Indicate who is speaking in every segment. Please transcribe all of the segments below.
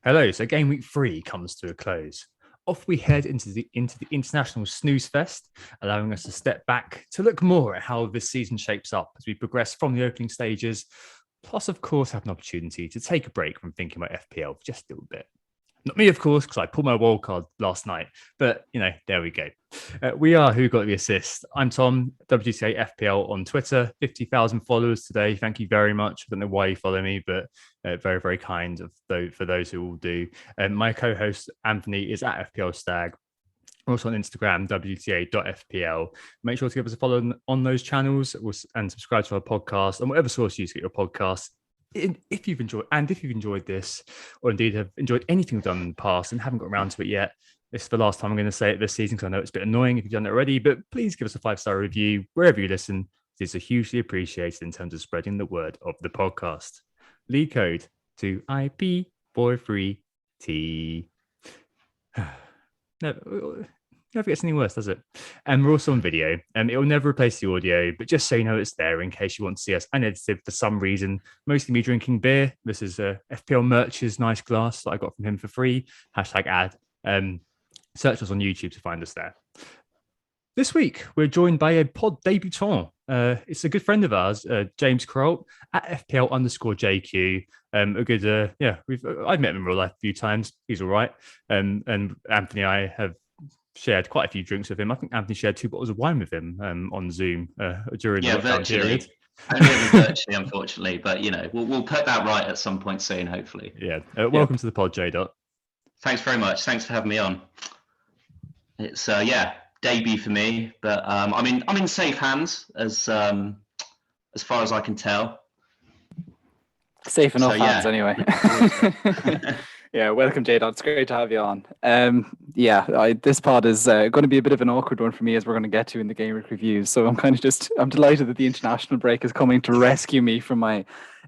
Speaker 1: Hello. So game week 3 comes to a close. Off we head into the international snooze fest, allowing us to step back to look more at how this season shapes up as we progress from the opening stages. Plus, of course, have an opportunity to take a break from thinking about FPL for just a little bit. Not me, of course, because I pulled my wildcard last night. But, there we go. We are Who Got the Assist. I'm Tom, WGTA FPL on Twitter. 50,000 followers today. Thank you very much. I don't know why you follow me, but very, very kind for those who will do. My co-host, Anthony, is at FPL Stag. We're also on Instagram, WGTA.FPL. Make sure to give us a follow on those channels and subscribe to our podcast on whatever source you use to get your podcast. If you've enjoyed this, or indeed have enjoyed anything we've done in the past and haven't got around to it yet, this is the last time I'm going to say it this season because I know it's a bit annoying if you've done it already, but please give us a 5-star review wherever you listen. This is hugely appreciated in terms of spreading the word of the podcast. Lead code to IP43T. Never gets any worse, does it? And we're also on video. It will never replace the audio, but just so you know it's there in case you want to see us unedited for some reason. Mostly me drinking beer. This is FPL Merch's nice glass that I got from him for free. #ad. Search us on YouTube to find us there. This week, we're joined by a pod debutant. It's a good friend of ours, James Krolt, at FPL_JQ. I've met him in real life a few times. He's all right. And Anthony and I have shared quite a few drinks with him. I think Anthony shared 2 bottles of wine with him on Zoom during the lockdown period.
Speaker 2: Only virtually, unfortunately, but we'll put that right at some point soon, hopefully.
Speaker 1: Yeah. Welcome to the pod, J.
Speaker 2: Thanks very much. Thanks for having me on. It's debut for me, but I'm in safe hands as far as I can tell.
Speaker 3: Safe enough hands, anyway. Yeah, welcome, J. It's great to have you on. This pod is going to be a bit of an awkward one for me, as we're going to get to in the Gameweek reviews. So I'm delighted that the international break is coming to rescue me from my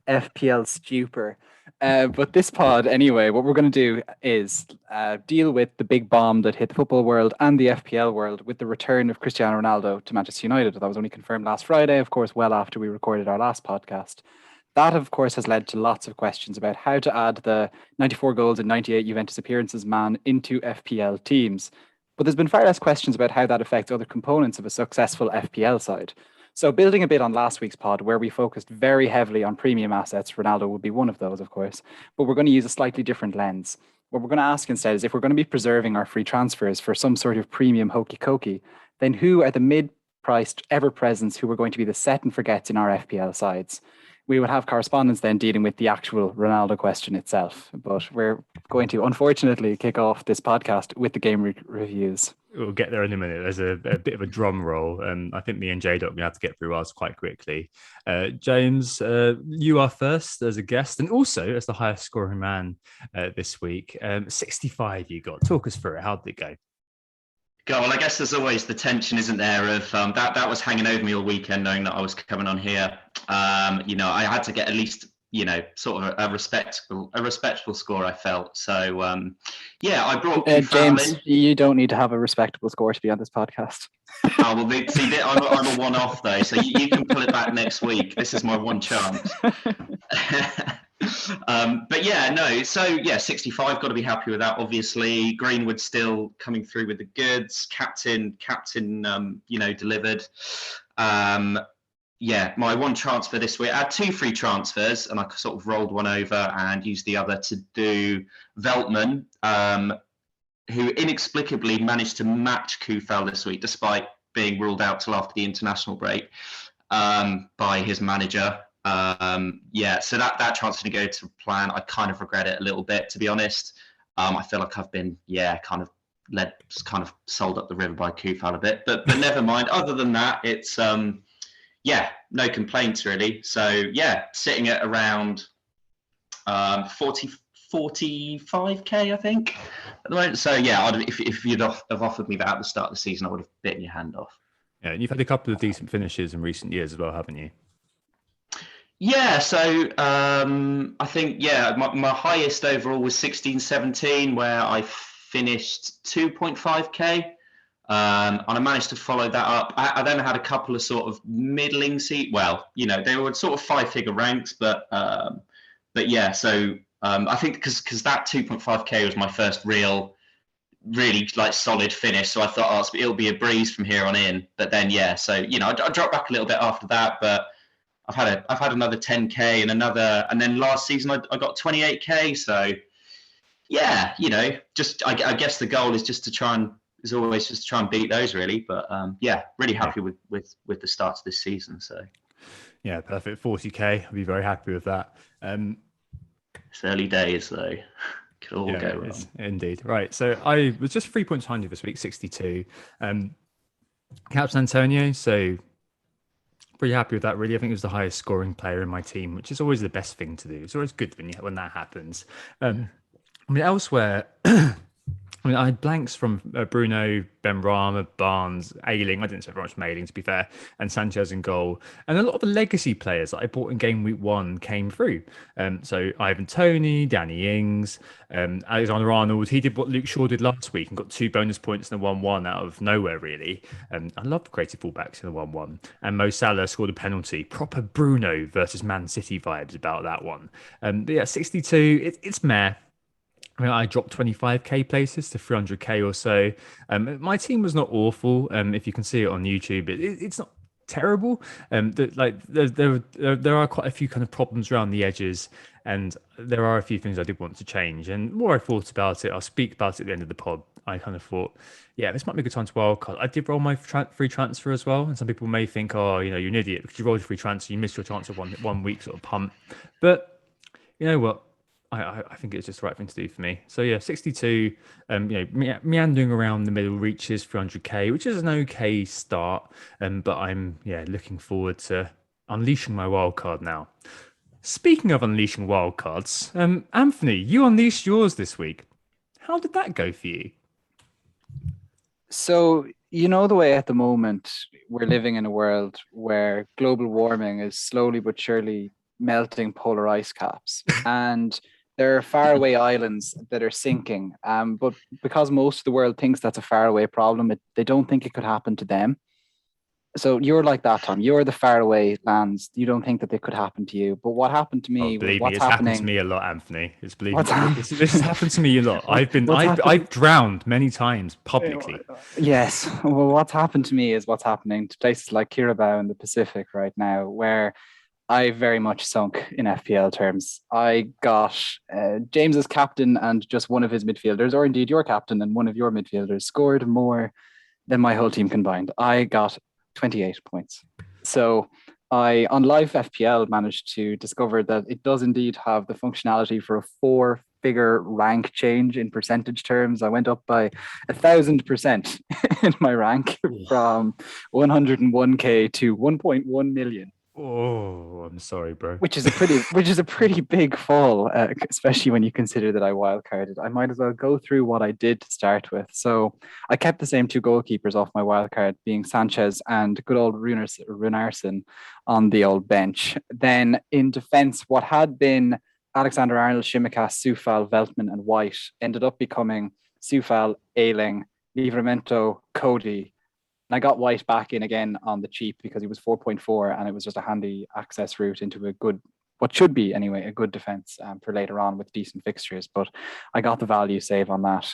Speaker 3: FPL stupor. But this pod, anyway, what we're going to do is deal with the big bomb that hit the football world and the FPL world with the return of Cristiano Ronaldo to Manchester United. That was only confirmed last Friday, of course, well after we recorded our last podcast. That, of course, has led to lots of questions about how to add the 94 goals and 98 Juventus appearances man into FPL teams. But there's been far less questions about how that affects other components of a successful FPL side. So building a bit on last week's pod, where we focused very heavily on premium assets, Ronaldo would be one of those, of course, but we're going to use a slightly different lens. What we're going to ask instead is, if we're going to be preserving our free transfers for some sort of premium hokey-cokey, then who are the mid-priced ever-presents who are going to be the set and forgets in our FPL sides? We would have correspondence then dealing with the actual Ronaldo question itself. But we're going to, unfortunately, kick off this podcast with the game reviews.
Speaker 1: We'll get there in a minute. There's a bit of a drum roll. I think me and J. Are going to have to get through ours quite quickly. James, you are first as a guest and also as the highest scoring man this week. 65 you got. Talk us through it. How did it go?
Speaker 2: Well, I guess there's always the tension, isn't there, of that was hanging over me all weekend, knowing that I was coming on here. I had to get at least, sort of a respectable score, I felt. So, I brought
Speaker 3: James, you don't need to have a respectable score to be on this podcast.
Speaker 2: Oh, well, see, I'm a one-off, though, so you can pull it back next week. This is my one chance. But 65, got to be happy with that, obviously. Greenwood still coming through with the goods. Captain delivered. My one transfer this week, I had 2 free transfers, and I sort of rolled one over and used the other to do Veltman, who inexplicably managed to match Kufal this week, despite being ruled out till after the international break by his manager. So that transfer didn't go to plan. I kind of regret it a little bit, to be honest. I feel like I've been, kind of sold up the river by Kufal a bit, but never mind. Other than that, it's, no complaints really. So sitting at around 45k, I think, at the moment. So if you'd have offered me that at the start of the season, I would have bitten your hand off.
Speaker 1: Yeah, and you've had a couple of decent finishes in recent years as well, haven't you?
Speaker 2: Yeah, so I think, my highest overall was 16-17, where I finished 2.5k. And I managed to follow that up. I then had a couple of sort of middling they were sort of 5-figure ranks, but yeah, so I think because that 2.5k was my first really like solid finish. So I thought, it'll be a breeze from here on in. But then, so, I dropped back a little bit after that, but I've had another 10k and then last season I got 28k. So yeah, I guess the goal is just to try and beat those really. But really happy with the start of this season. So
Speaker 1: yeah, perfect. 40k. I'll be very happy with that.
Speaker 2: It's early days though. Could all go wrong.
Speaker 1: Indeed. Right. So I was just 3 points behind you this week, 62. Captain Antonio. So pretty happy with that, really. I think he was the highest scoring player in my team, which is always the best thing to do. It's always good when that happens. Elsewhere, I had blanks from Bruno, Benrahma, Barnes, Ayling. I didn't say very much from Ayling, to be fair, and Sanchez in goal. And a lot of the legacy players that I bought in game week 1 came through. So Ivan Toney, Danny Ings, Alexander-Arnold. He did what Luke Shaw did last week and got 2 bonus points in the 1-1 out of nowhere, really. I love the creative fullbacks in the 1-1. And Mo Salah scored a penalty. Proper Bruno versus Man City vibes about that one. 62, it's meh. I dropped 25k places to 300k or so. My team was not awful. If you can see it on YouTube, it's not terrible. There are quite a few kind of problems around the edges, and there are a few things I did want to change. And the more I thought about it, I'll speak about it at the end of the pod. I kind of thought, this might be a good time to wildcard. I did roll my free transfer as well, and some people may think, you're an idiot because you rolled your free transfer, you missed your chance of one week sort of punt. But you know what? I think it's just the right thing to do for me. So 62, meandering around the middle reaches 300k, which is an okay start. But I'm looking forward to unleashing my wild card now. Speaking of unleashing wild cards, Anthony, you unleashed yours this week. How did that go for you?
Speaker 3: So the way at the moment we're living in a world where global warming is slowly but surely melting polar ice caps, and there are faraway islands that are sinking. But because most of the world thinks that's a faraway problem, they don't think it could happen to them. So you're like that, Tom. You're the faraway lands. You don't think that they could happen to you. But what happened to me?
Speaker 1: Believe
Speaker 3: me,
Speaker 1: it's happened to me a lot, Anthony. This has happened to me a lot. I've drowned many times publicly.
Speaker 3: Yes. Well, what's happened to me is what's happening to places like Kiribati in the Pacific right now, where I very much sunk in FPL terms. I got James as captain and just one of his midfielders, or indeed your captain and one of your midfielders, scored more than my whole team combined. I got 28 points. So I, on live FPL, managed to discover that it does indeed have the functionality for a 4-figure rank change in percentage terms. I went up by 1,000% in my rank from 101k to 1.1 million.
Speaker 1: Oh, I'm sorry, bro.
Speaker 3: Which is a pretty big fall, especially when you consider that I wildcarded. I might as well go through what I did to start with. So I kept the same 2 goalkeepers off my wildcard, being Sanchez and good old Runarsson on the old bench. Then in defence, what had been Alexander-Arnold, Shimikas, Soufal, Veltman, and White ended up becoming Soufal, Ayling, Livramento, Cody. And I got White back in again on the cheap because he was 4.4 and it was just a handy access route into a good, what should be anyway, a good defence for later on with decent fixtures. But I got the value save on that.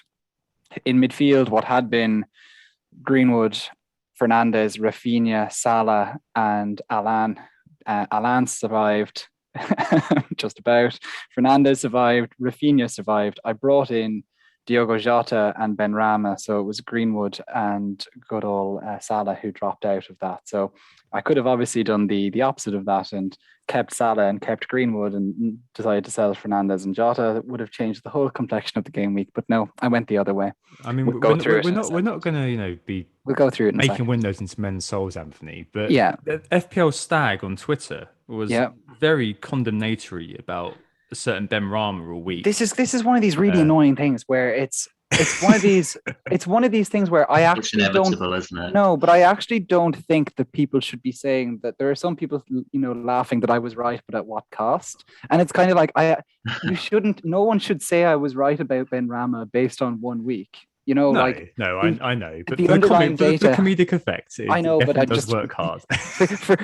Speaker 3: In midfield, what had been Greenwood, Fernandes, Rafinha, Salah, and Alan. Alan survived just about. Fernandes survived. Rafinha survived. I brought in Diogo Jota and Benrahma, so it was Greenwood and good old Salah who dropped out of that. So I could have obviously done the opposite of that and kept Salah and kept Greenwood and decided to sell Fernandes and Jota. That would have changed the whole complexion of the game week. But no, I went the other way.
Speaker 1: I mean, we're not going to
Speaker 3: we'll go through it.
Speaker 1: Making windows into men's souls, Anthony. But FPL Stag on Twitter was very condemnatory about a certain Benrahma all week.
Speaker 3: This is one of these really annoying things where it's one of these things where I actually don't, isn't it? No, but I actually don't think that people should be saying that. There are some people, laughing that I was right, but at what cost? And it's kind of like no one should say I was right about Benrahma based on 1 week. You know,
Speaker 1: No,
Speaker 3: like
Speaker 1: I know, but
Speaker 3: the
Speaker 1: for
Speaker 3: underlying
Speaker 1: for
Speaker 3: data.
Speaker 1: comedic effect,
Speaker 3: I know, but I
Speaker 1: does
Speaker 3: just
Speaker 1: work hard.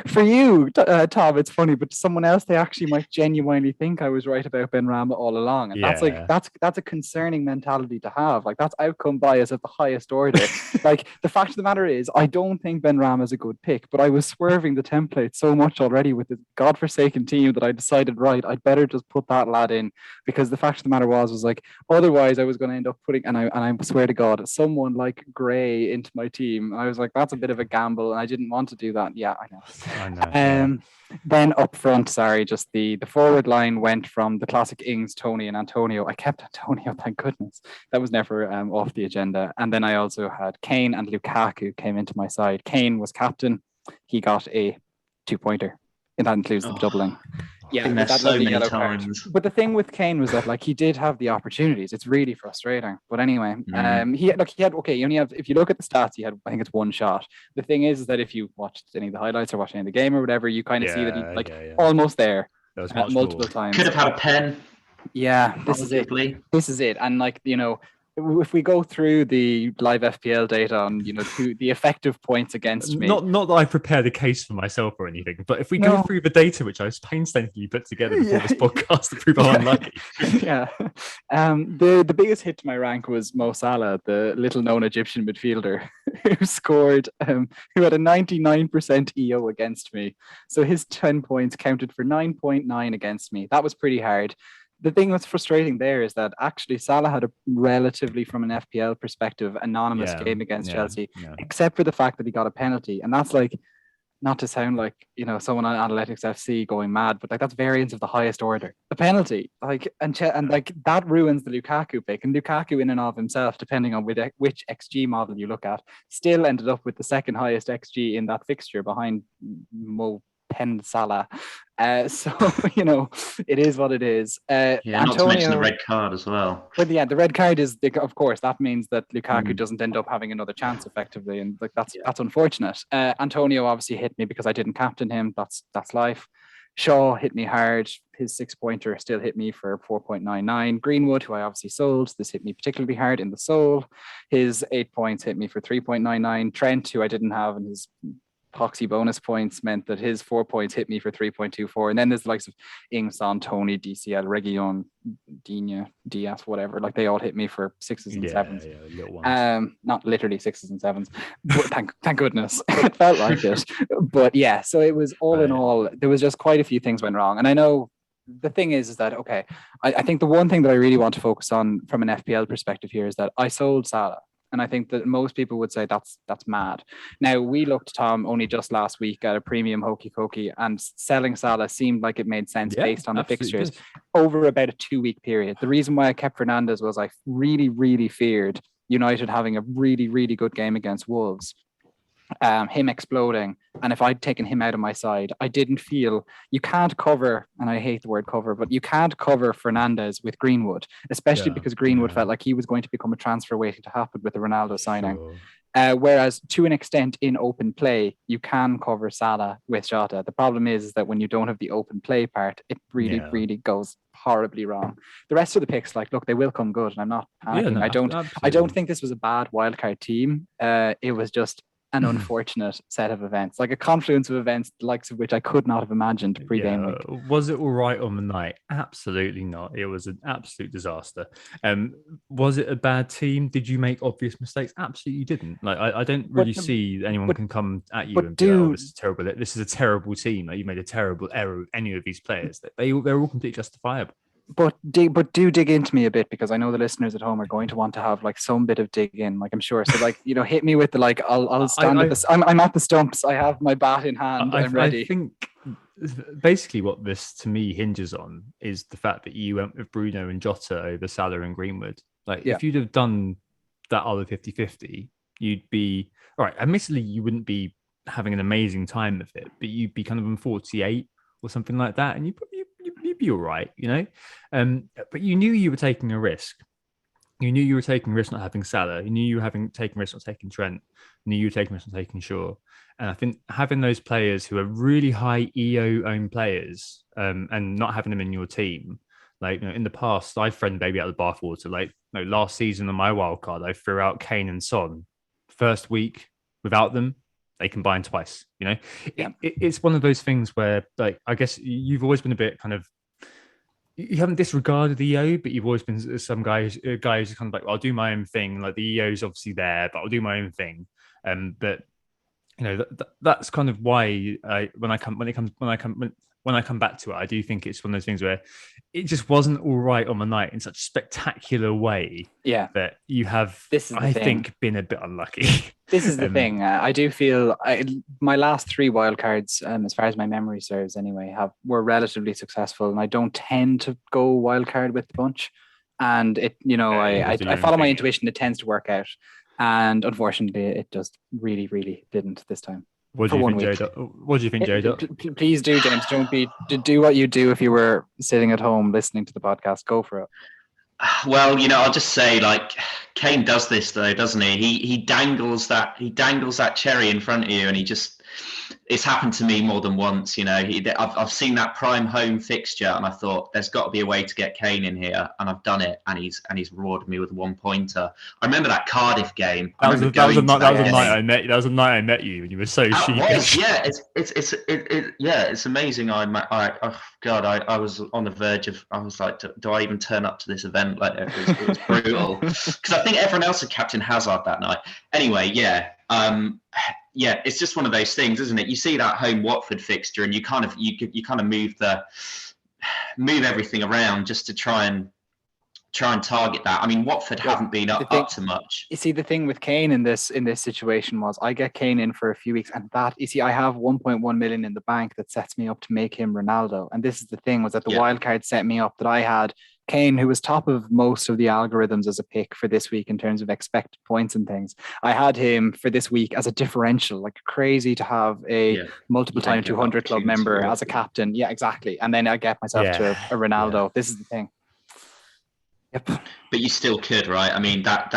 Speaker 3: for you, Tom, it's funny, but to someone else, they actually might genuinely think I was right about Ben Rama all along, and that's like that's a concerning mentality to have. Like that's outcome bias at the highest order. Like the fact of the matter is, I don't think Ben Rama is a good pick, but I was swerving the template so much already with this godforsaken team that I decided, right, I'd better just put that lad in, because the fact of the matter was like otherwise I was going to end up putting, and I swear to God, someone like Gray into my team. I was like, that's a bit of a gamble, and I didn't want to do that. Yeah, I know. Then up front, just the forward line went from the classic Ings, Tony, and Antonio. I kept Antonio, thank goodness. That was never off the agenda. And then I also had Kane and Lukaku came into my side. Kane was captain. He got a 2-pointer, and that includes the doubling. Yeah,
Speaker 2: that so many yellow times.
Speaker 3: Card. But the thing with Kane was that like he did have the opportunities. It's really frustrating. But anyway, he had he only have, if you look at the stats, he had, I think it's one shot. The thing is that if you watched any of the highlights or watched any of the game or whatever, you kind of see that he almost there.
Speaker 1: That was
Speaker 3: multiple times.
Speaker 2: Could have had a pen.
Speaker 3: Yeah, this is it. And like, you know, if we go through the live FPL data on, you know, the effective points against me.
Speaker 1: Not that I prepared a case for myself or anything, but if we go through the data, which I was painstakingly put together before this podcast to prove I'm unlucky.
Speaker 3: Yeah. The biggest hit to my rank was Mo Salah, the little known Egyptian midfielder who scored, who had a 99% EO against me. So his 10 points counted for 9.9 against me. That was pretty hard. The thing that's frustrating there is that actually Salah had a relatively, from an FPL perspective, anonymous game against Chelsea, except for the fact that he got a penalty. And that's like, not to sound like, you know, someone on Analytics FC going mad, but like that's variance of the highest order. The penalty, like, and like that ruins the Lukaku pick. And Lukaku in and of himself, depending on which XG model you look at, still ended up with the second highest XG in that fixture behind Mo Pen Salah. So, you know, it is what it is.
Speaker 2: Antonio, not to mention the red card as well.
Speaker 3: But yeah, the red card is, of course, that means that Lukaku doesn't end up having another chance effectively. And like that's unfortunate. Antonio obviously hit me because I didn't captain him. That's life. Shaw hit me hard. His 6-pointer still hit me for 4.99. Greenwood, who I obviously sold, this hit me particularly hard in the soul. His 8 points hit me for 3.99. Trent, who I didn't have, and his Poxy bonus points meant that his 4 points hit me for 3.24. And then there's the likes of Ingson, Tony, DCL, Reguilon, Dina, Diaz, whatever. Like they all hit me for 6s and 7s.
Speaker 1: Yeah, little ones.
Speaker 3: Not literally 6s and 7s, but thank goodness. It felt like it. But yeah, so it was all in all, there was just quite a few things went wrong. And I know the thing is that, okay, I think the one thing that I really want to focus on from an FPL perspective here is that I sold Salah. And I think that most people would say that's mad. Now, we looked, Tom, only just last week at a premium hokey cokey, and selling Salah seemed like it made sense based on the fixtures over about a 2-week period. The reason why I kept Fernandes was I really, really feared United having a really, really good game against Wolves. Him exploding, and if I'd taken him out of my side, I didn't feel you can't cover, and I hate the word cover, but you can't cover Fernandes with Greenwood, especially because Greenwood felt like he was going to become a transfer waiting to happen with the Ronaldo signing. Whereas to an extent in open play, you can cover Salah with Jota. The problem is that when you don't have the open play part, it really, really goes horribly wrong. The rest of the picks, like, look, they will come good, and I'm not panicking. I don't think this was a bad wildcard team. It was just an unfortunate set of events, like a confluence of events, the likes of which I could not have imagined pre-game week.
Speaker 1: Was it all right on the night? Absolutely not. It was an absolute disaster. Was it a bad team? Did you make obvious mistakes? Absolutely, you didn't. Like I don't really see anyone can come at you and be like, "Oh, this is terrible. This is a terrible team. Like, you made a terrible error with any of these players." They're all completely justifiable.
Speaker 3: But do dig into me a bit, because I know the listeners at home are going to want to have like some bit of dig in, like I'm sure. So like, you know, hit me with the like, I'll stand at this. I'm at the stumps. I have my bat in hand. I'm ready.
Speaker 1: I think basically what this to me hinges on is the fact that you went with Bruno and Jota over Salah and Greenwood. Like if you'd have done that other 50-50, you'd be all right. Admittedly, you wouldn't be having an amazing time with it, but you'd be kind of on 48 or something like that, and you'd be all right, you know. But you knew you were taking a risk. You knew you were taking a risk not having Salah. You knew you were taking a risk not taking Trent. You knew you were taking a risk not taking Shaw. And I think having those players who are really high EO owned players and not having them in your team, Like, in the past, I've thrown the baby out of the bathwater. Like, last season on my wildcard, I threw out Kane and Son. First week without them, they combined twice. It's one of those things where, like, I guess you've always been a bit kind of, you haven't disregarded the EO, but you've always been some guy who's kind of like, well, I'll do my own thing. Like, the EO is obviously there, but I'll do my own thing. But that's kind of why when I come back to it, I do think it's one of those things where it just wasn't all right on the night in such a spectacular way.
Speaker 3: Yeah,
Speaker 1: that you have, I think, been a bit unlucky.
Speaker 3: This is the thing. I do feel my last 3 wildcards, as far as my memory serves, anyway, were relatively successful, and I don't tend to go wildcard with the bunch. And I follow my intuition; it tends to work out. And unfortunately, it just really, really didn't this time.
Speaker 1: What do you think, Jada?
Speaker 3: Please do, James. Do what you do if you were sitting at home listening to the podcast. Go for it.
Speaker 2: Well, I'll just say, like, Kane does this though, doesn't he? He dangles that cherry in front of you, and it's happened to me more than once. I've seen that prime home fixture, and I thought there's got to be a way to get Kane in here, and I've done it, and he's rewarded me with a 1-pointer. I remember that Cardiff game. That was a night I met.
Speaker 1: That was a night I met you, and you were so sheepish.
Speaker 2: Yeah, it's amazing. I was on the verge of. I was like, do I even turn up to this event? Like, it was brutal, because I think everyone else had captain Hazard that night. Anyway, yeah. Yeah, it's just one of those things, isn't it? You see that home Watford fixture, and you kind of move everything around just to try and target that. I mean, Watford haven't been up to much.
Speaker 3: You see, the thing with Kane in this situation was, I get Kane in for a few weeks, and I have 1.1 million in the bank that sets me up to make him Ronaldo. And this is the thing, was that the wildcard set me up that I had Kane, who was top of most of the algorithms as a pick for this week in terms of expected points and things. I had him for this week as a differential. Like, crazy to have a multiple time 200 club member as a captain. Yeah, exactly. And then I get myself to a Ronaldo. Yeah. This is the thing. Yep.
Speaker 2: But you still could, right? I mean, that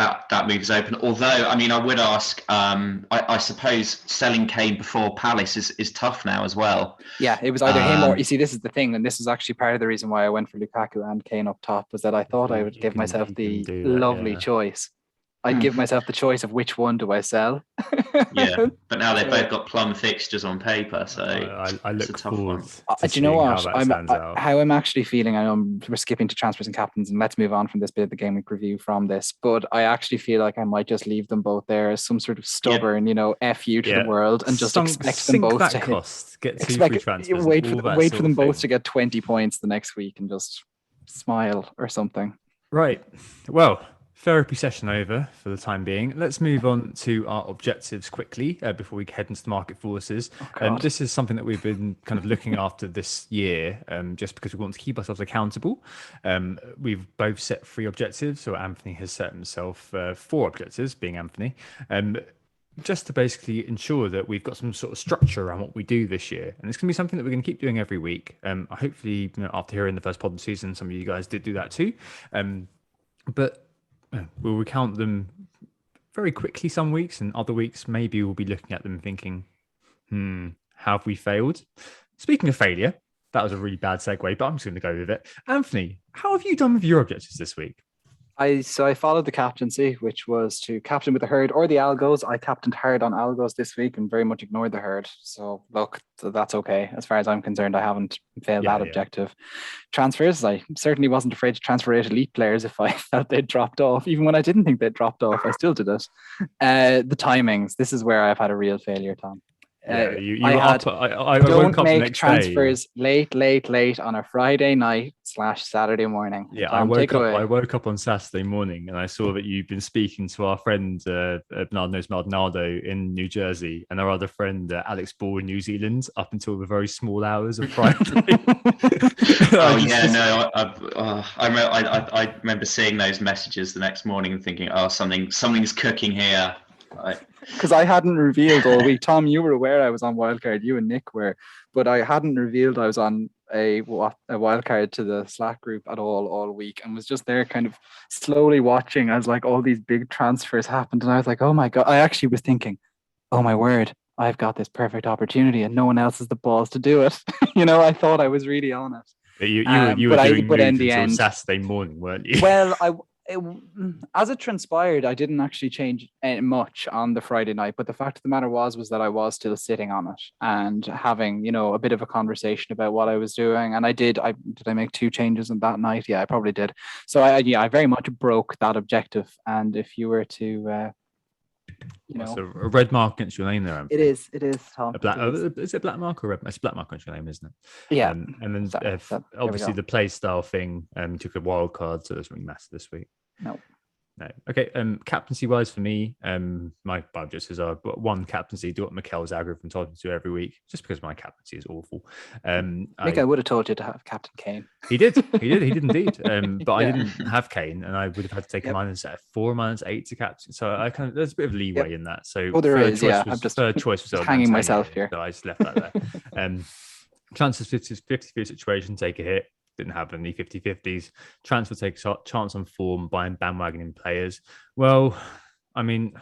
Speaker 2: move is open. Although, I mean, I would ask, I suppose selling Kane before Palace is tough now as well.
Speaker 3: Yeah, it was either him or, you see, this is the thing, and this is actually part of the reason why I went for Lukaku and Kane up top, was that I thought I would give myself the lovely choice. I'd give myself the choice of which one do I sell.
Speaker 2: Yeah, but now they've both got plum fixtures on paper, so
Speaker 1: I look forward.
Speaker 3: Do you know what? How I'm actually feeling. I know we're skipping to transfers and captains, and let's move on from this bit of the Gameweek review from this. But I actually feel like I might just leave them both there as some sort of stubborn, F you to the world, and just expect them both to
Speaker 1: get 2 free transfers.
Speaker 3: Wait for them both to get 20 points the next week and just smile or something.
Speaker 1: Right. Well, therapy session over for the time being. Let's move on to our objectives quickly before we head into the market forces. This is something that we've been kind of looking after this year, just because we want to keep ourselves accountable. We've both set 3 objectives, so Anthony has set himself 4 objectives, being Anthony, just to basically ensure that we've got some sort of structure around what we do this year. And it's going to be something that we're going to keep doing every week. Hopefully, after hearing the first pod of the season, some of you guys did do that too. But we'll recount them very quickly some weeks, and other weeks maybe we'll be looking at them thinking, how have we failed? Speaking of failure, that was a really bad segue, but I'm just going to go with it. Anthony, how have you done with your objectives this week?
Speaker 3: I followed the captaincy, which was to captain with the herd or the algos. I captained hard on algos this week and very much ignored the herd. So look, that's okay. As far as I'm concerned, I haven't failed that objective. Transfers, I certainly wasn't afraid to transfer 8 elite players if I felt they'd dropped off. Even when I didn't think they'd dropped off, I still did it. The timings, this is where I've had a real failure, Tom.
Speaker 1: I don't
Speaker 3: make transfers late on a Friday night / Saturday morning.
Speaker 1: Yeah, I woke up on Saturday morning and I saw that you've been speaking to our friend Ronaldo in New Jersey and our other friend Alex Ball in New Zealand up until the very small hours of Friday.
Speaker 2: I remember seeing those messages the next morning and thinking, something's cooking here.
Speaker 3: Because I hadn't revealed all week. Tom, you were aware I was on Wildcard. You and Nick were, but I hadn't revealed I was on a Wildcard to the Slack group at all week, and was just there kind of slowly watching as like all these big transfers happened. And I was like, oh my God, I actually was thinking, oh my word, I've got this perfect opportunity and no one else has the balls to do it. I thought I was really on it.
Speaker 1: You were doing
Speaker 3: but in
Speaker 1: moves
Speaker 3: the
Speaker 1: until
Speaker 3: end,
Speaker 1: Saturday morning, weren't you?
Speaker 3: well, as it transpired, I didn't actually change much on the Friday night. But the fact of the matter was that I was still sitting on it and having, a bit of a conversation about what I was doing. And I did. Did I make 2 changes on that night? Yeah, I probably did. So I very much broke that objective. And if you were to
Speaker 1: It's a red mark against your name there, Anthony.
Speaker 3: It is, Tom.
Speaker 1: Is it a black mark or red? It's a black mark against your name, isn't it?
Speaker 3: Yeah.
Speaker 1: And then obviously the play style thing, took a wild card, so there's something massive this week.
Speaker 3: No.
Speaker 1: Okay. Captaincy wise for me, my objectives are one captaincy, do what Mikel's algorithm told me to do every week, just because my captaincy is awful.
Speaker 3: I would have told you to have Captain Kane.
Speaker 1: He did indeed. But I didn't have Kane, and I would have had to take a -4, -8 to captain. So I there's a bit of leeway in that. So third choice was
Speaker 3: hanging myself here.
Speaker 1: So I just left that there. Chances 50-50 situation, take a hit. Didn't have any 50-50s. Transfer takes a chance on form, buying bandwagoning players. Well, I mean,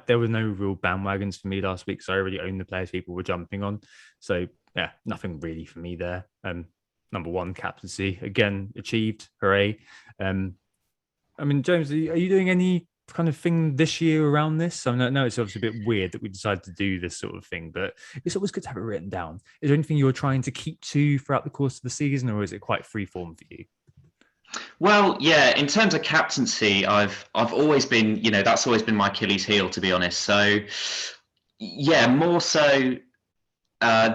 Speaker 1: there were no real bandwagons for me last week, so I already owned the players people were jumping on. So yeah, nothing really for me there. Number 1 captaincy again achieved. Hooray! I mean, James, are you doing any kind of thing this year around this? I know it's obviously a bit weird that we decided to do this sort of thing, but it's always good to have it written down. Is there anything you're trying to keep to throughout the course of the season, or is it quite freeform for you?
Speaker 2: Well, yeah, in terms of captaincy, I've always been, that's always been my Achilles heel, to be honest. So yeah, more so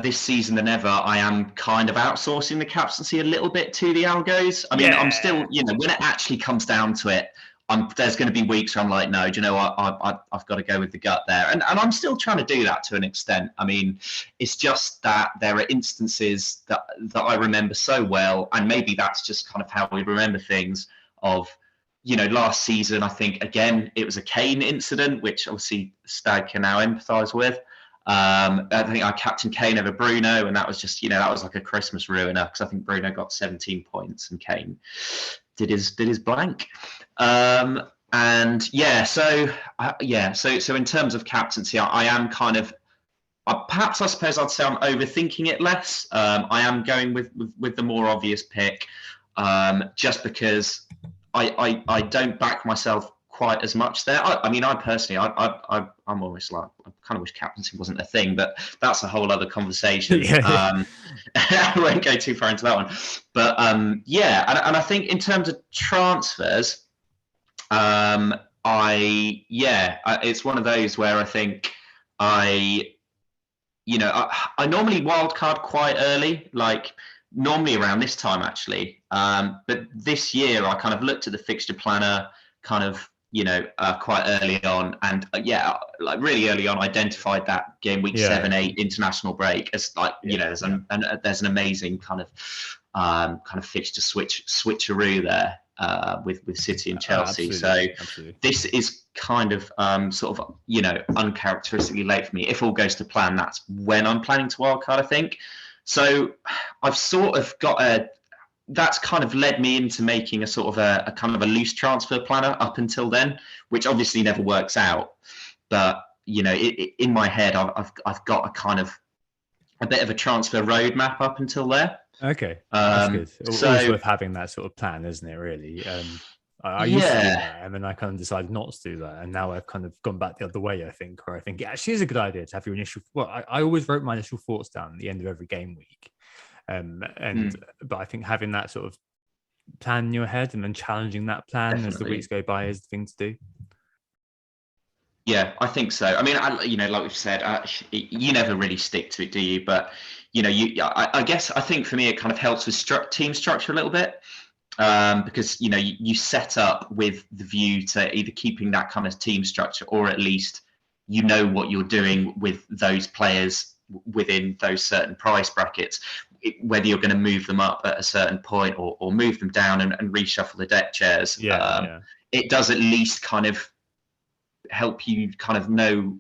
Speaker 2: this season than ever, I am kind of outsourcing the captaincy a little bit to the algos. I mean, I'm still, when it actually comes down to it, there's going to be weeks where I'm like, no, do you know what? I've got to go with the gut there. And I'm still trying to do that to an extent. I mean, it's just that there are instances that I remember so well. And maybe that's just kind of how we remember things of, last season, I think, again, it was a Kane incident, which obviously Stag can now empathise with. I think I captained Kane over Bruno, and that was just, that was like a Christmas ruiner, because I think Bruno got 17 points and Kane did his blank. So in terms of captaincy, I am kind of, perhaps I suppose I'd say I'm overthinking it less. I am going with the more obvious pick, just because I don't back myself quite as much there. I mean, I personally, I'm almost like, I kind of wish captaincy wasn't a thing, but that's a whole other conversation. I won't go too far into that one. But and I think in terms of transfers, it's one of those where I think I normally wildcard quite early, like normally around this time actually. But this year I kind of looked at the fixture planner kind of, quite early on, and like really early on, identified that game week 7-8 international break as like there's an amazing kind of fixture switcheroo there with City and Chelsea. Absolutely. This is kind of sort of uncharacteristically late for me. If all goes to plan, that's when I'm planning to wildcard, I think. So I've sort of got that's kind of led me into making a sort of a kind of a loose transfer planner up until then, which obviously never works out. But in my head, I've got a kind of a bit of a transfer roadmap up until there.
Speaker 1: Okay, that's good. Always worth having that sort of plan, isn't it? Really. I used to do that, and then I kind of decided not to do that, and now I've kind of gone back the other way. I think, or I think it actually is a good idea to have your initial. Well, I always wrote my initial thoughts down at the end of every game week. But I think having that sort of plan in your head and then challenging that plan Definitely. As the weeks go by is the thing to do.
Speaker 2: Yeah, I think so. I mean, like we've said, you never really stick to it, do you? But I guess I think for me it kind of helps with team structure a little bit, because you set up with the view to either keeping that kind of team structure, or at least what you're doing with those players within those certain price brackets, whether you're going to move them up at a certain point or move them down and reshuffle the deck chairs. It does at least kind of help you kind of know,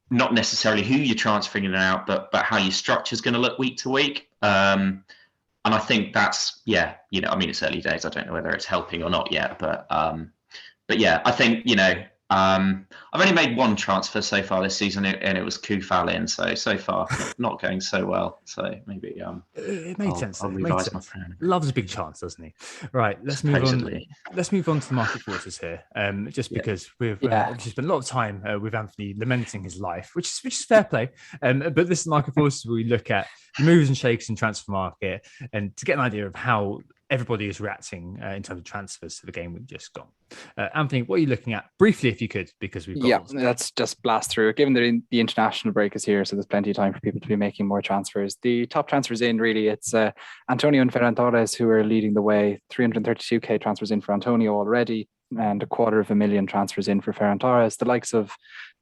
Speaker 2: not necessarily who you're transferring in and out, but how your structure is going to look week to week. And I think that's, I mean, it's early days. I don't know whether it's helping or not yet, but yeah, I think, I've only made one transfer so far this season, and it was Kufal in. So far, not going so well. So maybe
Speaker 1: it made sense.
Speaker 2: I'll revise my plan.
Speaker 1: Loves a big chance, doesn't he? Right. Let's move on. Let's move on to the market forces here. Because we've obviously spent a lot of time with Anthony lamenting his life, which is fair play. But this is market forces where we look at the moves and shakes in transfer market, and to get an idea of how everybody is reacting in terms of transfers to the game we've just got. Anthony, what are you looking at briefly, if you could, because we've got
Speaker 3: let's just blast through it. Given that the international break is here, so there's plenty of time for people to be making more transfers. The top transfers in, really, it's Antonio and Ferran Torres who are leading the way. 332k transfers in for Antonio already, and 250,000 transfers in for Ferran Torres. The likes of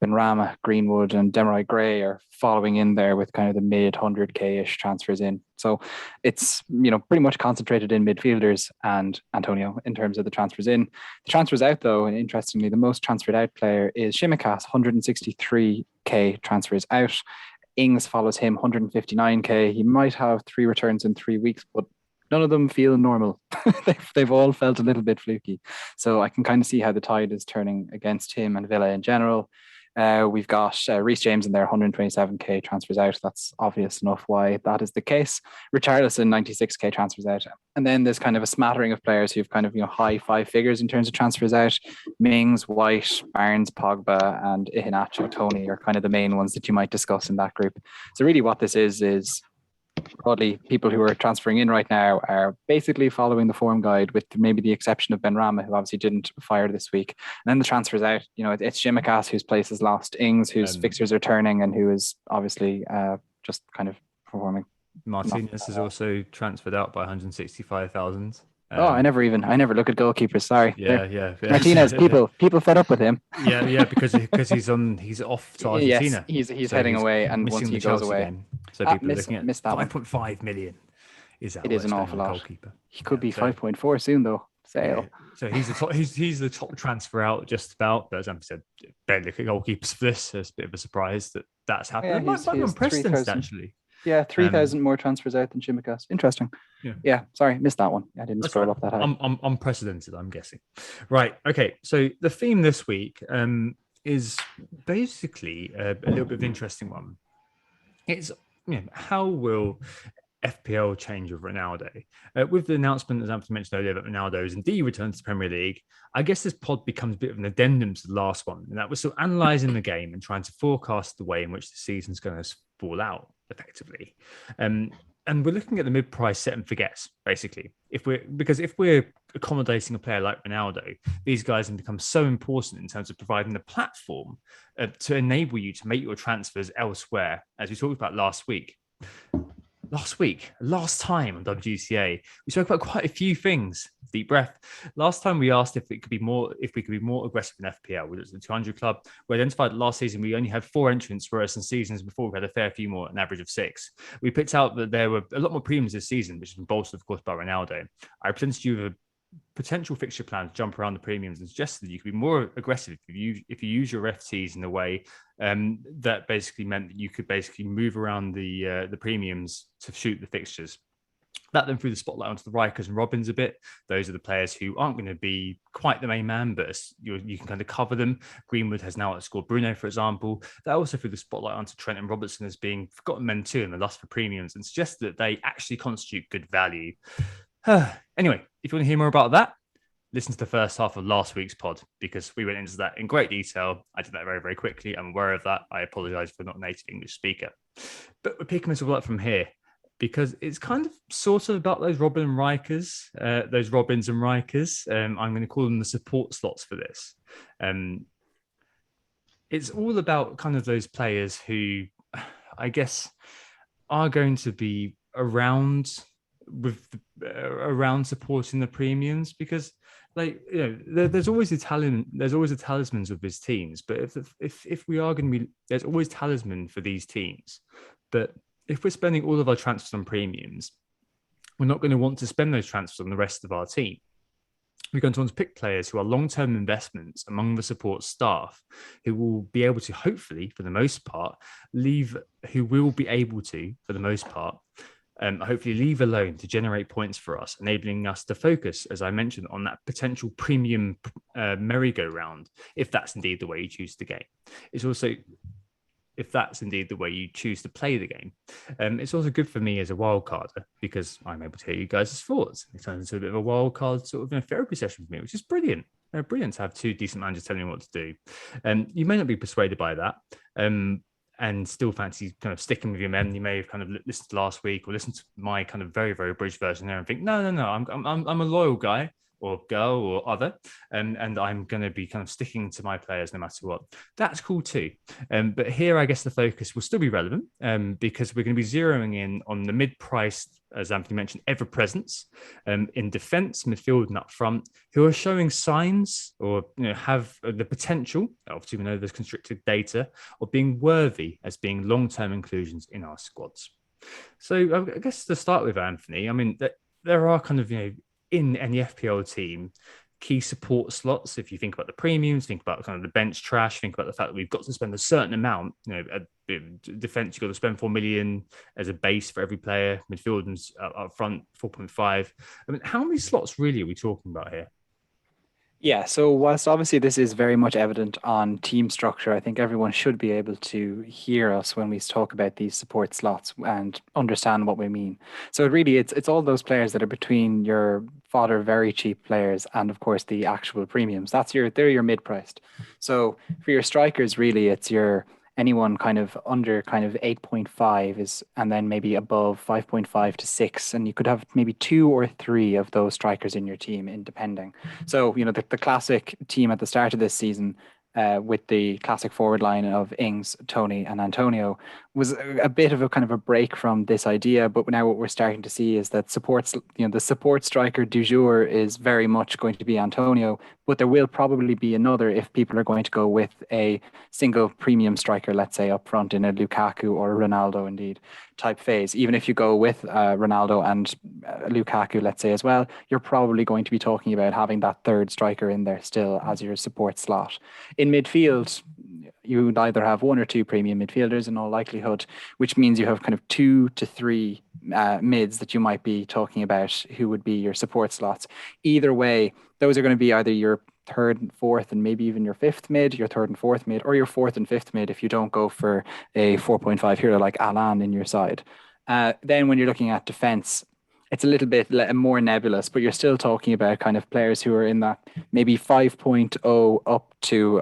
Speaker 3: Benrahma, Greenwood, and Demarai Gray are following in there with kind of the mid 100k-ish transfers in. So it's pretty much concentrated in midfielders and Antonio in terms of the transfers in. The transfers out, though, and interestingly, the most transferred out player is Shimikas, 163k transfers out. Ings follows him, 159k. He might have 3 returns in 3 weeks, but none of them feel normal. They've all felt a little bit fluky. So I can kind of see how the tide is turning against him and Villa in general. We've got Reece James in there, 127k transfers out. That's obvious enough why that is the case. Richarlison, 96k transfers out. And then there's kind of a smattering of players who've kind of high 5 figures in terms of transfers out. Mings, White, Barnes, Pogba, and Iheanacho, Tony are kind of the main ones that you might discuss in that group. So really what this is broadly, people who are transferring in right now are basically following the form guide, with maybe the exception of Benrahma, who obviously didn't fire this week. And then the transfers out, it's Shimikas, whose place is lost, Ings, whose fixtures are turning, and who is obviously just kind of performing.
Speaker 1: Martinez is also transferred out by 165,000.
Speaker 3: I never look at goalkeepers. Sorry.
Speaker 1: Yeah.
Speaker 3: Martinez, people fed up with him.
Speaker 1: because he's off to Argentina.
Speaker 3: Yes, he's heading away, and once he goes away,
Speaker 1: so people are looking at 5.5 million.
Speaker 3: It is an awful lot. Goalkeeper. He could be 5.4 soon, though. Sale.
Speaker 1: So he's the top transfer out, just about. But as I said, barely look at goalkeepers for this. So it's a bit of a surprise that's happened. Might be unprecedented, actually.
Speaker 3: Yeah, 3,000 more transfers out than Shimikas. Interesting. Yeah. Sorry, missed that one. I didn't scroll up that high.
Speaker 1: I'm unprecedented, I'm guessing. Right. Okay. So the theme this week is basically a little bit of an interesting one. It's how will FPL change with Ronaldo? With the announcement, as Anthony mentioned earlier, that Ronaldo is indeed returned to the Premier League, I guess this pod becomes a bit of an addendum to the last one, and that was sort of analysing the game and trying to forecast the way in which the season's going to fall out, effectively. And we're looking at the mid-price set and forgets, basically. If we're accommodating a player like Ronaldo, these guys can become so important in terms of providing the platform to enable you to make your transfers elsewhere, as we talked about last time on WGTA, we spoke about quite a few things. Deep breath. Last time we asked if we could be more aggressive in FPL. We looked at the 200 club. We identified last season we only had 4 entrants, whereas in seasons before we had a fair few more, an average of 6. We picked out that there were a lot more premiums this season, which has been bolstered, of course, by Ronaldo. I presented you with a potential fixture plan to jump around the premiums and suggested that you could be more aggressive if you use your FTs in a way that basically meant that you could basically move around the premiums to shoot the fixtures. That then threw the spotlight onto the Rikers and Robins a bit. Those are the players who aren't going to be quite the main man, but you can kind of cover them. Greenwood has now outscored Bruno, for example. That also threw the spotlight onto Trent and Robertson as being forgotten men too in the lust for premiums, and suggested that they actually constitute good value. Anyway, if you want to hear more about that, listen to the first half of last week's pod, because we went into that in great detail. I did that very, very quickly. I'm aware of that. I apologize for not a native English speaker. But we're picking this all up from here, because it's kind of sort of about those Robins and Rikers. I'm going to call them the support slots for this. It's all about kind of those players who, I guess, are going to be around supporting the premiums, because there's always a talismans with his teams, but if we are going to be, there's always talisman for these teams. But if we're spending all of our transfers on premiums, we're not going to want to spend those transfers on the rest of our team. We're going to want to pick players who are long-term investments among the support staff, who will be able to, hopefully, for the most part, hopefully leave alone to generate points for us, enabling us to focus, as I mentioned, on that potential premium merry-go-round, if that's indeed the way you choose the game. It's also, if that's indeed the way you choose to play the game. It's also good for me as a wildcarder because I'm able to hear you guys' thoughts. It turns into a bit of a wildcard sort of therapy session for me, which is brilliant. Brilliant to have two decent managers telling you what to do. You may not be persuaded by that. And still fancy kind of sticking with your men. You may have kind of listened to last week or listened to my kind of very, very abridged version there and think, no, I'm a loyal guy or girl or other, and I'm going to be kind of sticking to my players no matter what. That's cool too. But here, I guess the focus will still be relevant because we're going to be zeroing in on the mid-priced, as Anthony mentioned, ever-presence in defence, midfield, and up front, who are showing signs or have the potential. Obviously, we know there's constricted data of being worthy as being long-term inclusions in our squads. So, I guess to start with, Anthony, I mean, there are kind of in any FPL team, key support slots. If you think about the premiums, think about kind of the bench trash, think about the fact that we've got to spend a certain amount. At defense, you've got to spend 4 million as a base for every player. Midfield and up front, 4.5. I mean, how many slots really are we talking about here?
Speaker 3: Yeah, so whilst obviously this is very much evident on team structure, I think everyone should be able to hear us when we talk about these support slots and understand what we mean. So it's all those players that are between your fodder very cheap players and of course the actual premiums. They're your mid-priced. So for your strikers, really it's your anyone kind of under kind of 8.5 is, and then maybe above 5.5 to 6. And you could have maybe 2 or 3 of those strikers in your team, depending. So, the classic team at the start of this season with the classic forward line of Ings, Tony, and Antonio was a bit of a kind of a break from this idea. But now what we're starting to see is that the support striker du jour is very much going to be Antonio, but there will probably be another if people are going to go with a single premium striker, let's say up front in a Lukaku or Ronaldo indeed type phase. Even if you go with Ronaldo and Lukaku, let's say as well, you're probably going to be talking about having that third striker in there still as your support slot. In midfield, you would either have 1 or 2 premium midfielders in all likelihood, which means you have kind of 2 to 3 mids that you might be talking about who would be your support slots. Either way, those are going to be either your third and fourth and maybe even your fifth mid, your third and fourth mid, or your fourth and fifth mid if you don't go for a 4.5 hero like Alan in your side. Then when you're looking at defense, it's a little bit more nebulous, but you're still talking about kind of players who are in that maybe 5.0 up to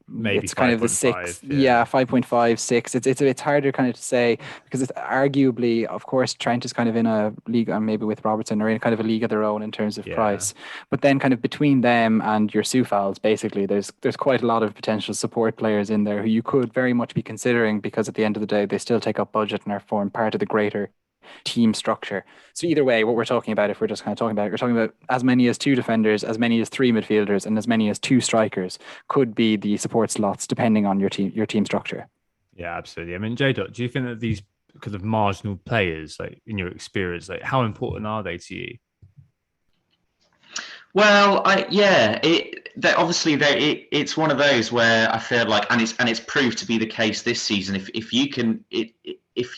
Speaker 1: maybe
Speaker 3: it's kind of the 6. 5.5, 6. It's harder kind of to say because it's arguably, of course, Trent is kind of in a league, and maybe with Robertson are in kind of a league of their own in terms of price. But then kind of between them and your Sufals, basically, there's quite a lot of potential support players in there who you could very much be considering because at the end of the day, they still take up budget and are form part of the greater team structure. So either way, what we're talking about, if we're just kind of talking about it, we're talking about as many as 2 defenders, as many as 3 midfielders, and as many as 2 strikers could be the support slots depending on your team structure.
Speaker 1: Yeah, absolutely. I mean, J-Dot, do you think that these kind of marginal players, like in your experience, like how important are they to you?
Speaker 2: Well, it's one of those where I feel like, and it's proved to be the case this season. If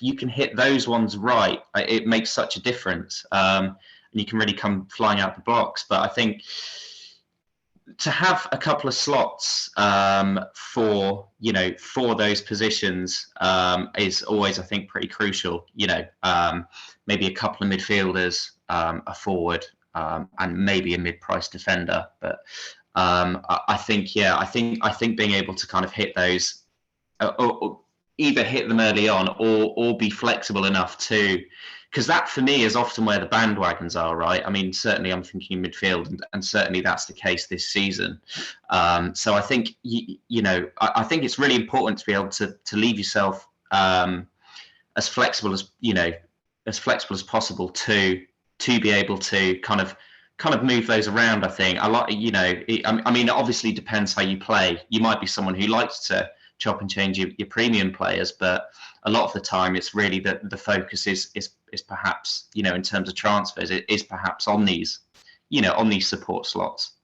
Speaker 2: you can hit those ones right, it makes such a difference, and you can really come flying out the blocks. But I think to have a couple of slots for those positions is always, I think, pretty crucial. Maybe a couple of midfielders, a forward. And maybe a mid-price defender, but I think being able to kind of hit those, or either hit them early on, or be flexible enough to, because that for me is often where the bandwagons are, right? I mean, certainly I'm thinking midfield, and certainly that's the case this season. So I think I think it's really important to be able to leave yourself as flexible as possible to be able to kind of move those around. I think I like, I mean, it obviously depends how you play. You might be someone who likes to chop and change your premium players, but a lot of the time it's really the focus is perhaps, in terms of transfers, it is perhaps on these support slots.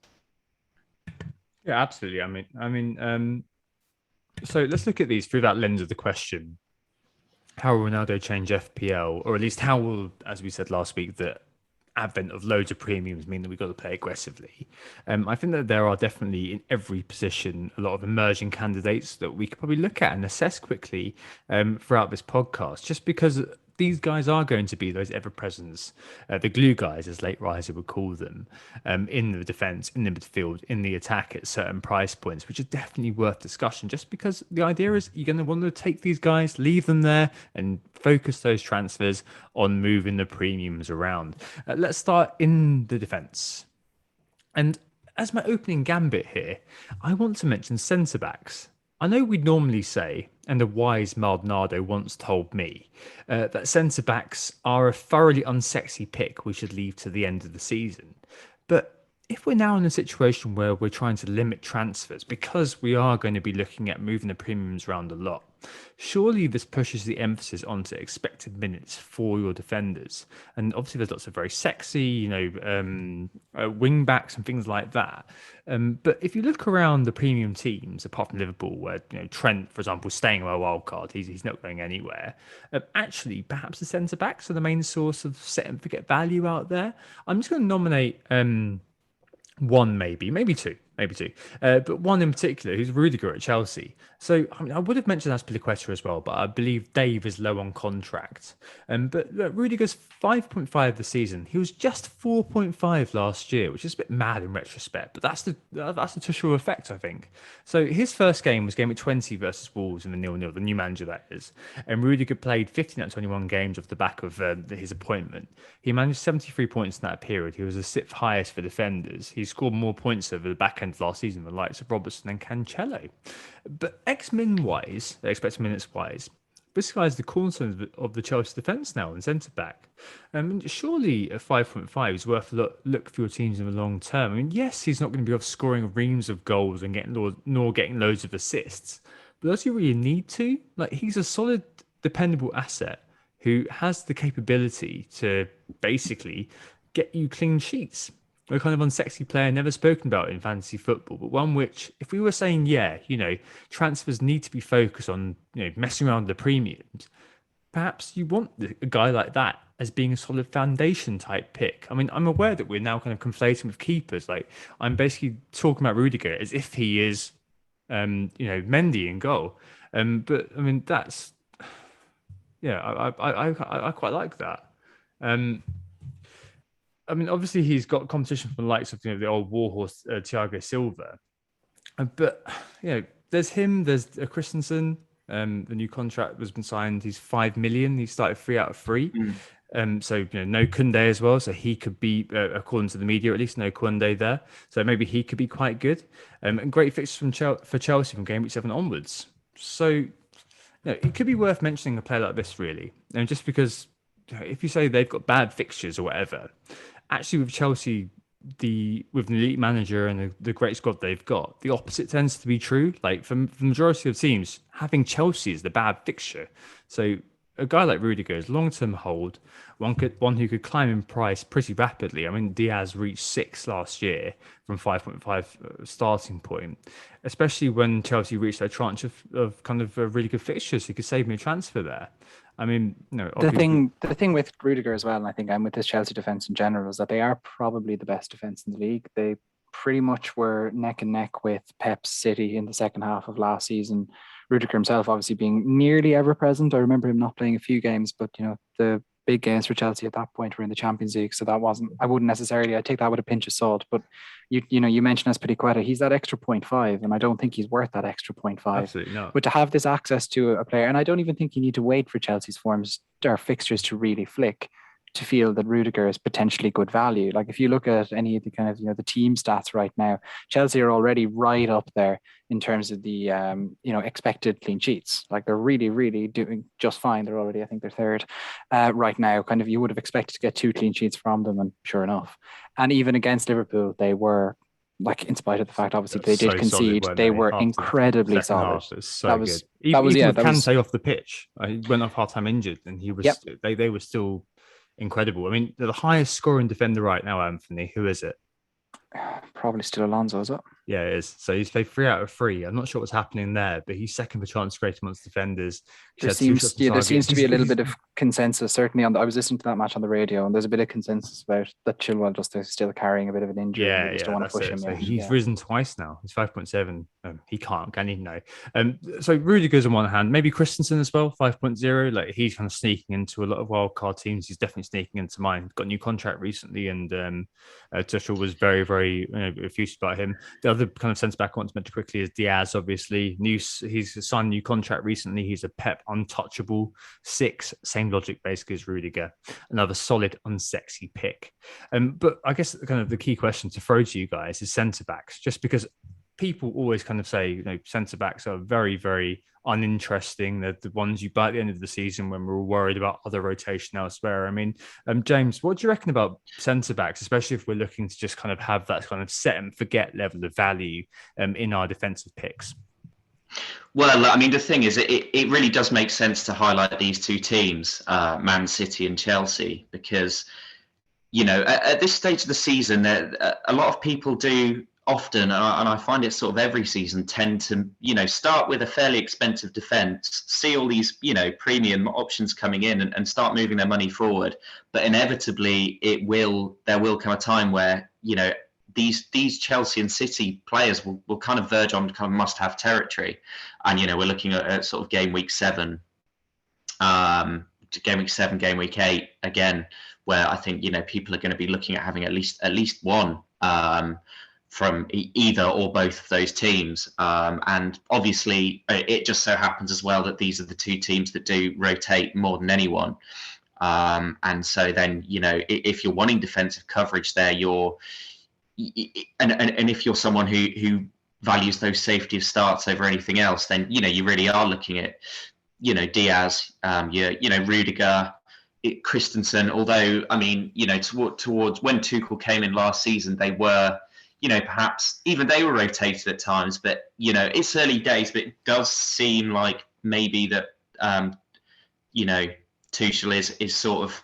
Speaker 1: Yeah, absolutely. I mean, so let's look at these through that lens of the question. how will Ronaldo change FPL, or at least how will, as we said last week, the advent of loads of premiums mean that we've got to play aggressively. I think that there are definitely in every position a lot of emerging candidates that we could probably look at and assess quickly throughout this podcast, just because these guys are going to be those ever presents, the glue guys, as Late Riser would call them, in the defence, in the midfield, in the attack at certain price points, which is definitely worth discussion. Just because the idea is you're going to want to take these guys, leave them there, and focus those transfers on moving the premiums around. Let's start in the defence. And as my opening gambit here, I want to mention centre backs. I know we normally say, and a wise Maldonado once told me, that centre backs are a thoroughly unsexy pick we should leave to the end of the season. But if we're now in a situation where we're trying to limit transfers because we are going to be looking at moving the premiums around a lot, surely this pushes the emphasis onto expected minutes for your defenders. And obviously there's lots of very sexy, wing backs and things like that. But if you look around the premium teams, apart from Liverpool, where Trent, for example, is staying on a wild card, he's not going anywhere. Actually, perhaps the centre backs are the main source of set and forget value out there. I'm just going to nominate one, maybe two, but one in particular who's Rudiger at Chelsea. So I would have mentioned Azpilicueta as well, but I believe Dave is low on contract. But look, Rudiger's 5.5 this season. He was just 4.5 last year, which is a bit mad in retrospect, but that's the Tuchel effect, I think. So his first game was game at 20 versus Wolves in the 0-0, the new manager that is. And Rudiger played 15 out of 21 games off the back of his appointment. He managed 73 points in that period. He was the 6th highest for defenders. He scored more points over the back end of last season than the likes of Robertson and Cancelo. But X-min wise, expected minutes wise, this guy's the cornerstone of the Chelsea defence now and centre back. Surely a 5.5 is worth a look for your teams in the long term. I mean, yes, he's not going to be off scoring reams of goals and getting loads of assists, but does he really need to? Like, he's a solid, dependable asset who has the capability to basically get you clean sheets. A kind of unsexy player never spoken about in fantasy football, but one which, if we were saying, transfers need to be focused on, messing around with the premiums, perhaps you want a guy like that as being a solid foundation type pick. I mean, I'm aware that we're now kind of conflating with keepers. Like, I'm basically talking about Rudiger as if he is, Mendy in goal. But I mean, that's, I quite like that. I mean, obviously he's got competition from the likes of the old warhorse Thiago Silva, but there's him. There's Christensen. The new contract has been signed. He's 5 million. He started 3 out of 3. So no Koundé as well. So he could be, according to the media, at least no Koundé there. So maybe he could be quite good. And great fixtures for Chelsea from game week 7 onwards. So it could be worth mentioning a player like this, really, and just because if you say they've got bad fixtures or whatever. Actually, with Chelsea, with an elite manager and the great squad they've got, the opposite tends to be true. Like, for the majority of teams, having Chelsea is the bad fixture. So a guy like Rudiger is long-term hold, one who could climb in price pretty rapidly. I mean, Diaz reached 6 last year from 5.5 starting point, especially when Chelsea reached their tranche of kind of really good fixtures. He could save me a transfer there. I mean,
Speaker 3: the thing with Rudiger as well, and I think I'm with this Chelsea defence in general, is that they are probably the best defence in the league. They pretty much were neck and neck with Pep's City in the second half of last season. Rudiger himself obviously being nearly ever present. I remember him not playing a few games, but the big games for Chelsea at that point were in the Champions League, so I take that with a pinch of salt. But you mentioned Azpilicueta, he's that extra 0.5, and I don't think he's worth that extra 0.5.
Speaker 1: Absolutely not.
Speaker 3: But to have this access to a player, and I don't even think you need to wait for Chelsea's forms or fixtures to really flick to feel that Rudiger is potentially good value. Like, if you look at any of the kind of the team stats right now, Chelsea are already right up there in terms of the expected clean sheets. Like, they're really, really doing just fine. They're already, I think they're 3rd right now. Kind of, you would have expected to get 2 clean sheets from them, and sure enough. And even against Liverpool, they were, like, in spite of the fact obviously they did concede, they were incredibly solid.
Speaker 1: That was even with Kante off the pitch. He went off half time injured, and he was. Yep. They were still incredible. I mean, they're the highest scoring defender right now, Anthony. Who is it?
Speaker 3: Probably still Alonso, is it?
Speaker 1: Yeah, it is. So he's played 3 out of 3. I'm not sure what's happening there, but he's second for chance created amongst defenders.
Speaker 3: There seems to be a little bit of consensus, certainly I was listening to that match on the radio, and there's a bit of consensus about that Chilwell just is still carrying a bit of an injury.
Speaker 1: Yeah,
Speaker 3: and they just don't want to push him.
Speaker 1: So he's risen twice now. He's 5.7. He can't, can he? No. So Rudiger's on one hand, maybe Christensen as well, 5.0. Like he's kind of sneaking into a lot of wildcard teams. He's definitely sneaking into mine. Got a new contract recently, and Tuchel was very, very effusive about him. The other kind of centre back I want to mention quickly is Diaz. Obviously, he's signed a new contract recently. He's a Pep untouchable 6. Same logic basically as Rudiger. Another solid, unsexy pick. But I guess kind of the key question to throw to you guys is centre backs, just because people always kind of say, centre backs are very, very uninteresting. They're the ones you buy at the end of the season when we're all worried about other rotation elsewhere. I mean, James, what do you reckon about centre backs, especially if we're looking to just kind of have that kind of set and forget level of value in our defensive picks?
Speaker 2: Well, I mean, the thing is, it really does make sense to highlight these two teams, Man City and Chelsea, because, at this stage of the season, a lot of people do often, and I find it sort of every season, tend to, start with a fairly expensive defence, see all these, premium options coming in and start moving their money forward. But inevitably, there will come a time where, these Chelsea and City players will kind of verge on kind of must-have territory. And, we're looking at sort of game week 7, game week 8 again, where I think, people are going to be looking at having at least one from either or both of those teams. And obviously, it just so happens as well that these are the two teams that do rotate more than anyone. And so then, if you're wanting defensive coverage there, and if you're someone who values those safety of starts over anything else, then you really are looking at Diaz, Rudiger, Christensen. Although I mean, towards when Tuchel came in last season, they were perhaps even they were rotated at times. But it's early days, but it does seem like maybe that Tuchel is sort of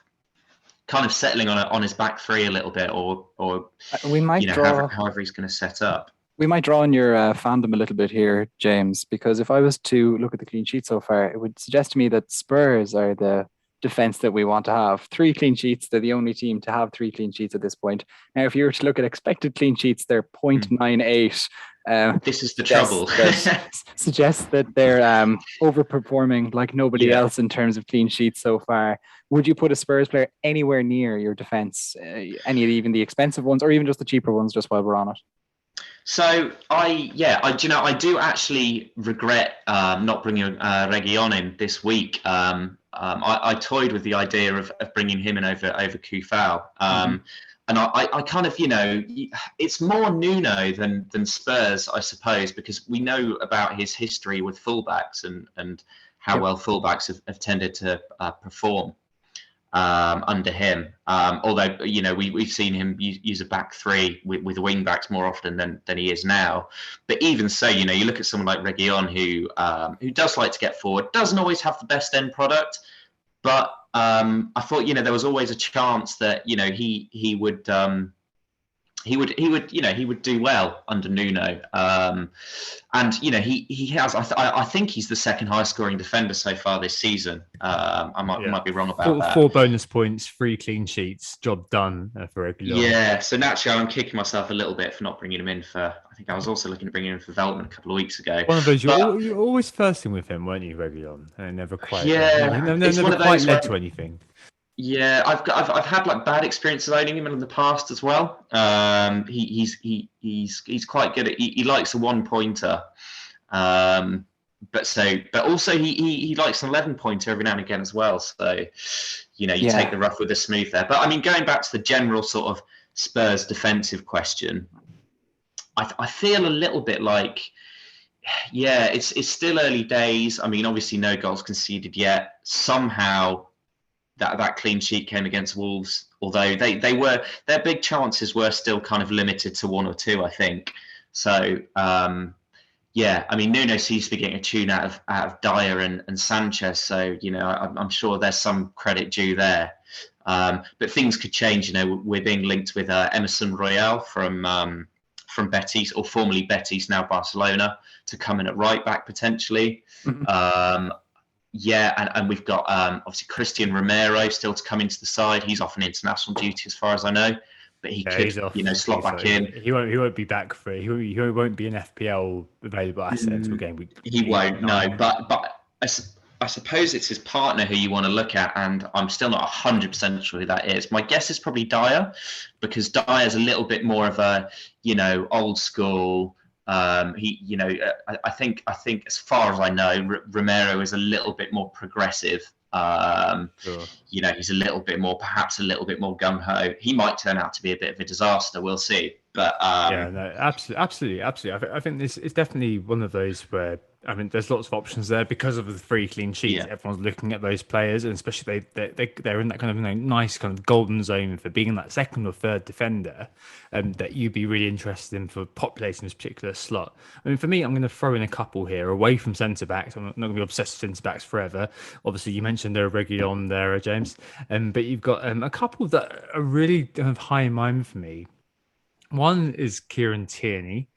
Speaker 2: kind of settling on his back 3 a little bit, or
Speaker 3: we might draw
Speaker 2: however he's going to set up.
Speaker 3: We might draw on your fandom a little bit here, James, because if I was to look at the clean sheet so far, it would suggest to me that Spurs are the defense that we want to have. 3 clean sheets. They're the only team to have 3 clean sheets at this point. Now, if you were to look at expected clean sheets, they're 0.98.
Speaker 2: This is the trouble.
Speaker 3: Suggests that they're overperforming like nobody else in terms of clean sheets so far. Would you put a Spurs player anywhere near your defense? Any of even the expensive ones, or even just the cheaper ones, just while we're on it?
Speaker 2: So I do actually regret not bringing Reguilón in this week. I toyed with the idea of bringing him in over Kufal. And I kind of, it's more Nuno than Spurs, I suppose, because we know about his history with fullbacks and how well fullbacks have tended to perform under him. Although, we've seen him use a back 3 with wing backs more often than he is now. But even so, you look at someone like Reguilón who does like to get forward, doesn't always have the best end product, but I thought, there was always a chance that, he would do well under Nuno. And, he has, I think he's the second highest scoring defender so far this season. I might be wrong about that.
Speaker 1: 4 bonus points, 3 clean sheets, job done for Reguilón.
Speaker 2: Yeah, so naturally I'm kicking myself a little bit for not bringing him in I think I was also looking to bring him in for Veltman a couple of weeks ago.
Speaker 1: One of those, you're always firsting with him, weren't you, Reguilón? And never quite,
Speaker 2: never quite
Speaker 1: led to anything.
Speaker 2: Yeah, I've had like bad experiences owning him in the past as well. He's quite good at he likes a 1-pointer, but also he likes an 11-pointer every now and again as well. So you take the rough with the smooth there. But I mean, going back to the general sort of Spurs defensive question, I feel a little bit like, it's still early days. I mean, obviously no goals conceded yet. Somehow that clean sheet came against Wolves, although their big chances were still kind of limited to 1 or 2, I think. So I mean, Nuno seems to be getting a tune out of Dyer and Sanchez, so I'm sure there's some credit due there. But things could change. We're being linked with Emerson Royale from Betis, or formerly Betis, now Barcelona, to come in at right back potentially. Mm-hmm. And we've got obviously Christian Romero still to come into the side. He's off on international duty as far as I know, but he could slot back in.
Speaker 1: He won't be back for it. He won't be an FPL available asset until game week.
Speaker 2: He won't, no. But I suppose it's his partner who you want to look at, and I'm still not 100% sure who that is. My guess is probably Dyer, because Dyer's a little bit more of a old school. I think as far as I know, Romero is a little bit more progressive. Sure. He's perhaps a little bit more gung ho. He might turn out to be a bit of a disaster. We'll see. But
Speaker 1: absolutely. I think this is definitely one of those where there's lots of options there because of the 3 clean sheets. Yeah. Everyone's looking at those players, and especially they're in that kind of nice kind of golden zone for being that second or third defender, that you'd be really interested in for populating this particular slot. For me, I'm going to throw in a couple here away from centre backs. I'm not going to be obsessed with centre backs forever. Obviously, you mentioned they're regularly on there, James, but you've got a couple that are really kind of high in mind for me. One is Kieran Tierney.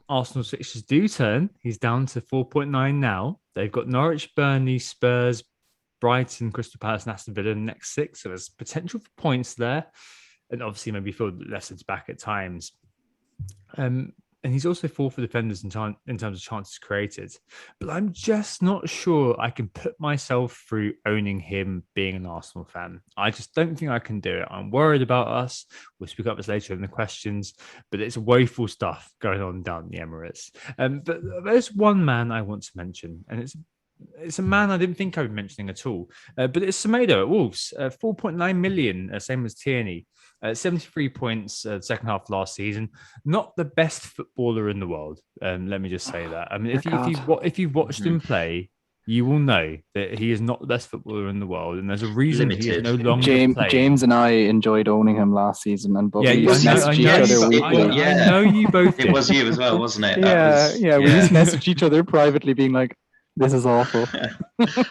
Speaker 1: Arsenal's fixtures do turn. He's down to 4.9 now. They've got Norwich, Burnley, Spurs, Brighton, Crystal Palace, and Aston Villa in the next 6. So there's potential for points there. And obviously maybe feel less it's back at times. And he's also 4th for defenders in terms of chances created. But I'm just not sure I can put myself through owning him being an Arsenal fan. I just don't think I can do it. I'm worried about us. We'll speak up this later in the questions. But it's woeful stuff going on down the Emirates. But there's one man I want to mention. And it's a man I didn't think I would be mentioning at all. But it's Semedo at Wolves. 4.9 million, same as Tierney. 73 points second half last season. Not the best footballer in the world. Let me just say that. If you've watched him play, you will know that he is not the best footballer in the world, and there's a reason he is no longer playing.
Speaker 3: James and I enjoyed owning him last season, and we used to message each other weekly.
Speaker 1: I know you both did.
Speaker 2: It was you as well, wasn't it?
Speaker 3: We used to message each other privately, being like, "This is awful."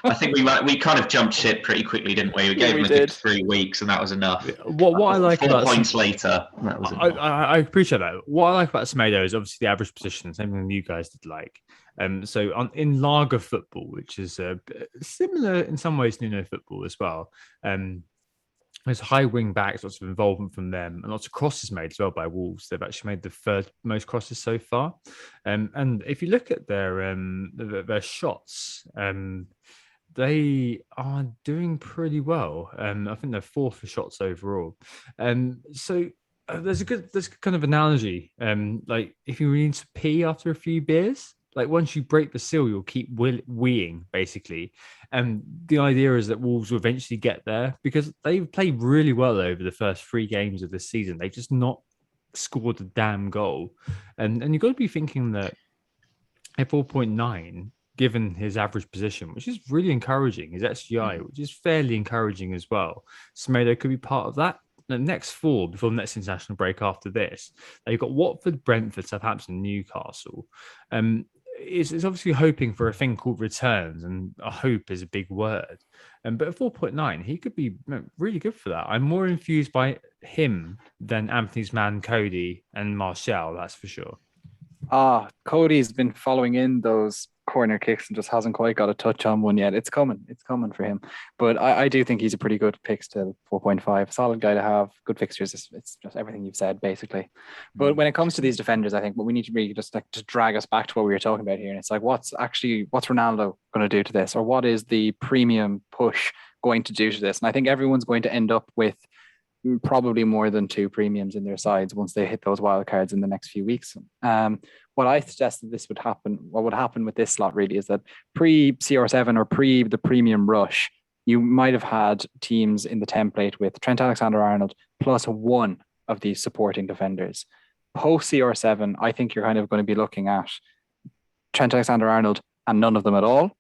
Speaker 2: I think we kind of jumped ship pretty quickly, didn't we? We gave him a good 3 weeks, and that was enough.
Speaker 1: What I like
Speaker 2: 4
Speaker 1: about
Speaker 2: points later, that was enough.
Speaker 1: I appreciate that. What I like about Semedo is obviously the average position, same thing you guys did like. In Lager football, which is similar in some ways to Nuno football as well. There's high wing backs, lots of involvement from them, and lots of crosses made as well by Wolves. They've actually made the 3rd most crosses so far. And if you look at their shots, they are doing pretty well. I think they're 4th for shots overall. So there's a kind of analogy. Like if you need to pee after a few beers, like once you break the seal, you'll keep weeing, basically. And the idea is that Wolves will eventually get there because they've played really well over the first 3 games of this season. They've just not scored a damn goal. And you've got to be thinking that at 4.9, given his average position, which is really encouraging, his XGI, which is fairly encouraging as well, Semedo could be part of that. The next 4 before the next international break after this, they've got Watford, Brentford, Southampton, Newcastle. It's obviously hoping for a thing called returns, and a hope is a big word. But at 4.9, he could be really good for that. I'm more infused by him than Anthony's man, Cody, and Martial, that's for sure.
Speaker 3: Cody's been following in those corner kicks and just hasn't quite got a touch on one yet. It's coming for him. But I do think he's a pretty good pick still. 4.5, solid guy to have, good fixtures. It's just everything you've said basically. But when it comes to these defenders, I think what we need to really just drag us back to what we were talking about here, and it's like what's Ronaldo going to do to this, or what is the premium push going to do to this? And I think everyone's going to end up with probably more than 2 premiums in their sides once they hit those wild cards in the next few weeks. What I suggested what would happen with this slot really is that pre-CR7 or pre the premium rush, you might have had teams in the template with Trent Alexander-Arnold plus 1 of these supporting defenders. Post CR7, I think you're kind of going to be looking at Trent Alexander-Arnold and none of them at all.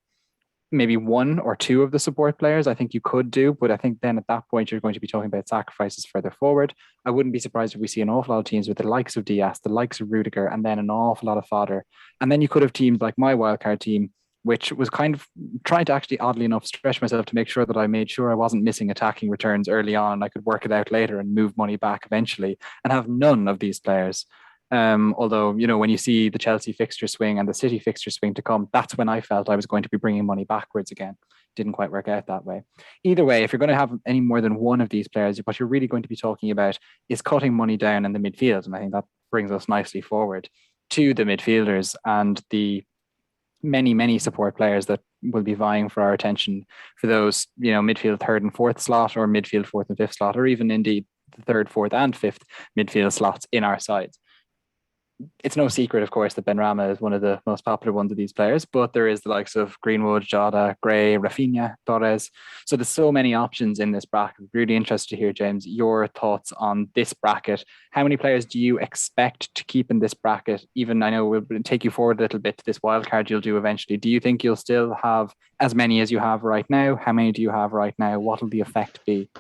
Speaker 3: Maybe 1 or 2 of the support players I think you could do, but I think then at that point you're going to be talking about sacrifices further forward. I wouldn't be surprised if we see an awful lot of teams with the likes of Diaz, the likes of Rudiger, and then an awful lot of fodder. And then you could have teams like my wildcard team which was kind of trying to actually, oddly enough, stretch myself to make sure that I made sure I wasn't missing attacking returns early on and I could work it out later and move money back eventually, and have none of these players. Although, you know, when you see the Chelsea fixture swing and the City fixture swing to come, that's when I felt I was going to be bringing money backwards again. Didn't quite work out that way. Either way, if you're going to have any more than one of these players, what you're really going to be talking about is cutting money down in the midfield. And I think that brings us nicely forward to the midfielders and the many support players that will be vying for our attention for those, you know, midfield third and fourth slot, or midfield fourth and fifth slot, or even indeed the third, fourth and fifth midfield slots in our sides. It's no secret, of course, that Benrahma is one of the most popular ones of these players, but there is the likes of Greenwood, Jota, Gray, Rafinha, Torres. So there's so many options in this bracket. Really interested to hear, James, your thoughts on this bracket. How many players do you expect to keep in this bracket? Even, I know we'll take you forward a little bit to this wildcard you'll do eventually. Do you think you'll still have as many as you have right now? How many do you have right now? What will the effect be?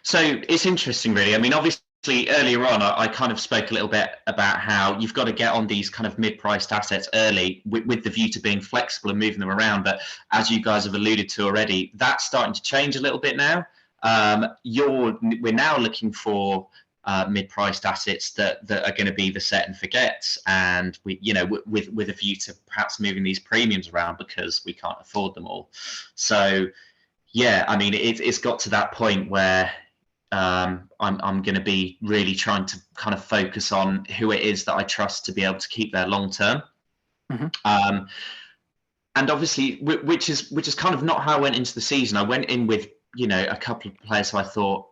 Speaker 2: So it's interesting, really. I mean, obviously, earlier on, I kind of spoke a little bit about how you've got to get on these kind of mid-priced assets early with the view to being flexible and moving them around. But as you guys have alluded to already, that's starting to change a little bit now. We're now looking for mid-priced assets that are going to be the set and forgets, and we, you know, with a view to perhaps moving these premiums around because we can't afford them all. So, yeah, I mean, it's got to that point where I'm going to be really trying to kind of focus on who it is that I trust to be able to keep there long term. Mm-hmm. And obviously, which is kind of not how I went into the season. I went in with, you know, a couple of players who I thought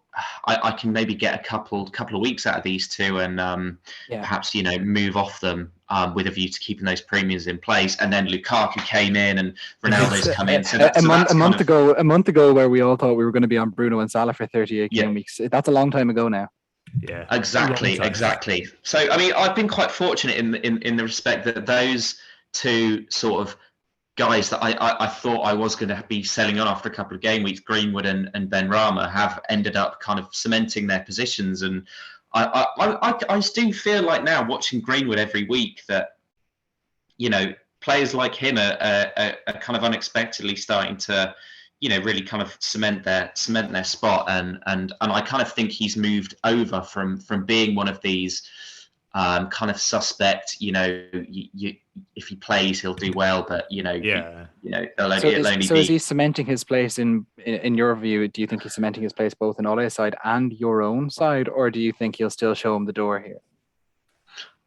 Speaker 2: I can maybe get a couple of weeks out of these two, and perhaps, you know, move off them with a view to keeping those premiums in place. And then Lukaku came in, and Ronaldo's come in. So
Speaker 3: a month ago, where we all thought we were going to be on Bruno and Salah for 38 game weeks. That's a long time ago now.
Speaker 2: Yeah, exactly. So I mean, I've been quite fortunate in the respect that those two sort of guys that I thought I was going to be selling on after a couple of game weeks, Greenwood and Benrahma, have ended up kind of cementing their positions. And I do feel like now, watching Greenwood every week, that, you know, players like him are kind of unexpectedly starting to, you know, really kind of cement their spot. And I kind of think he's moved over from being one of these kind of suspect, you know, if he plays, he'll do well, but it'll only be.
Speaker 3: So is he cementing his place in your view? Do you think he's cementing his place both in Ole's side and your own side, or do you think he'll still show him the door here?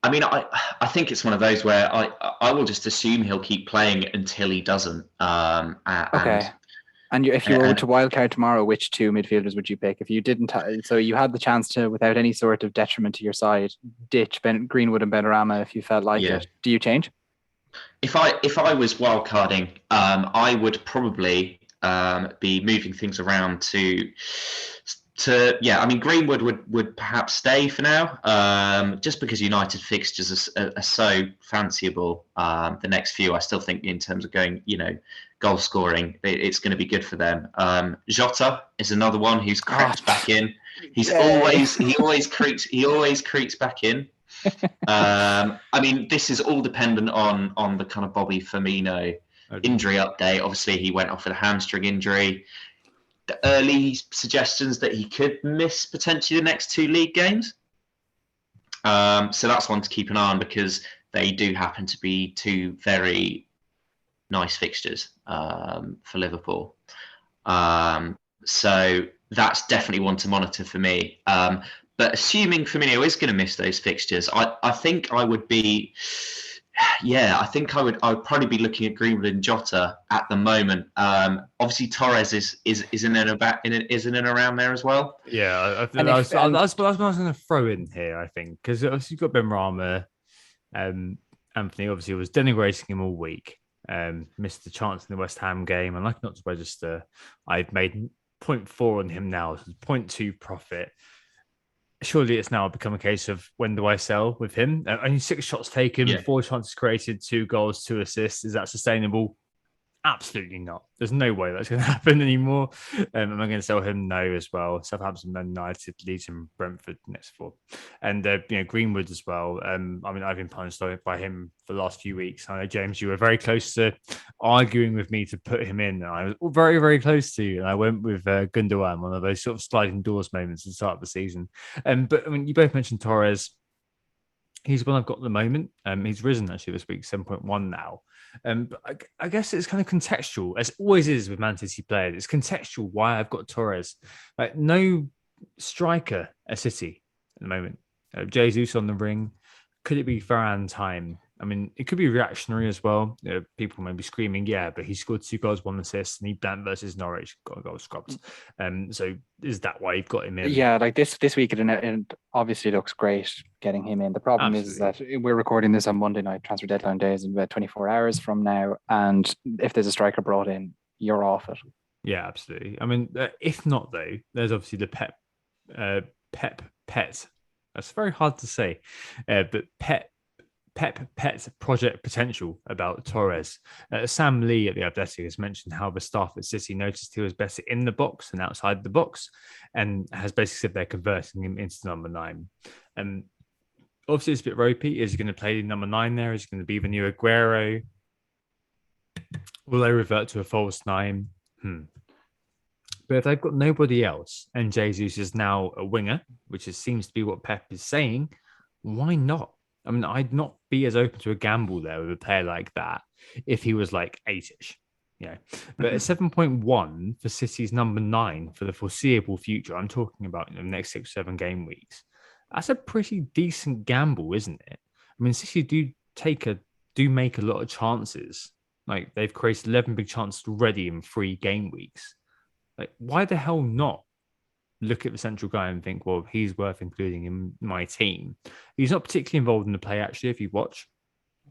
Speaker 2: I mean, I think it's one of those where I will just assume he'll keep playing until he doesn't.
Speaker 3: Okay. And if you were to wildcard tomorrow, which two midfielders would you pick? If you didn't, so you had the chance to, without any sort of detriment to your side, ditch Greenwood and Benrahma if you felt like it. Do you change?
Speaker 2: If I was wildcarding, I would probably be moving things around to I mean, Greenwood would perhaps stay for now, just because United fixtures are so fanciable. The next few, I still think, in terms of going, you know, goal scoring, it's going to be good for them. Jota is another one who's crept back in. He always creeps back in. I mean, this is all dependent on the kind of Bobby Firmino injury update. Obviously, he went off with a hamstring injury. The early suggestions that he could miss potentially the next two league games. So that's one to keep an eye on, because they do happen to be two very nice fixtures for Liverpool. So that's definitely one to monitor for me. But assuming Firmino is going to miss those fixtures, I think I would be... I think I would probably be looking at Greenwood and Jota at the moment. Obviously, Torres is in and around there as well.
Speaker 1: Yeah, that's what I was going to throw in here, I think, because obviously you've got Benrahma. Anthony obviously was denigrating him all week. Missed the chance in the West Ham game, and like not to register, I've made 0.4 on him now, so 0.2 profit. Surely it's now become a case of when do I sell with him? Only 6 shots taken, 4 chances created, 2 goals, 2 assists. Is that sustainable? Absolutely not. There's no way that's going to happen anymore. Am I going to sell him? No, as well. Southampton, Man United, Leeds, and Brentford next 4, and Greenwood as well. I mean, I've been punished by him for the last few weeks. I know, James, you were very close to arguing with me to put him in. And I was very, very close to, and I went with Gundogan, one of those sort of sliding doors moments at the start of the season. But I mean, you both mentioned Torres. He's one I've got at the moment. He's risen actually this week, 7.1 now. But I guess it's kind of contextual, as always is with Man City players. It's contextual why I've got Torres. Like, no striker at City at the moment. Jesus on the ring. Could it be Varane time? I mean, it could be reactionary as well. People may be screaming, yeah, but he scored 2 goals, 1 assist, and he blanked versus Norwich, got a goal scrubbed. So is that why you've got him in?
Speaker 3: Yeah, like this week, it obviously looks great getting him in. The problem is that we're recording this on Monday night, transfer deadline days, in about 24 hours from now. And if there's a striker brought in, you're off it.
Speaker 1: Yeah, absolutely. I mean, if not, though, there's obviously the Pep Pet. That's very hard to say, but Pep project potential about Torres. Sam Lee at the Athletic has mentioned how the staff at City noticed he was better in the box than outside the box, and has basically said they're converting him into number 9. Obviously, it's a bit ropey. Is he going to play number 9 there? Is he going to be the new Aguero? Will they revert to a false 9? But if they've got nobody else and Jesus is now a winger, which seems to be what Pep is saying, why not? I mean, I'd not be as open to a gamble there with a player like that if he was like 8-ish. But at 7.1 for City's number 9 for the foreseeable future, I'm talking about the next 6 or 7 game weeks. That's a pretty decent gamble, isn't it? I mean, City do make a lot of chances. Like, they've created 11 big chances already in 3 game weeks. Like, why the hell not look at the central guy and think, well, he's worth including in my team? He's not particularly involved in the play, actually, if you watch.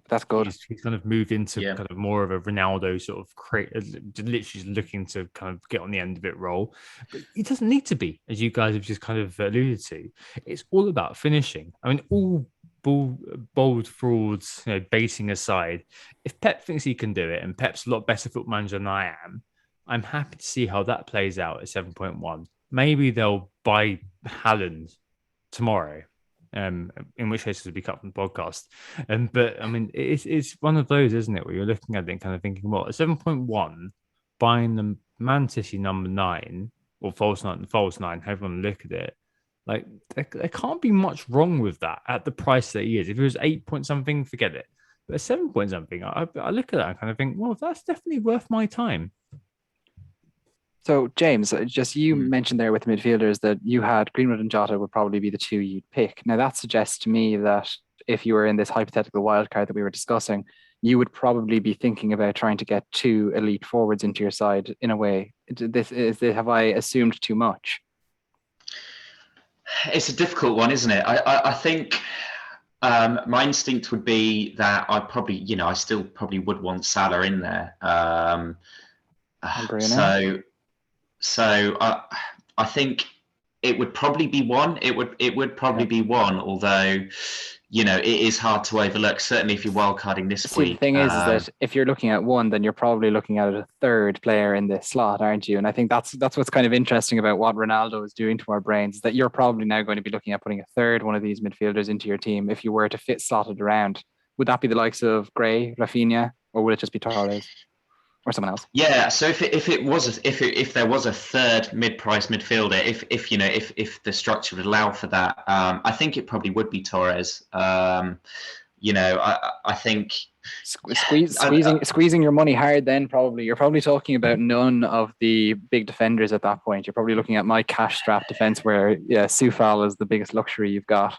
Speaker 3: That's good.
Speaker 1: He's kind of moved into kind of more of a Ronaldo sort of literally just looking to kind of get on the end of it role. But he doesn't need to be, as you guys have just kind of alluded to. It's all about finishing. I mean, all bold frauds, baiting aside, if Pep thinks he can do it, and Pep's a lot better football manager than I am, I'm happy to see how that plays out at 7.1. Maybe they'll buy Haaland tomorrow, in which case it'll be cut from the podcast. But I mean, it's one of those, isn't it, where you're looking at it and kind of thinking, well, at 7.1, buying the Man City number 9 or false 9, however you want to look at it, like there can't be much wrong with that at the price that he is. If it was 8 point something, forget it. But at 7 point something, I look at that and kind of think, well, that's definitely worth my time.
Speaker 3: So, James, just you mentioned there with the midfielders that you had Greenwood and Jota would probably be the 2 you'd pick. Now, that suggests to me that if you were in this hypothetical wildcard that we were discussing, you would probably be thinking about trying to get 2 elite forwards into your side in a way. Have I assumed too much?
Speaker 2: It's a difficult one, isn't it? I think my instinct would be that I still probably would want Salah in there. So I think it would probably be one. It would probably be one, although it is hard to overlook. Certainly, if you're wildcarding this week.
Speaker 3: The thing is that if you're looking at one, then you're probably looking at a 3rd player in the slot, aren't you? And I think that's what's kind of interesting about what Ronaldo is doing to our brains, is that you're probably now going to be looking at putting a 3rd one of these midfielders into your team if you were to fit slotted around. Would that be the likes of Gray, Rafinha, or would it just be Torres? Or someone else? Yeah.
Speaker 2: So if there was a 3rd mid-price midfielder, if the structure would allow for that, I think it probably would be Torres. I think
Speaker 3: squeezing your money hard. Then you're probably talking about none of the big defenders at that point. You're probably looking at my cash-strapped defense, where Soufal is the biggest luxury you've got.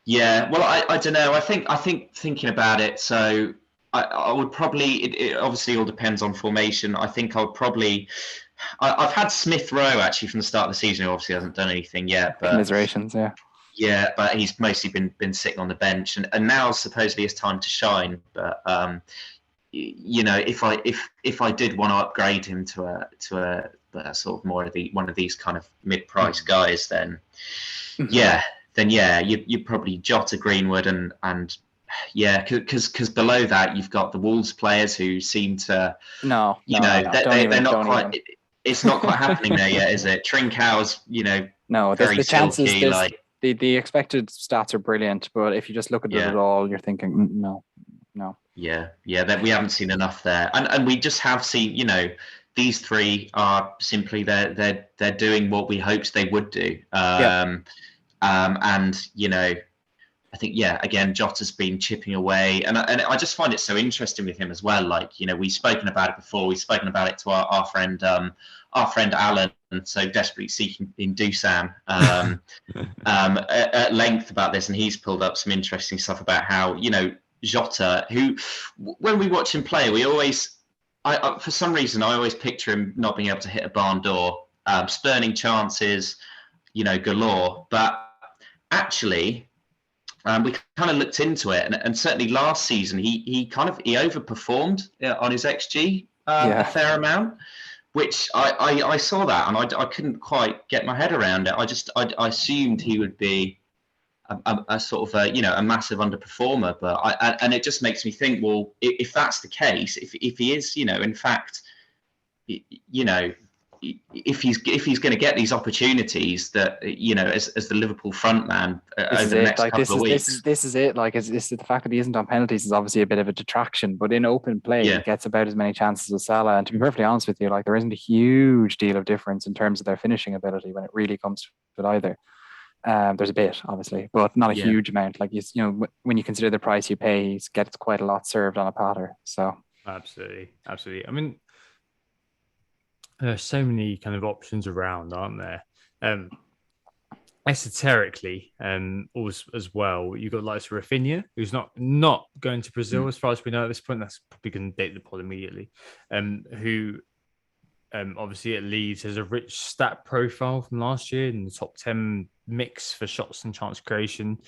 Speaker 2: Yeah. Well, I don't know. I think thinking about it, so. I would probably, it obviously all depends on formation. I think I would probably, I've had Smith Rowe actually from the start of the season, who obviously hasn't done anything yet. But
Speaker 3: commiserations, yeah.
Speaker 2: Yeah, but he's mostly been sitting on the bench, and now supposedly it's time to shine. But if I did want to upgrade him to a sort of more of one of these kind of mid-price guys, then you'd probably Jota, Greenwood, and Yeah, because below that you've got the Wolves players who seem to,
Speaker 3: No.
Speaker 2: they're not quite. It's not quite happening there yet, is it? Trincão's,
Speaker 3: no.
Speaker 2: very
Speaker 3: The chances.
Speaker 2: silky, like
Speaker 3: the expected stats are brilliant, but if you just look at it all, you're thinking no.
Speaker 2: Yeah. That we haven't seen enough there, and we just have seen. These three are simply they're doing what we hoped they would do. And I think, again, Jota's been chipping away. And I just find it so interesting with him as well. Like, we've spoken about it before. We've spoken about it to our friend Alan, so desperately seeking in Doosan at length about this. And he's pulled up some interesting stuff about how, Jota, who, when we watch him play, we always, for some reason, I always picture him not being able to hit a barn door, spurning chances, galore. But actually, we kind of looked into it, and certainly last season he overperformed on his XG a fair amount, which I saw that and I couldn't quite get my head around it. I assumed he would be a sort of a massive underperformer, but and it just makes me think, well, if that's the case, if he is in fact if he's going to get these opportunities that as the Liverpool front man over the next couple of weeks,
Speaker 3: this is it. Like, it's the fact that he isn't on penalties is obviously a bit of a detraction, but in open play he gets about as many chances as Salah. And to be perfectly honest with you, like, there isn't a huge deal of difference in terms of their finishing ability when it really comes to it either. There's a bit, obviously, but not a huge amount. Like, when you consider the price you pay, he gets quite a lot served on a platter. So absolutely.
Speaker 1: I mean, there's so many kind of options around, aren't there? Esoterically, as well, you've got like Rafinha, who's not going to Brazil as far as we know at this point. That's probably going to date the pod immediately. Who obviously at Leeds has a rich stat profile from last year in the top 10 mix for shots and chance creation.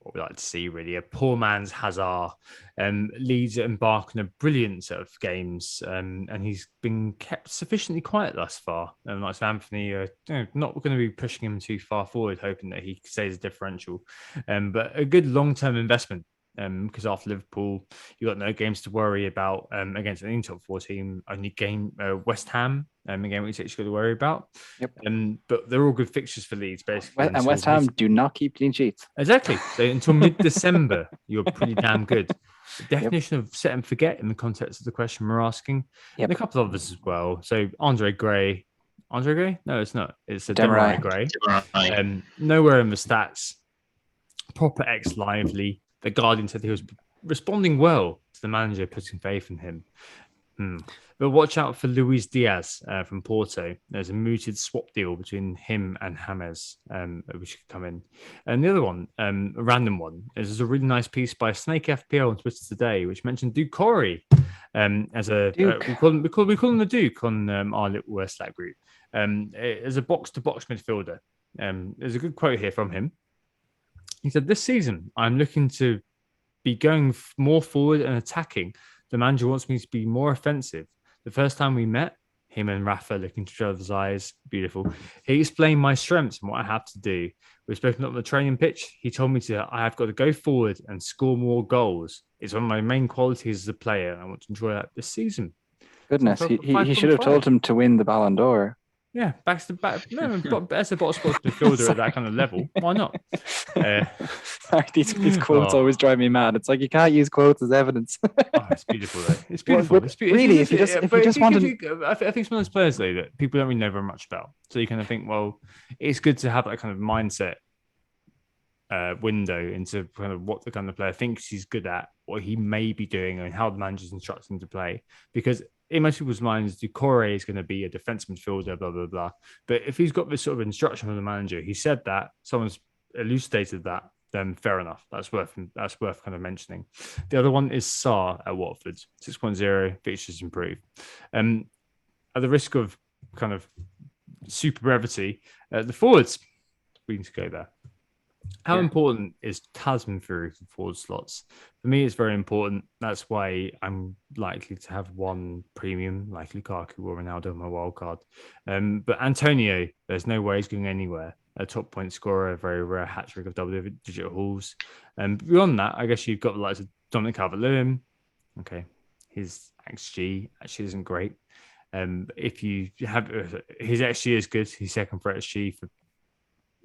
Speaker 1: What we like to see, really, a poor man's Hazard. Leeds embark on a brilliant set of games, and he's been kept sufficiently quiet thus far. Like Anthony, not going to be pushing him too far forward, hoping that he stays a differential. But a good long-term investment. Because after Liverpool, you've got no games to worry about against any top 4 team. Only game West Ham, a game which you've got to worry about.
Speaker 3: Yep.
Speaker 1: But they're all good fixtures for Leeds, basically.
Speaker 3: And West Ham do not keep clean sheets.
Speaker 1: Exactly. So until mid-December, you're pretty damn good. The definition of set and forget in the context of the question we're asking. And a couple of others as well. So Andre Gray? No, it's not. It's a Demarai Gray. Nowhere in the stats. Proper ex-lively. The Guardian said he was responding well to the manager putting faith in him. But watch out for Luis Diaz from Porto. There's a mooted swap deal between him and James, which could come in. And the other one, a random one, is a really nice piece by Snake FPL on Twitter today, which mentioned Doucouré as a we call him the Duke on our little Slack group. As a box-to-box midfielder. There's a good quote here from him. He said, "This season, I'm looking to be going more forward and attacking. The manager wants me to be more offensive. The first time we met, him and Rafa looking into each other's eyes, beautiful. He explained my strengths and what I have to do. We've spoken on the training pitch. He told me I have got to go forward and score more goals. It's one of my main qualities as a player, and I want to enjoy that this season."
Speaker 3: Goodness, he should have told him to win the Ballon d'Or.
Speaker 1: Yeah, back to back. No, as a box midfielder at that kind of level, why not?
Speaker 3: These quotes always drive me mad. It's like you can't use quotes as evidence.
Speaker 1: It's beautiful, though. It's beautiful.
Speaker 3: I think it's one
Speaker 1: of those players though that people don't really know very much about. So you kind of think, well, it's good to have that kind of mindset window into kind of what the kind of player thinks he's good at, what he may be doing, and how the manager's instructing him to play. Because in most people's minds, Doucouré is going to be a defense midfielder, blah, blah, blah. But if he's got this sort of instruction from the manager, he said that, someone's elucidated that, then fair enough. That's worth kind of mentioning. The other one is Sarr at Watford, 6.0, fixtures improve. At the risk of kind of super brevity, the forwards, we need to go there. How important is Tasman through the forward slots? For me, it's very important. That's why I'm likely to have one premium, like Lukaku or Ronaldo, on my wildcard. But Antonio, there's no way he's going anywhere. a top point scorer, a very rare hat trick of double-digit hauls. And beyond that, I guess you've got the likes of Dominic Calvert-Lewin. Okay, his XG actually isn't great. If you have his XG is good, he's second for XG for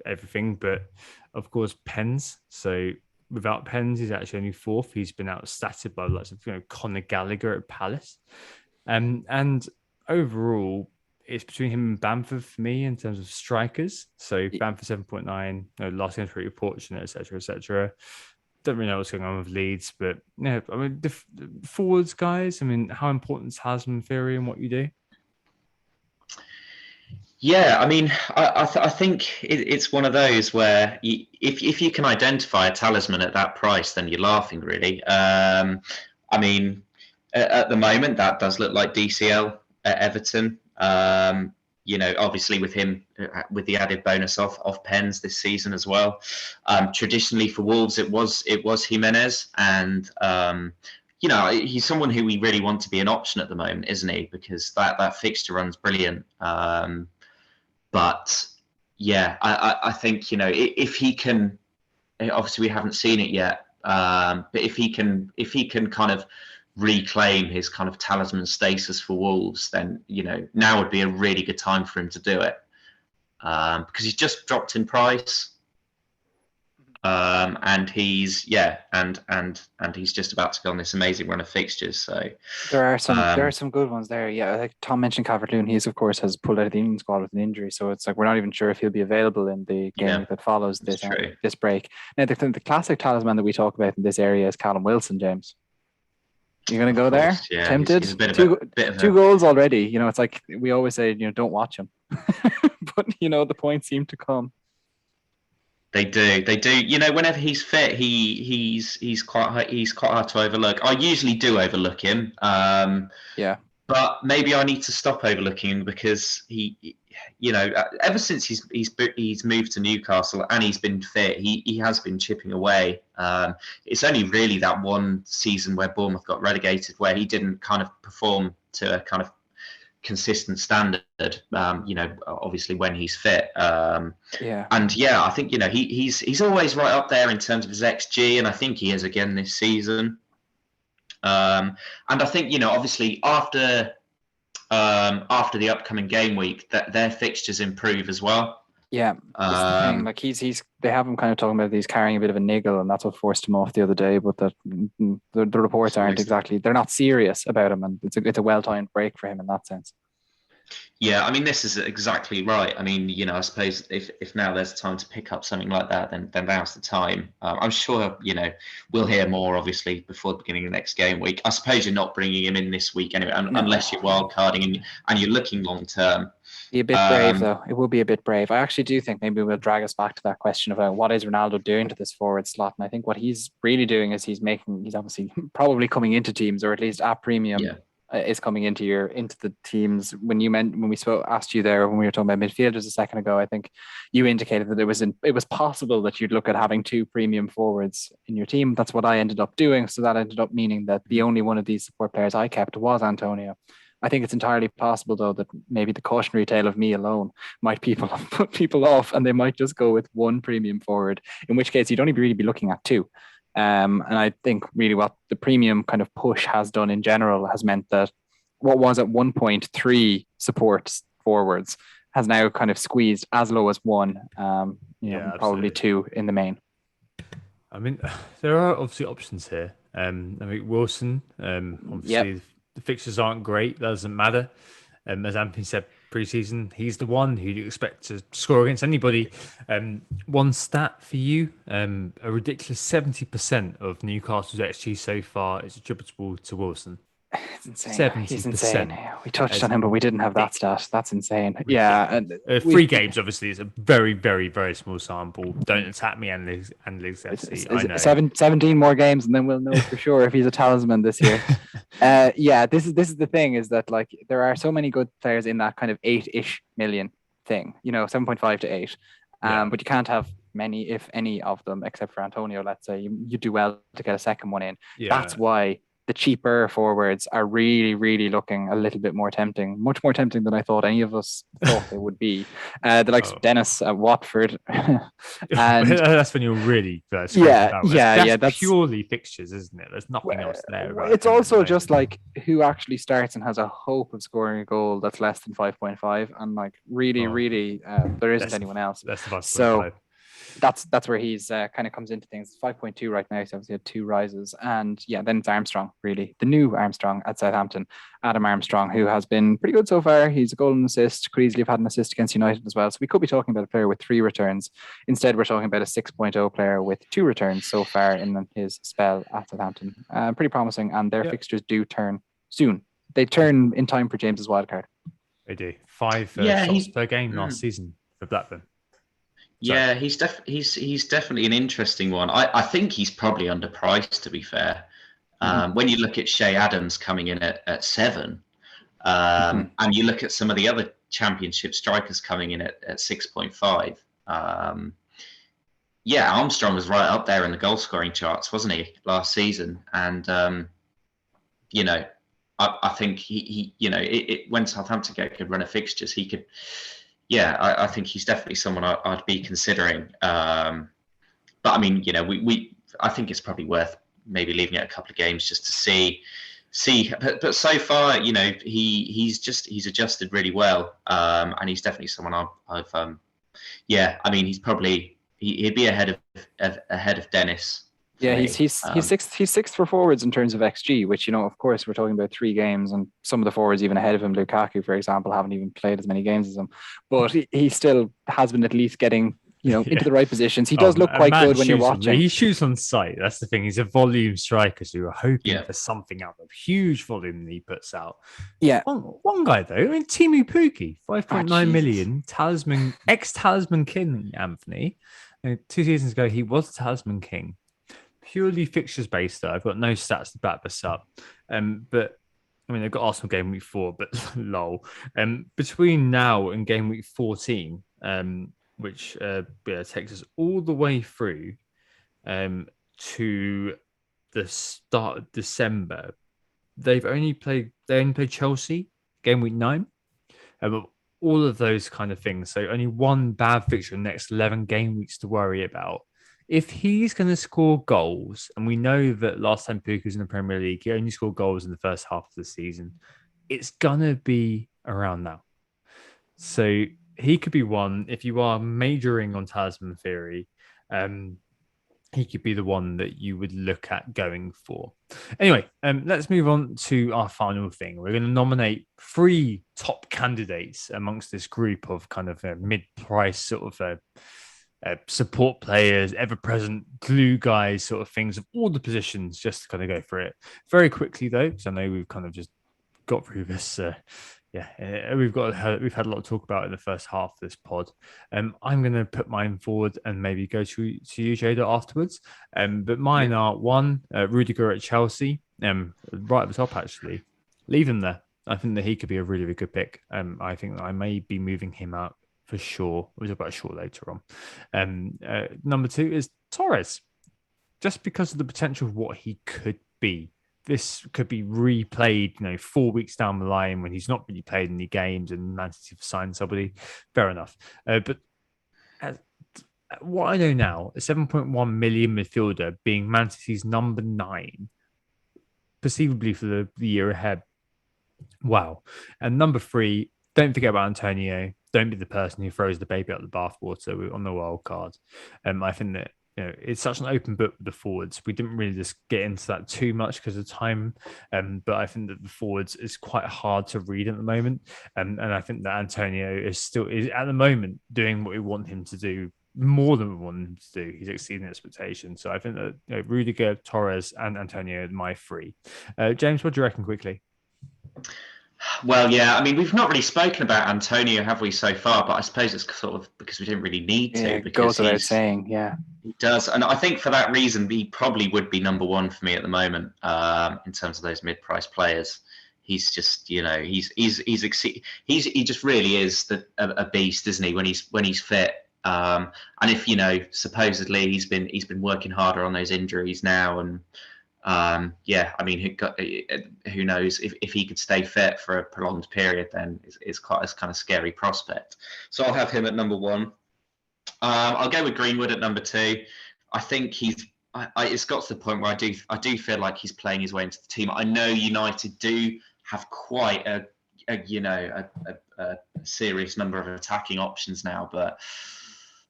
Speaker 1: everything, but of course pens. So without pens, he's actually only fourth. He's been outstatted by lots of Conor Gallagher at Palace, and overall, it's between him and Bamford for me in terms of strikers. So Bamford 7.9, last entry fortunate, etc., etc. Don't really know what's going on with Leeds, but yeah, I mean, the forwards guys. I mean, how important is Tasman theory and what you do?
Speaker 2: Yeah, I mean, I think it's one of those where if you can identify a talisman at that price, then you're laughing, really. I mean, at the moment, that does look like DCL at Everton. Obviously with him, with the added bonus of pens this season as well. Traditionally for Wolves, it was Jimenez, and he's someone who we really want to be an option at the moment, isn't he? Because that fixture run's brilliant. But yeah, I think if he can, obviously we haven't seen it yet, but if he can kind of reclaim his kind of talisman status for Wolves, then now would be a really good time for him to do it, because he's just dropped in price, and he's and he's just about to go on this amazing run of fixtures. So
Speaker 3: there are some good ones there. Yeah, like Tom mentioned, Calvert-Lewin, he's of course has pulled out of the England squad with an injury, so it's like we're not even sure if he'll be available in the game that follows this break. Now the classic talisman that we talk about in this area is Callum Wilson, James. You're going to go there?
Speaker 2: Yeah,
Speaker 3: tempted?
Speaker 2: He's a bit of
Speaker 3: two goals already. It's like we always say, don't watch him. But, the points seem to come.
Speaker 2: They do. Whenever he's fit, he's quite hard to overlook. I usually do overlook him.
Speaker 3: Yeah.
Speaker 2: But maybe I need to stop overlooking him, because he ever since he's moved to Newcastle and he's been fit, he has been chipping away. It's only really that one season where Bournemouth got relegated where he didn't kind of perform to a kind of consistent standard. Obviously when he's fit. And I think he's always right up there in terms of his XG, and I think he is again this season. And I think obviously after the upcoming game week, that their fixtures improve as well.
Speaker 3: Yeah, that's the thing. Like they have him kind of talking about he's carrying a bit of a niggle, and that's what forced him off the other day. But the reports aren't exactly. They're not serious about him, and it's a well-timed break for him in that sense.
Speaker 2: Yeah, I mean, this is exactly right. I mean, I suppose if now there's time to pick up something like that, then now's the time. I'm sure, we'll hear more, obviously, before the beginning of the next game week. I suppose you're not bringing him in this week anyway, unless you're wildcarding and you're looking long term.
Speaker 3: Be a bit brave, though. It will be a bit brave. I actually do think maybe we'll drag us back to that question about what is Ronaldo doing to this forward slot. And I think what he's really doing is he's obviously probably coming into teams, or at least at premium. Yeah. Is coming into the teams. When we asked you there when we were talking about midfielders a second ago, I think you indicated that it was possible that you'd look at having two premium forwards in your team. That's what I ended up doing. So that ended up meaning that the only one of these support players I kept was Antonio. I think it's entirely possible, though, that maybe the cautionary tale of me alone might put people off, and they might just go with one premium forward, in which case you'd only really be looking at two. And I think really what the premium kind of push has done in general has meant that what was at 1.3 support forwards has now kind of squeezed as low as one, probably two in the main.
Speaker 1: I mean, there are obviously options here. I mean, Wilson, obviously the fixtures aren't great. That doesn't matter. As Anthony said, pre-season, he's the one who you expect to score against anybody. One stat for you, a ridiculous 70% of Newcastle's XG so far is attributable to Wilson.
Speaker 3: It's insane. 70%. He's insane. We touched on him, but we didn't have that stat. That's insane. Yeah. And
Speaker 1: 3 games, obviously, is a very, very, very small sample. Don't attack me, Analytics FC. I know.
Speaker 3: 17 more games, and then we'll know for sure if he's a talisman this year. This is the thing, is that like there are so many good players in that kind of 8-ish million thing, 7.5 to 8. But you can't have many, if any of them, except for Antonio, let's say. You do well to get a second one in. Yeah. That's why the cheaper forwards are really, really looking a little bit more tempting, much more tempting than I thought any of us thought they would be. The likes of Dennis at Watford. And
Speaker 1: that's when you're really that's purely fixtures, isn't it? There's nothing else there.
Speaker 3: It's also just like who actually starts and has a hope of scoring a goal that's less than 5.5, and like really, there isn't anyone else.
Speaker 1: Less than 5.5.
Speaker 3: So that's where he's kind of comes into things. 5.2 right now, so obviously had 2 rises, and then it's Armstrong, really the new Armstrong at Southampton, Adam Armstrong, who has been pretty good so far. He's a goal and assist, could easily have had an assist against United as well. So we could be talking about a player with 3 returns. Instead, we're talking about a 6.0 player with 2 returns so far in his spell at Southampton. Pretty promising, and their fixtures do turn soon. They turn in time for James's wildcard.
Speaker 1: They do 5 shots per game last season for Blackburn.
Speaker 2: Yeah, he's definitely an interesting one. I think he's probably underpriced, to be fair. When you look at Shea Adams coming in at 7, and you look at some of the other Championship strikers coming in at 6.5. Armstrong was right up there in the goal scoring charts, wasn't he, last season? And I think he when Southampton get a good run of fixtures, he could. Yeah, I think he's definitely someone I'd be considering. But I mean, I think it's probably worth maybe leaving it a couple of games just to see. But so far, he's adjusted really well, and he's definitely someone I've. I mean, he'd be ahead of Dennis.
Speaker 3: Yeah, he's sixth for forwards in terms of XG, which, of course, we're talking about 3 games, and some of the forwards even ahead of him, Lukaku, for example, haven't even played as many games as him. But he still has been at least getting, into the right positions. He does look quite good when you're watching.
Speaker 1: He shoots on sight. That's the thing. He's a volume striker, so you're hoping for something out of huge volume that he puts out.
Speaker 3: Yeah.
Speaker 1: One guy, though, Timu Pukki, 5.9 million, ex-Talisman King, Anthony. 2 seasons ago, he was Talisman King. Purely fixtures based, though. I've got no stats to back this up. But I mean, they've got Arsenal game week 4, but lol. Between now and game week 14, which takes us all the way through to the start of December, they only played Chelsea game week 9. But all of those kind of things. So only one bad fixture in the next 11 game weeks to worry about. If he's going to score goals, and we know that last time Puka was in the Premier League, he only scored goals in the first half of the season, it's going to be around now. So he could be one. If you are majoring on Talisman theory, he could be the one that you would look at going for. Anyway, let's move on to our final thing. We're going to nominate 3 top candidates amongst this group of kind of mid-price sort of support players, ever-present glue guys, sort of things of all the positions, just to kind of go for it very quickly, though, because I know we've kind of just got through this. We've had a lot to talk about in the first half of this pod. I'm going to put mine forward and maybe go to you, Jada, afterwards. But mine are 1, Rudiger at Chelsea, right at the top, actually. Leave him there. I think that he could be a really, really good pick. I think that I may be moving him out for sure. We'll talk about Shaw later on. Number 2 is Torres, just because of the potential of what he could be. This could be replayed, 4 weeks down the line when he's not really played any games and Man City have signed somebody. Fair enough. But what I know now, a 7.1 million midfielder being Man City's number 9, perceivably for the year ahead. Wow. And number 3, don't forget about Antonio. Don't be the person who throws the baby out the bathwater on the wild card. I think that it's such an open book with the forwards. We didn't really just get into that too much because of time. But I think that the forwards is quite hard to read at the moment. And I think that Antonio is at the moment doing what we want him to do, more than we want him to do. He's exceeding expectations. So I think that Rudiger, Torres, and Antonio are my 3. James, what do you reckon quickly?
Speaker 2: Well, yeah, I mean, we've not really spoken about Antonio, have we, so far? But I suppose it's sort of because we didn't really need to.
Speaker 3: Yeah, it goes without saying, yeah.
Speaker 2: He does. And I think for that reason, he probably would be number 1 for me at the moment in terms of those mid-price players. He's just, he just really is a beast, isn't he, when he's fit. And if, supposedly he's been working harder on those injuries now, and I mean, who knows if he could stay fit for a prolonged period, then it's quite a kind of scary prospect. So I'll have him at number 1. I'll go with Greenwood at number 2. I think it's got to the point where I do feel like he's playing his way into the team. I know United do have quite a serious number of attacking options now, but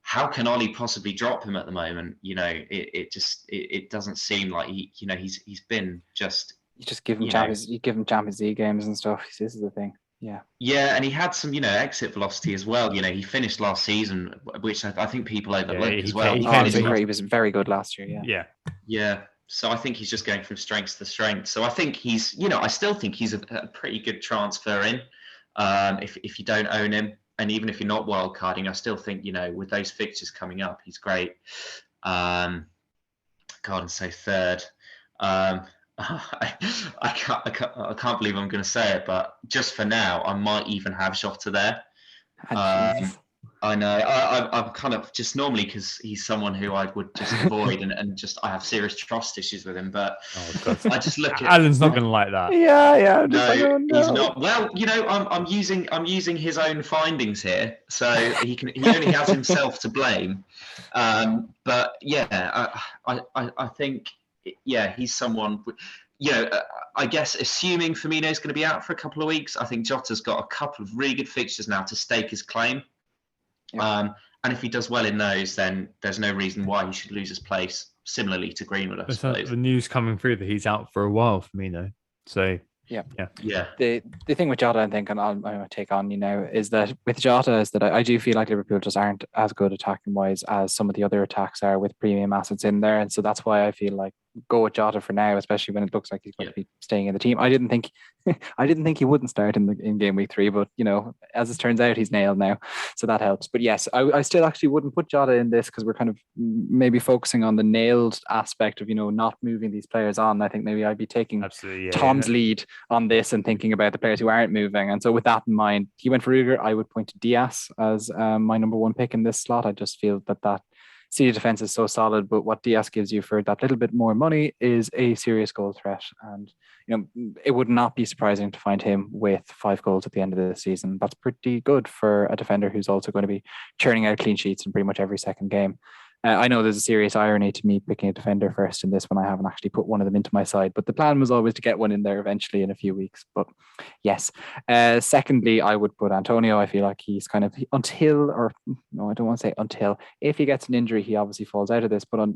Speaker 2: how can Ollie possibly drop him at the moment? It doesn't seem like he's been just.
Speaker 3: You just give him Champions League games and stuff. This is the thing. Yeah.
Speaker 2: Yeah, and he had some, exit velocity as well. He finished last season, which I think people overlooked as well.
Speaker 3: He was very good last year.
Speaker 1: Yeah.
Speaker 2: Yeah. So I think he's just going from strength to strength. So I think he's, I still think he's a pretty good transfer in. If you don't own him, and even if you're not wildcarding, I still think, with those fixtures coming up, he's great. God, and say third. I can't believe I'm going to say it, but just for now, I might even have Jota there. I know. I'm kind of just normally, because he's someone who I would just avoid, and just I have serious trust issues with him. But I just look at
Speaker 1: Alan's not going to like that.
Speaker 3: Yeah.
Speaker 2: No, he's not. Well, I'm using his own findings here, so he only has himself to blame. But yeah, I think. Yeah, he's someone, I guess assuming Firmino's going to be out for a couple of weeks, I think Jota's got a couple of really good fixtures now to stake his claim. Yeah. And if he does well in those, then there's no reason why he should lose his place, similarly to Greenwood, I suppose.
Speaker 1: The news coming through that he's out for a while, Firmino. So...
Speaker 3: Yeah.
Speaker 2: The
Speaker 3: thing with Jota, I think, and I'll take on, is that with Jota is that I do feel like Liverpool just aren't as good attacking wise as some of the other attacks are with premium assets in there, and so that's why I feel like go with Jota for now, especially when it looks like he's going to be staying in the team. I didn't think he wouldn't start in game week 3, but as it turns out, he's nailed now, so that helps. But yes, I still actually wouldn't put Jota in this because we're kind of maybe focusing on the nailed aspect of not moving these players on. I think maybe I'd be taking Tom's lead on this and thinking about the players who aren't moving. And so with that in mind, he went for Ruger. I would point to Diaz as my number 1 pick in this slot. I just feel that City defense is so solid, but what Diaz gives you for that little bit more money is a serious goal threat. And it would not be surprising to find him with 5 goals at the end of the season. That's pretty good for a defender who's also going to be churning out clean sheets in pretty much every second game. I know there's a serious irony to me picking a defender first in this when I haven't actually put one of them into my side, but the plan was always to get one in there eventually in a few weeks. But yes. Secondly, I would put Antonio. I feel like he's kind of I don't want to say until. If he gets an injury, he obviously falls out of this, but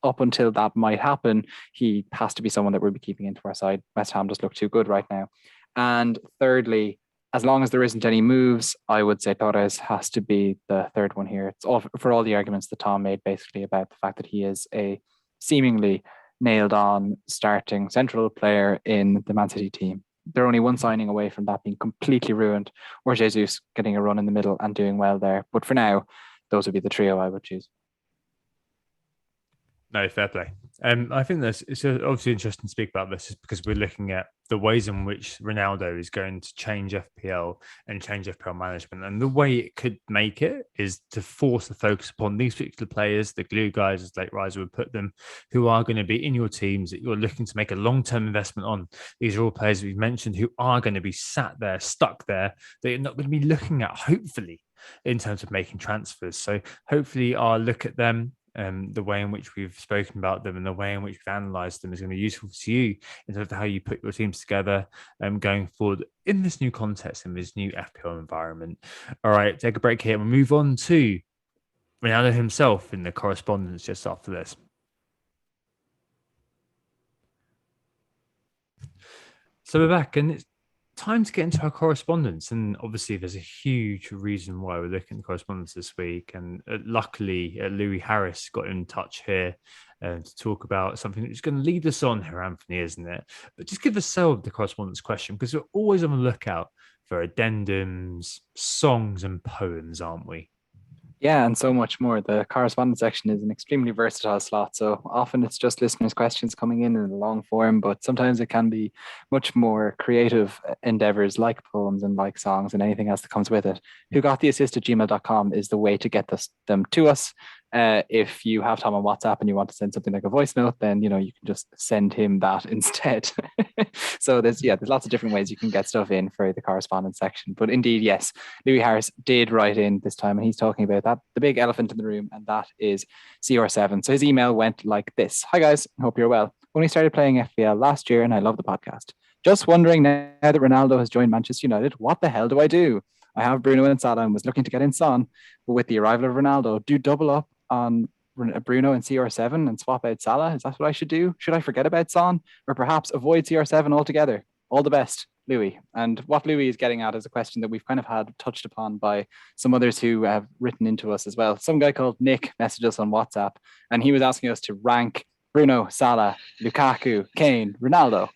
Speaker 3: up until that might happen, he has to be someone that we'll be keeping into our side. West Ham just look too good right now. And thirdly, as long as there isn't any moves, I would say Torres has to be the third one here. It's all for all the arguments that Tom made basically about the fact that he is a seemingly nailed on starting central player in the Man City team. They're only one signing away from that being completely ruined, or Jesus getting a run in the middle and doing well there. But for now, those would be the trio I would choose.
Speaker 1: No, fair play. I think it's obviously interesting to speak about this because we're looking at the ways in which Ronaldo is going to change FPL and change FPL management. And the way it could make it is to force the focus upon these particular players, the glue guys, as Late Riser would put them, who are going to be in your teams that you're looking to make a long-term investment on. These are all players we've mentioned who are going to be sat there, stuck there, that you're not going to be looking at, hopefully, in terms of making transfers. So hopefully I'll look at them. The way in which we've spoken about them and the way in which we've analysed them is going to be useful to you in terms of how you put your teams together going forward in this new context, in this new FPL environment. All right, take a break here. We'll move on to Ronaldo himself in the correspondence just after this. So we're back, and it's time to get into our correspondence. And obviously there's a huge reason why we're looking at the correspondence this week. And luckily, Louis Harris got in touch here to talk about something that's going to lead us on here, Anthony, isn't it? But just give us the correspondence question, because we're always on the lookout for addendums, songs and poems, aren't we?
Speaker 3: Yeah, and so much more. The correspondence section is an extremely versatile slot. So often it's just listeners' questions coming in a long form, but sometimes it can be much more creative endeavors like poems and like songs and anything else that comes with it. Who got the assist at gmail.com is the way to get them to us. If you have Tom on WhatsApp and you want to send something like a voice note, then you can just send him that instead. So there's lots of different ways you can get stuff in for the correspondence section. But indeed, yes, Louis Harris did write in this time, and he's talking about that, the big elephant in the room, and that is CR7. So his email went like this: "Hi guys, hope you're well. Only started playing FPL last year, and I love the podcast. Just wondering, now that Ronaldo has joined Manchester United, what the hell do I do? I have Bruno and Salah and was looking to get in Son, but with the arrival of Ronaldo, do double up on Bruno and CR7 and swap out Salah? Is that what I should do? Should I forget about Son, or perhaps avoid CR7 altogether? All the best, Louis." And what Louis is getting at is a question that we've kind of had touched upon by some others who have written into us as well. Some guy called Nick messaged us on WhatsApp, and he was asking us to rank Bruno, Salah, Lukaku, Kane, Ronaldo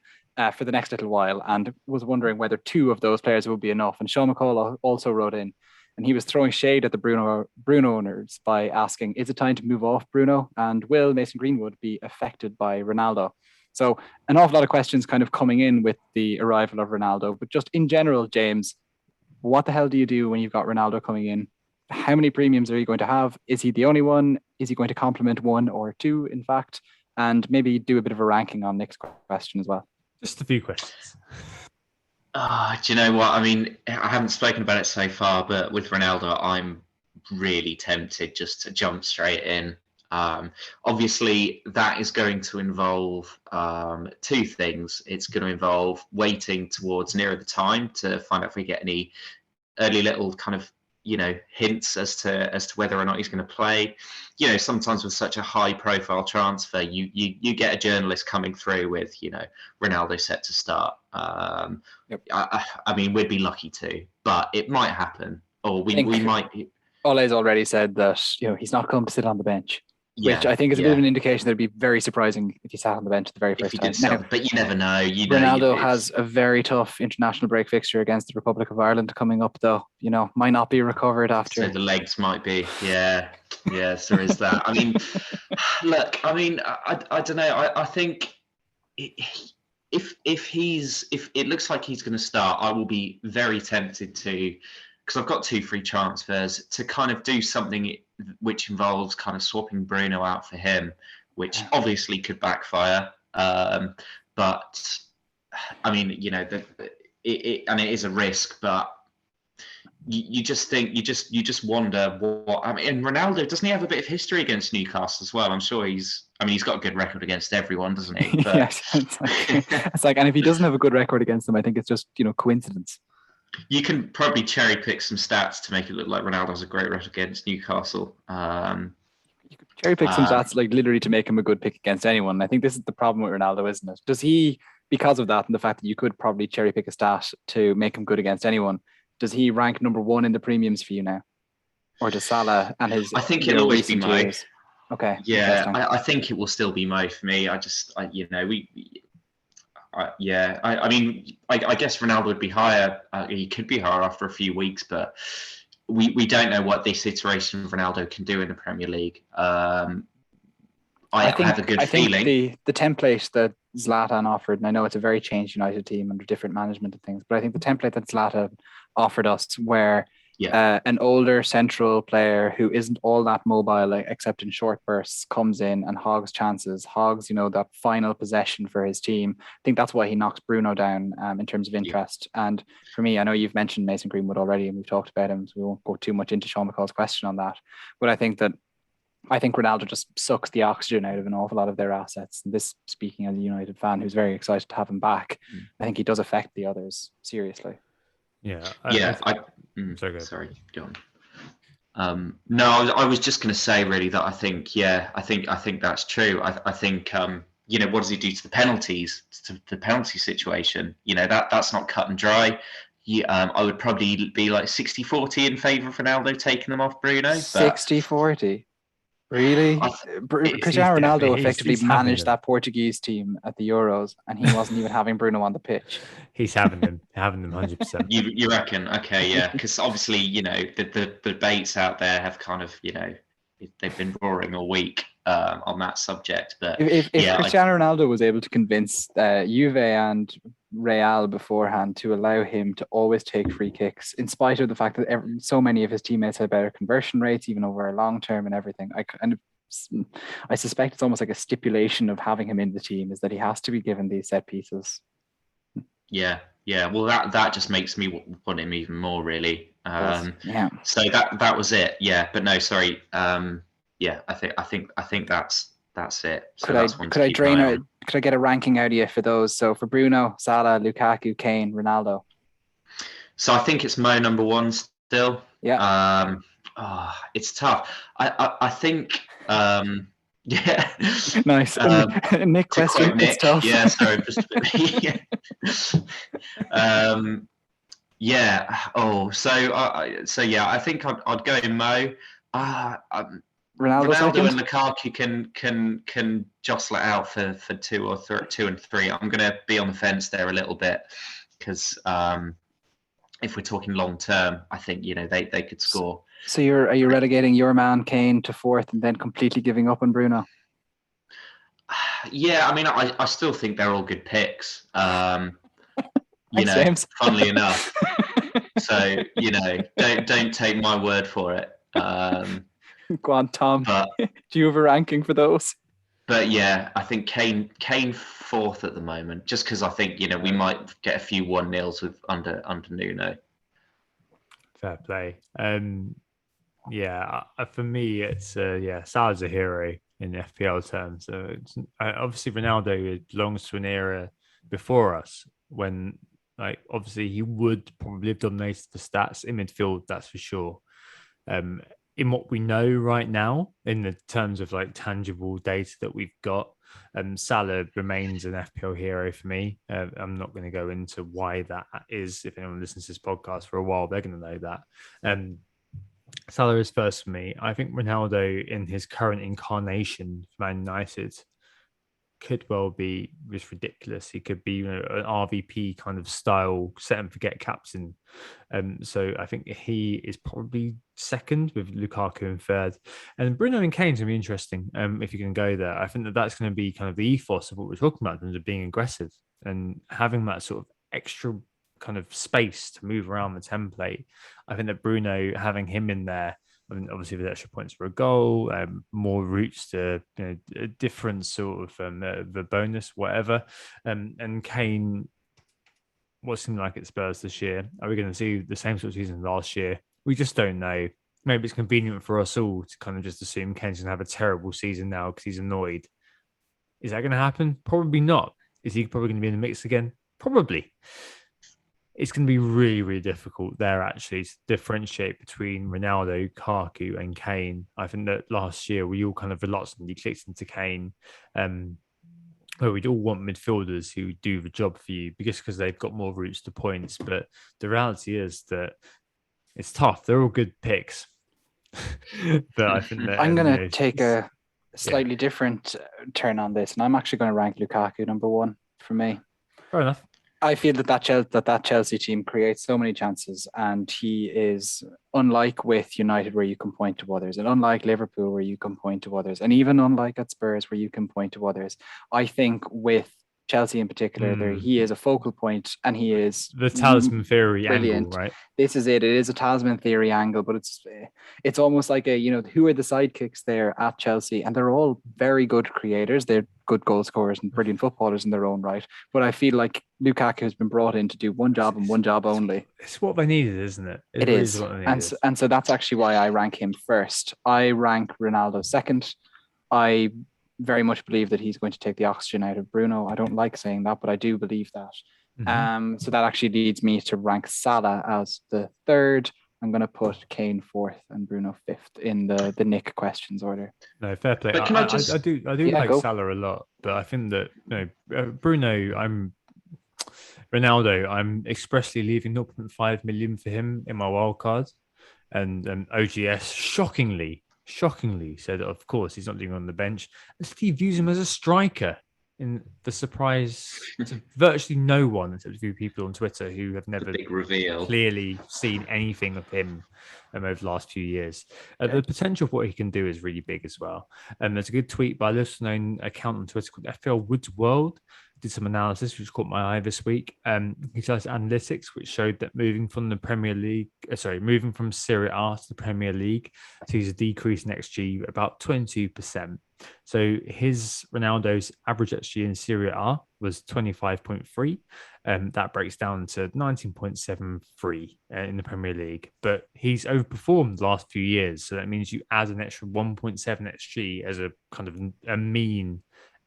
Speaker 3: for the next little while, and was wondering whether 2 of those players would be enough. And Sean McCall also wrote in, and he was throwing shade at the Bruno owners by asking, is it time to move off Bruno? And will Mason Greenwood be affected by Ronaldo? So an awful lot of questions kind of coming in with the arrival of Ronaldo. But just in general, James, what the hell do you do when you've got Ronaldo coming in? How many premiums are you going to have? Is he the only one? Is he going to complement 1 or 2, in fact? And maybe do a bit of a ranking on Nick's question as well.
Speaker 1: Just a few questions.
Speaker 2: Do you know what? I mean, I haven't spoken about it so far, but with Ronaldo, I'm really tempted just to jump straight in. Obviously, that is going to involve 2 things. It's going to involve waiting towards nearer the time to find out if we get any early little kind of hints as to whether or not he's going to play. Sometimes with such a high profile transfer, you get a journalist coming through with Ronaldo set to start.
Speaker 3: Yep.
Speaker 2: I mean, we'd be lucky to, but it might happen, or we might.
Speaker 3: Ole's already said that he's not come to sit on the bench. Which I think is a bit of an indication that it'd be very surprising if he sat on the bench the very first time.
Speaker 2: Now, but you never know.
Speaker 3: Ronaldo has a very tough international break fixture against the Republic of Ireland coming up, though. Might not be recovered after.
Speaker 2: So the legs might be. Yeah, there is that. I mean, look. I mean, I don't know. I think if it looks like he's going to start, I will be very tempted to, because I've got 2 free transfers, to kind of do something which involves kind of swapping Bruno out for him, which obviously could backfire. But I mean, it is a risk, but you just think, you just wonder what. I mean, and Ronaldo, doesn't he have a bit of history against Newcastle as well? I'm sure he's got a good record against everyone, doesn't he? But...
Speaker 3: yes, it's like, and if he doesn't have a good record against them, I think it's just coincidence.
Speaker 2: You can probably cherry pick some stats to make it look like Ronaldo has a great record against Newcastle.
Speaker 3: You could cherry pick some stats, like literally to make him a good pick against anyone. I think this is the problem with Ronaldo, isn't it? Does he, because of that and the fact that you could probably cherry pick a stat to make him good against anyone, does he rank number 1 in the premiums for you now? Or does Salah and his...
Speaker 2: I think it'll always be Mo.
Speaker 3: Okay.
Speaker 2: Yeah, I think it will still be Mo for me. I mean, I guess Ronaldo would be higher. He could be higher after a few weeks, but we don't know what this iteration of Ronaldo can do in the Premier League. I have a good feeling.
Speaker 3: Think the template that Zlatan offered, and I know it's a very changed United team under different management and things, but I think the template that Zlatan offered us, where an older central player who isn't all that mobile except in short bursts comes in and hogs chances, that final possession for his team. I think that's why he knocks Bruno down in terms of interest. And for me, I know you've mentioned Mason Greenwood already and we've talked about him, so we won't go too much into Sean McCall's question on that. But I think Ronaldo just sucks the oxygen out of an awful lot of their assets. And this, speaking as a United fan who's very excited to have him back, I think he does affect the others seriously.
Speaker 2: Sorry, go on. No, I was just going to say really that I think that's true. I think what does he do to the penalties, to the penalty situation? That's not cut and dry. I would probably be like 60-40 in favour of Ronaldo taking them off Bruno.
Speaker 3: 60-40. Really? Cristiano Ronaldo effectively managed that Portuguese team at the Euros, and he wasn't even having Bruno on the pitch.
Speaker 1: He's having them 100%.
Speaker 2: You reckon? Okay, yeah. Because obviously, the debates out there have kind of, they've been roaring all week on that subject. But
Speaker 3: if Cristiano Ronaldo was able to convince Juve and Real beforehand to allow him to always take free kicks, in spite of the fact that so many of his teammates had better conversion rates, even over a long term and everything. I suspect it's almost like a stipulation of having him in the team is that he has to be given these set pieces.
Speaker 2: Yeah. Well, that just makes me want him even more, really. So that was it. Yeah, but no, sorry. Yeah, I think that's it. So
Speaker 3: could I get a ranking out of you for those? So for Bruno, Salah, Lukaku, Kane, Ronaldo.
Speaker 2: So I think it's Mo number one still.
Speaker 3: Yeah.
Speaker 2: It's tough. I think. Yeah.
Speaker 3: Nice. Nick question.
Speaker 2: Nick,
Speaker 3: it's tough.
Speaker 2: Yeah. Sorry. Yeah. Oh. So yeah. I think I'd go in Mo. Ronaldo and Lukaku can jostle it out for 2 and 3. I'm going to be on the fence there a little bit because if we're talking long term, I think they could score.
Speaker 3: So are you relegating your man Kane to 4th and then completely giving up on Bruno?
Speaker 2: Yeah, I mean, I still think they're all good picks.
Speaker 3: Thanks, James.
Speaker 2: Funnily enough. So don't take my word for it.
Speaker 3: Go on, Tom. Do you have a ranking for those?
Speaker 2: But yeah, I think Kane 4th at the moment, just because I think we might get a few 1-0s with under Nuno.
Speaker 1: Fair play. Yeah, for me, it's Salah's a hero in FPL terms. So obviously Ronaldo belongs to an era before us when, obviously he would probably have dominated the stats in midfield. That's for sure. In what we know right now, in the terms of tangible data that we've got, Salah remains an FPL hero for me. I'm not going to go into why that is. If anyone listens to this podcast for a while, they're going to know that. Salah is first for me. I think Ronaldo, in his current incarnation for Man United, could well be just ridiculous. He could be an RVP kind of style, set and forget captain. So I think he is probably second, with Lukaku in third. And Bruno and Kane's going to be interesting if you can go there. I think that's going to be kind of the ethos of what we're talking about in terms of being aggressive and having that sort of extra kind of space to move around the template. I think that Bruno, having him in there, obviously with extra points for a goal, more routes to a different sort of the bonus, whatever. And Kane, what seemed like at Spurs this year, are we going to see the same sort of season as last year? We just don't know. Maybe it's convenient for us all to kind of just assume Kane's going to have a terrible season now because he's annoyed. Is that going to happen? Probably not. Is he probably going to be in the mix again? Probably. It's going to be really, really difficult there actually to differentiate between Ronaldo, Lukaku and Kane. I think that last year we all kind of reluctantly clicked into Kane, where we'd all want midfielders who do the job for you because they've got more routes to points. But the reality is that it's tough. They're all good picks. But I think that
Speaker 3: I'm going to take a slightly different turn on this, and I'm actually going to rank Lukaku number 1 for me.
Speaker 1: Fair enough.
Speaker 3: I feel that Chelsea team creates so many chances, and he is unlike with United where you can point to others, and unlike Liverpool where you can point to others, and even unlike at Spurs where you can point to others. I think with Chelsea in particular, he is a focal point, and he is
Speaker 1: the talisman theory
Speaker 3: brilliant.
Speaker 1: Angle, right?
Speaker 3: This is it. It is a talisman theory angle, but it's almost like who are the sidekicks there at Chelsea, and they're all very good creators. They're good goal scorers and brilliant footballers in their own right. But I feel like Lukaku has been brought in to do one job and one job only.
Speaker 1: It's what they needed, isn't it?
Speaker 3: It is. And so that's actually why I rank him first. I rank Ronaldo second. I very much believe that he's going to take the oxygen out of Bruno. I don't like saying that, but I do believe that. Mm-hmm. So that actually leads me to rank Salah as the third. I'm going to put Kane 4th and Bruno 5th in the Nick questions order.
Speaker 1: No, fair play. I do like Salah a lot, but I think that Bruno, Ronaldo, I'm expressly leaving 0.5 million for him in my wildcard, and OGS shockingly said, of course, he's not doing on the bench. And Steve views him as a striker, in the surprise to virtually no one, except a few people on Twitter who have never clearly seen anything of him over the last few years. The potential of what he can do is really big as well. And there's a good tweet by a little known account on Twitter called FPL Woods World did some analysis, which caught my eye this week. He does analytics, which showed that moving from Serie A to the Premier League sees a decrease in XG about 22%. So his Ronaldo's average XG in Serie A was 25.3. That breaks down to 19.73 in the Premier League. But he's overperformed the last few years. So that means you add an extra 1.7 XG as a kind of a mean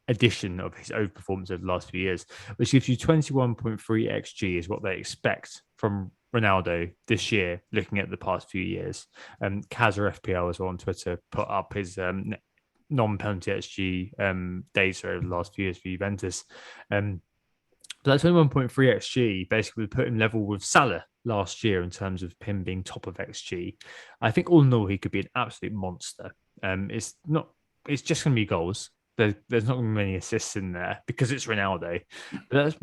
Speaker 1: addition of his overperformance over the last few years, which gives you 21.3 XG is what they expect from Ronaldo this year, looking at the past few years. Kazza FPL as well on Twitter put up his non-penalty XG data over the last few years for Juventus. But that 21.3 XG basically would put him level with Salah last year in terms of him being top of XG. I think all in all, he could be an absolute monster. It's just going to be goals. There's not going to be many assists in there because it's Ronaldo. But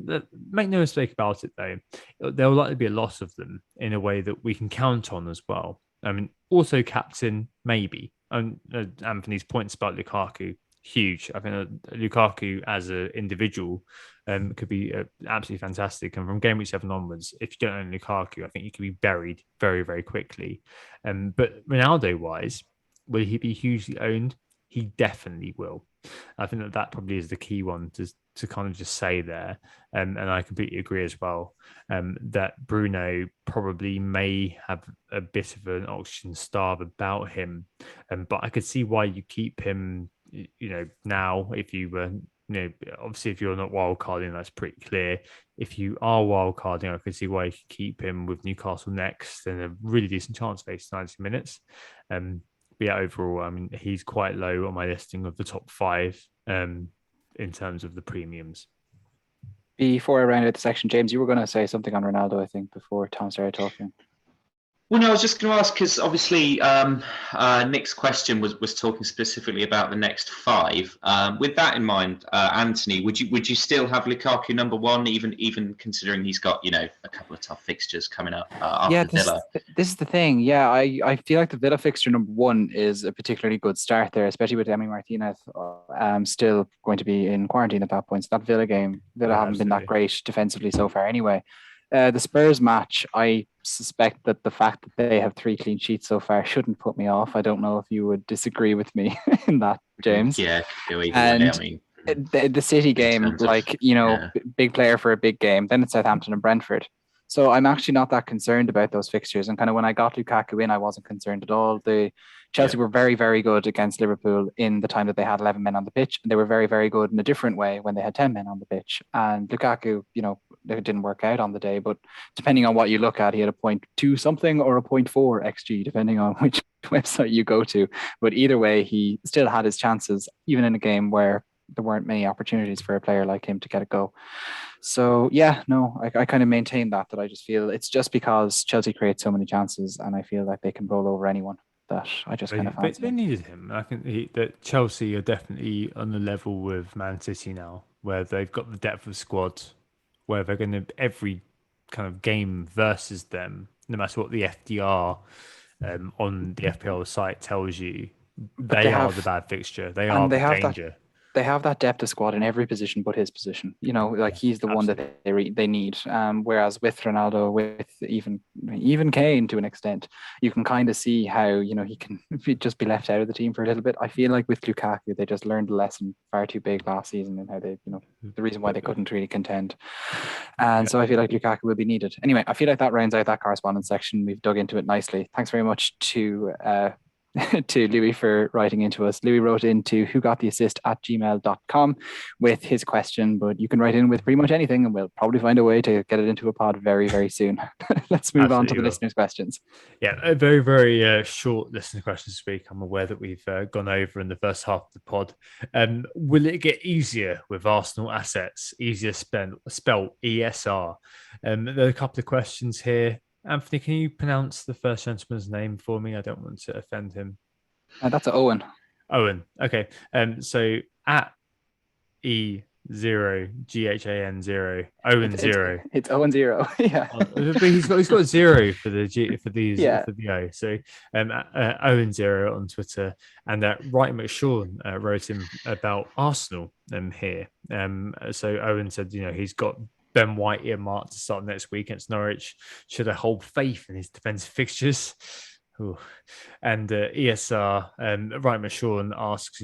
Speaker 1: make no mistake about it, though. There will likely be a lot of them in a way that we can count on as well. I mean, also captain, maybe. And Anthony's points about Lukaku, huge. I think Lukaku as an individual could be absolutely fantastic. And from Gameweek 7 onwards, if you don't own Lukaku, I think you could be buried very, very quickly. But Ronaldo-wise, will he be hugely owned? He definitely will. I think that probably is the key one to kind of just say there. And I completely agree as well that Bruno probably may have a bit of an oxygen starve about him. But I could see why you keep him, now if you were, obviously if you're not wildcarding, that's pretty clear. If you are wildcarding, I could see why you could keep him with Newcastle next and a really decent chance based 90 minutes. But yeah, overall, I mean, he's quite low on my listing of the top 5 in terms of the premiums.
Speaker 3: Before I round out the section, James, you were going to say something on Ronaldo, I think, before Tom started talking.
Speaker 2: Well, no, I was just going to ask because obviously Nick's question was talking specifically about the next 5. With that in mind, Anthony, would you still have Lukaku number 1, even considering he's got a couple of tough fixtures coming up after Villa?
Speaker 3: This is the thing. Yeah, I feel like the Villa fixture number 1 is a particularly good start there, especially with Emi Martinez still going to be in quarantine at that point. So that Villa game, haven't been that great defensively so far anyway. The Spurs match, I suspect that the fact that they have 3 clean sheets so far shouldn't put me off. I don't know if you would disagree with me in that, James.
Speaker 2: Yeah, I mean,
Speaker 3: the City game, big player for a big game. Then it's Southampton and Brentford. So I'm actually not that concerned about those fixtures. And kind of when I got Lukaku in, I wasn't concerned at all. Chelsea were very, very good against Liverpool in the time that they had 11 men on the pitch. And they were very, very good in a different way when they had 10 men on the pitch. And Lukaku, it didn't work out on the day. But depending on what you look at, he had a 0.2 something or a 0.4 XG, depending on which website you go to. But either way, he still had his chances, even in a game where there weren't many opportunities for a player like him to get a go. So yeah, no, I kind of maintain that I just feel it's just because Chelsea creates so many chances and I feel like they can roll over anyone that I just kind of fancy.
Speaker 1: They needed him. I think that Chelsea are definitely on the level with Man City now, where they've got the depth of squad, where they're going to every kind of game versus them, no matter what the FDR on the FPL site tells you, they are the bad fixture. They are the danger.
Speaker 3: They have that depth of squad in every position but his position. He's the one that they need. Whereas with Ronaldo, with even Kane to an extent, you can kind of see how he can just be left out of the team for a little bit. I feel like with Lukaku, they just learned a lesson far too big last season and how they the reason why they couldn't really contend. And so I feel like Lukaku will be needed. Anyway, I feel like that rounds out that correspondence section. We've dug into it nicely. Thanks very much to Louis for writing into us. Louis wrote into whogottheassist@gmail.com with his question, but you can write in with pretty much anything and we'll probably find a way to get it into a pod very, very soon. Let's move on to the listeners' questions.
Speaker 1: Yeah, a very, very short listener questions this week. I'm aware that we've gone over in the first half of the pod. Will it get easier with Arsenal assets? Easier spelled ESR. There are a couple of questions here. Anthony, can you pronounce the first gentleman's name for me? I don't want to offend him.
Speaker 3: That's Owen.
Speaker 1: Owen. Okay. So at 0, GHAN 0, Owen 0.
Speaker 3: It's 0-0. Yeah.
Speaker 1: But he's got 0 for the
Speaker 3: Yeah.
Speaker 1: for the O. So Owen 0 on Twitter, and Wright McShawn wrote him about Arsenal here. So Owen said, he's got Ben White earmarked to start next week against Norwich. Should I hold faith in his defensive fixtures? Ooh. And ESR, Ryan McShawn asks,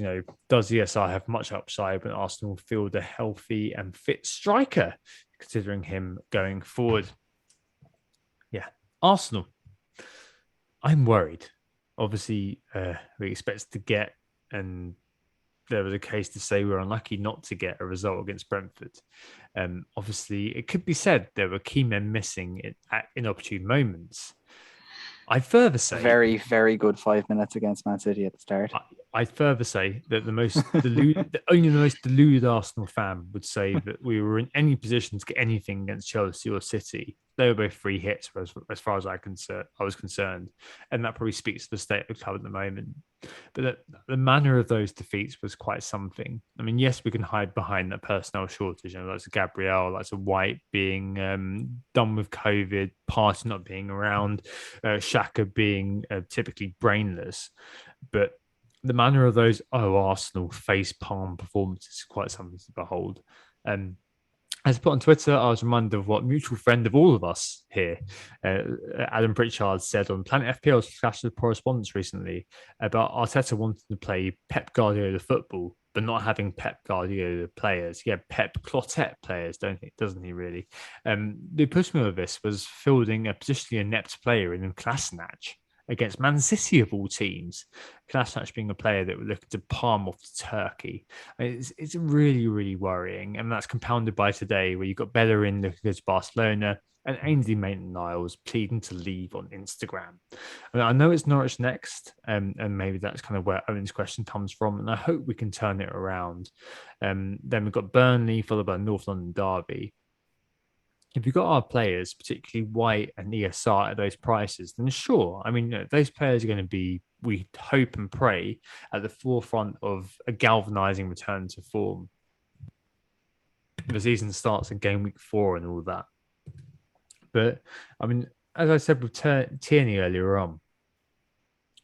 Speaker 1: does ESR have much upside when Arsenal field a healthy and fit striker, considering him going forward? Yeah, Arsenal. I'm worried. Obviously, we expect to get, and there was a case to say we were unlucky not to get a result against Brentford. Obviously, it could be said there were key men missing at inopportune moments. I'd further say
Speaker 3: very, very good 5 minutes against Man City at the start.
Speaker 1: I'd further say that only the most deluded Arsenal fan would say that we were in any position to get anything against Chelsea or City. They were both free hits as far as I was concerned. And that probably speaks to the state of the club at the moment. But the manner of those defeats was quite something. I mean, yes, we can hide behind that personnel shortage. That's a Gabriel, that's a White being done with COVID, Partey not being around, Xhaka being typically brainless. But the manner of those Arsenal face palm performances is quite something to behold. As put on Twitter, I was reminded of what mutual friend of all of us here, Adam Pritchard, said on Planet FPL / Correspondence recently about Arteta wanting to play Pep Guardiola football, but not having Pep Guardiola players. He had Pep Clotet players, doesn't he really? The epitome of this was fielding a positionally inept player in Kolasinac against Man City of all teams. Kolasinac being a player that we're looking to palm off to Turkey. It's really, really worrying. And that's compounded by today where you've got Bellerin looking against Barcelona and Ainsley Maitland-Niles pleading to leave on Instagram. I know it's Norwich next, and maybe that's kind of where Owen's question comes from, and I hope we can turn it around. Then we've got Burnley followed by North London Derby. If you've got our players, particularly White and ESR at those prices, then sure. I mean, those players are going to be, we hope and pray, at the forefront of a galvanizing return to form. The season starts in game week 4 and all that. But, I mean, as I said with Tierney earlier on,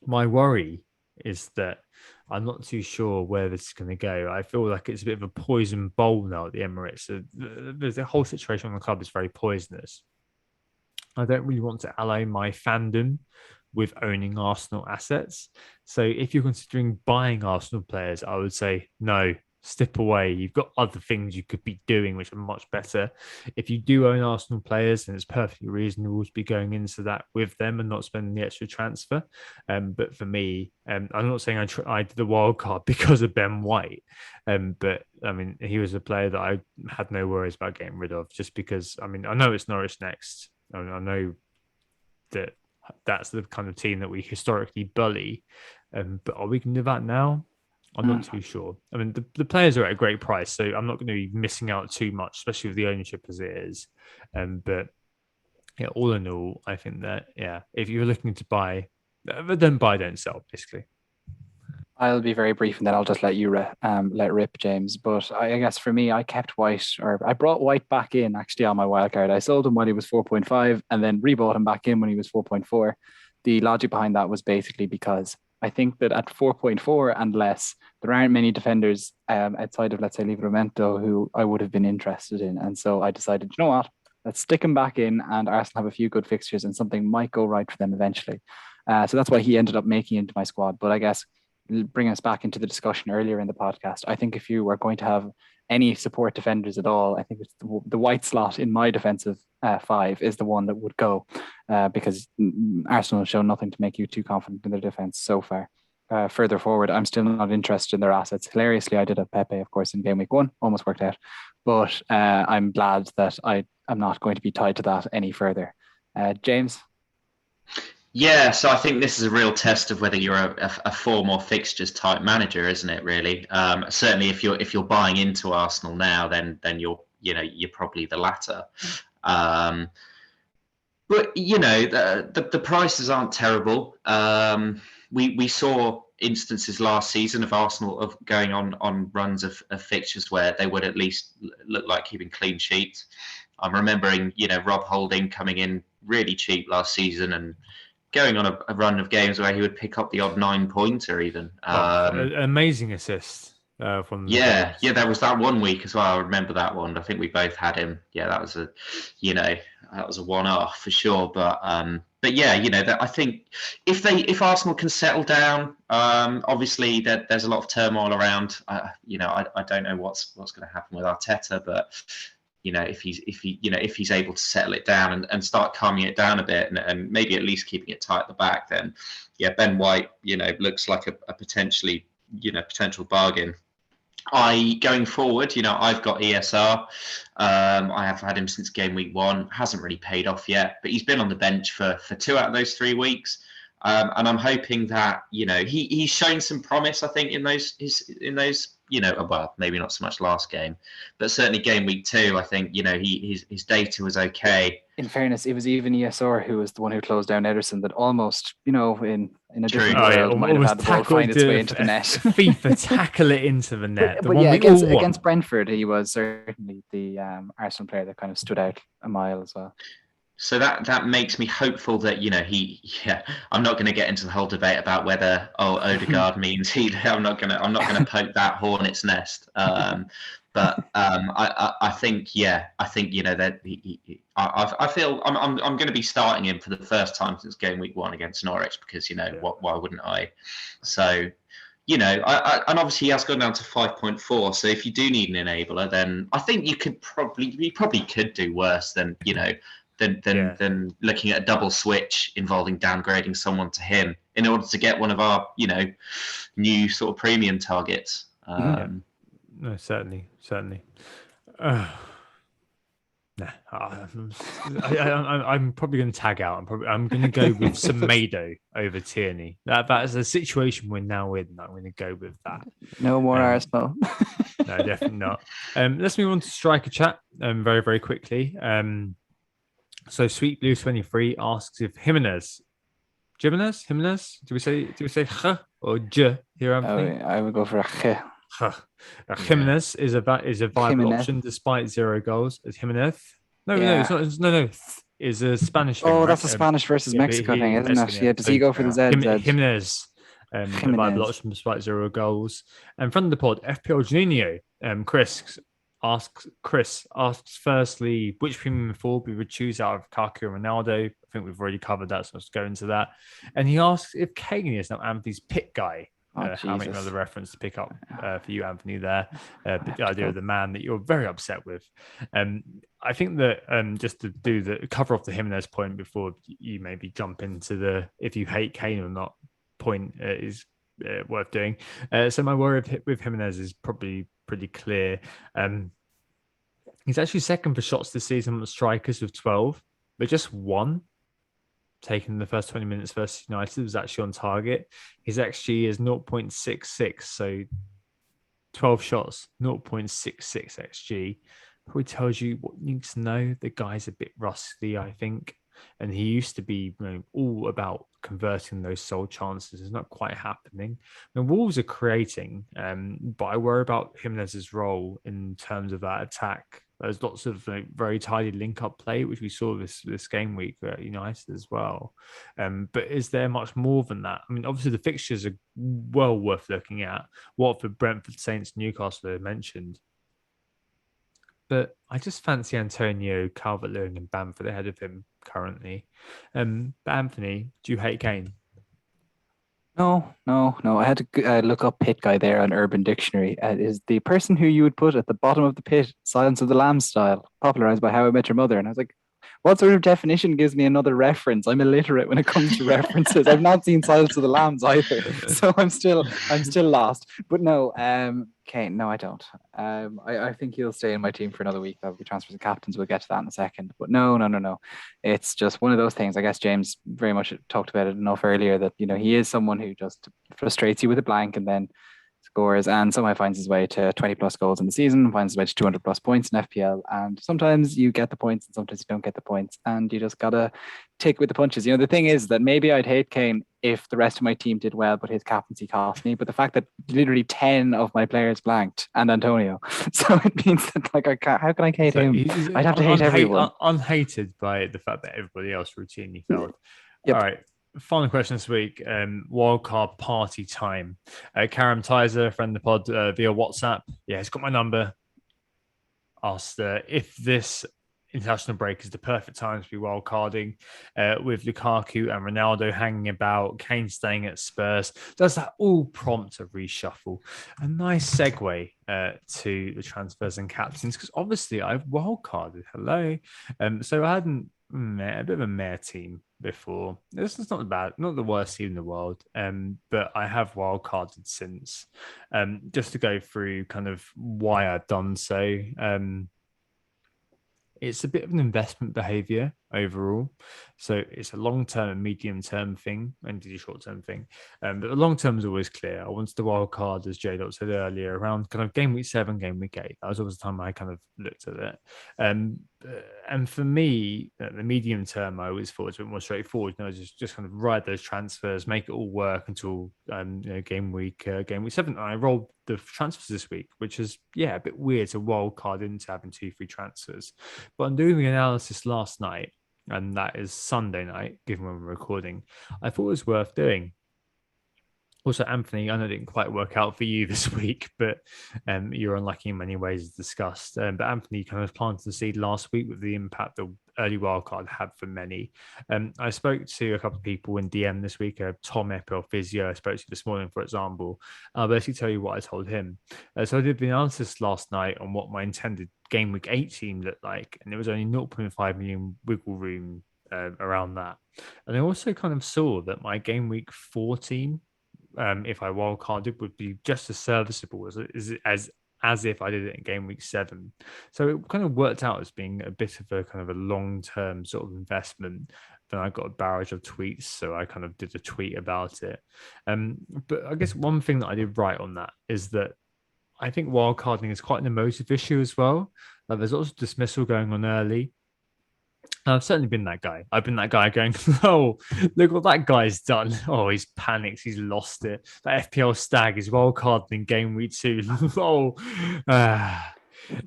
Speaker 1: my worry is that I'm not too sure where this is going to go. I feel like it's a bit of a poison bowl now at the Emirates. So the whole situation on the club is very poisonous. I don't really want to ally my fandom with owning Arsenal assets. So if you're considering buying Arsenal players, I would say no, step away. You've got other things you could be doing which are much better. If you do own Arsenal players, then it's perfectly reasonable to be going into that with them and not spending the extra transfer. But for me, I'm not saying I did the wild card because of Ben White, but I mean, he was a player that I had no worries about getting rid of just because, I mean, I know it's Norwich next. I know that that's the kind of team that we historically bully, but are we going to do that now? I'm not too sure. I mean, the players are at a great price, so I'm not going to be missing out too much, especially with the ownership as it is. But yeah, all in all, I think that, yeah, if you're looking to buy, don't buy, don't sell, basically.
Speaker 3: I'll be very brief and then I'll just let you let rip, James. But I guess for me, I kept White, or I brought White back in actually on my wildcard. I sold him when he was 4.5 and then rebought him back in when he was 4.4. The logic behind that was basically because I think that at 4.4 and less, there aren't many defenders outside of, let's say, Livramento who I would have been interested in. And so I decided, you know what, let's stick him back in, and Arsenal have a few good fixtures and something might go right for them eventually. So that's why he ended up making it into my squad. But I guess bringing us back into the discussion earlier in the podcast, I think if you were going to have any support defenders at all, I think it's the White slot in my defensive 5 is the one that would go because Arsenal have shown nothing to make you too confident in their defense so far. Further forward, I'm still not interested in their assets. Hilariously, I did a Pepe, of course, in game week 1, almost worked out, but I'm glad that I'm not going to be tied to that any further. James?
Speaker 2: Yeah, so I think this is a real test of whether you're a form or fixtures type manager, isn't it? Really, certainly if you're buying into Arsenal now, then you're probably the latter. But the prices aren't terrible. We saw instances last season of Arsenal of going on runs of fixtures where they would at least look like keeping clean sheets. I'm remembering, Rob Holding coming in really cheap last season and going on a run of games where he would pick up the odd 9-pointer even.
Speaker 1: Amazing assist from
Speaker 2: there was that one week as well. I remember that one. I think we both had him. Yeah, that was a one-off for sure. But yeah, I think if Arsenal can settle down, obviously there's a lot of turmoil around. I don't know what's going to happen with Arteta, but if he's able to settle it down and start calming it down a bit and maybe at least keeping it tight at the back, then Ben White looks like a potential bargain. Going forward, I've got ESR. I have had him since game week 1. Hasn't really paid off yet, but he's been on the bench for 2 out of those 3 weeks. And I'm hoping that he's shown some promise. I think in those well, maybe not so much last game, but certainly game week 2. I think his data was okay.
Speaker 3: In fairness, it was even ESR who was the one who closed down Ederson that almost in a different world might have had the ball find its way into the net.
Speaker 1: FIFA tackle it into the net.
Speaker 3: But against Brentford, he was certainly the Arsenal player that kind of stood out a mile as well.
Speaker 2: So that makes me hopeful that I'm not going to get into the whole debate about whether Odegaard means I'm not going to poke that hornet's nest. But I think that I feel I'm going to be starting him for the first time since game week 1 against Norwich because why wouldn't I? So and obviously he has gone down to 5.4. So if you do need an enabler, then I think you probably could do worse than than looking at a double switch involving downgrading someone to him in order to get one of our new sort of premium targets.
Speaker 1: No, certainly. I'm probably going to tag out. I'm going to go with Semedo over Tierney. That is a situation we're now in. I'm going to go with that.
Speaker 3: No more Arsenal.
Speaker 1: No, definitely not. Let's move on to striker chat very, very quickly. So Sweet Blue 23 asks if Jimenez. Do we say H or J here, Anthony?
Speaker 3: I would go for a H.
Speaker 1: Jimenez is a viable option despite 0 goals. As Jimenez, no, it's not. No, is a Spanish.
Speaker 3: Oh, that's a Spanish versus Mexico thing, isn't it? Yeah. Does he go for the Z?
Speaker 1: Jimenez, a viable option despite 0 goals. And from the pod, FPL Juninho, Chris asks firstly, which premium forward we would choose out of Kaku and Ronaldo? I think we've already covered that, so let's go into that. And he asks if Kane is now Anthony's pick guy. How many another reference to pick up for you, Anthony, there. The idea of the man that you're very upset with. I think that just to do the cover off the Jimenez point before you maybe jump into the if you hate Kane or not point is worth doing. So my worry with Jimenez is probably pretty clear. He's actually second for shots this season on the strikers with 12, but just 1 taken the first 20 minutes versus United was actually on target. His XG is 0.66, so 12 shots, 0.66 XG. Probably tells you what you need to know. The guy's a bit rusty, I think. And he used to be all about converting those sole chances. It's not quite happening. The Wolves are creating, but I worry about Jimenez's role in terms of that attack. There's lots of very tidy link-up play, which we saw this game week at United as well. But is there much more than that? I mean, obviously the fixtures are well worth looking at. Watford, Brentford, Saints, Newcastle are mentioned. But I just fancy Antonio, Calvert-Lewin and Bamford ahead of him currently. But Anthony, do you hate Kane?
Speaker 3: No. I had to look up pit guy there on Urban Dictionary. Is the person who you would put at the bottom of the pit, Silence of the Lambs style, popularized by How I Met Your Mother. And I was like, what sort of definition gives me another reference? I'm illiterate when it comes to references. I've not seen Silence of the Lambs either, so I'm still lost. But no, Kane, no, I don't. I think he'll stay in my team for another week. That'll be transfers and captains. We'll get to that in a second. But no. It's just one of those things. I guess James very much talked about it enough earlier that he is someone who just frustrates you with a blank and then scores and somehow finds his way to 20 plus goals in the season, finds his way to 200 plus points in FPL. And sometimes you get the points and sometimes you don't get the points and you just got to take with the punches. The thing is that maybe I'd hate Kane if the rest of my team did well, but his captaincy cost me. But the fact that literally 10 of my players blanked and Antonio, so it means that like how can I hate him? I'd have to hate everyone.
Speaker 1: Unhated by the fact that everybody else routinely failed.
Speaker 3: Yep.
Speaker 1: All right. Final question this week. Wildcard party time. Karam Tizer, friend of the pod via WhatsApp. Yeah, he's got my number. Asked if this international break is the perfect time to be wildcarding with Lukaku and Ronaldo hanging about, Kane staying at Spurs. Does that all prompt a reshuffle? A nice segue to the transfers and captains, because obviously I've wildcarded. Hello. So I hadn't met a bit of a mare team before. This is not the worst team in the world, but I have wildcarded since. Just to go through kind of why I've done so. It's a bit of an investment behavior overall. So it's a long-term and medium-term thing and a short-term thing. But the long-term is always clear. I wanted the wild card, as J. said earlier, around kind of game week 7, game week 8. That was always the time I kind of looked at it. And for me, the medium term, I always thought it was a bit more straightforward. Just kind of ride those transfers, make it all work until game week 7. And I rolled the transfers this week, which is a bit weird to wild card into having 2 free transfers. But I'm doing the analysis last night, and that is Sunday night, given when we're recording. I thought it was worth doing. Also, Anthony, I know it didn't quite work out for you this week, but you're unlucky in many ways, as discussed. But Anthony kind of planted the seed last week with the impact the early wildcard had for many. I spoke to a couple of people in DM this week, Tom FPL Physio, I spoke to this morning, for example. I'll basically tell you what I told him. So I did the analysis last night on what my intended game week 8 team looked like, and there was only 0.5 million wiggle room around that. And I also kind of saw that my game week 4 team, if I wildcarded, would be just as serviceable as if I did it in game week 7. So it kind of worked out as being a bit of a kind of a long-term sort of investment. Then I got a barrage of tweets, so I kind of did a tweet about it. But I guess one thing that I did right on that is that I think wildcarding is quite an emotive issue as well. Like, there's lots of dismissal going on early. I've certainly been that guy. I've been that guy going, oh, look what that guy's done. Oh, he's panicked. He's lost it. That FPL stag is wildcarded in game week 2.
Speaker 3: That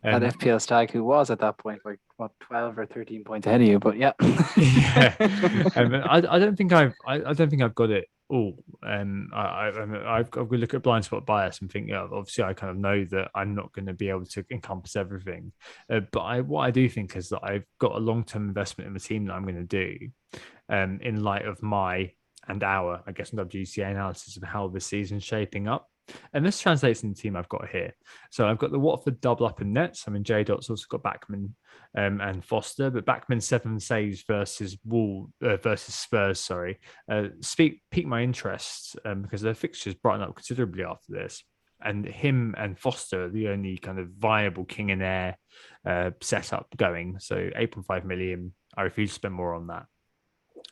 Speaker 3: FPL stag who was at that point, like, what, 12 or 13 points ahead of you, but yeah.
Speaker 1: Yeah. I don't think I've got it all. I've got to look at blind spot bias and think, obviously I kind of know that I'm not going to be able to encompass everything. But what I do think is that I've got a long-term investment in the team that I'm going to do in light of my and our, I guess, WGTA analysis of how the season's shaping up. And this translates in the team I've got here. So I've got the Watford double up in nets. I mean, J. also got Backman and Foster, but Backman 7 saves versus Spurs. Piqued my interest because their fixtures brighten up considerably after this. And him and Foster are the only kind of viable king and heir setup going. So 8.5 million. I refuse to spend more on that.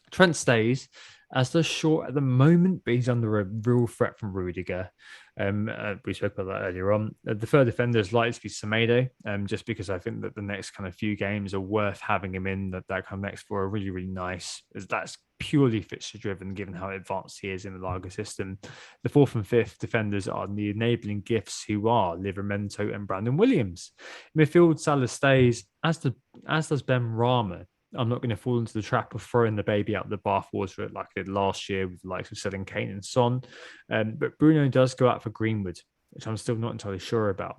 Speaker 1: Trent stays, as does Shaw at the moment, but he's under a real threat from Rudiger. We spoke about that earlier on. The third defender is likely to be Semedo, just because I think that the next kind of few games are worth having him in. That kind of next 4 are really, really nice. That's purely fixture driven, given how advanced he is in the Lager system. The 4th and 5th defenders are the enabling gifts, who are Livramento and Brandon Williams. Midfield, Salah stays, as does Ben Rama. I'm not going to fall into the trap of throwing the baby out the bathwater like I did last year with the likes of selling Kane and Son. But Bruno does go out for Greenwood, which I'm still not entirely sure about.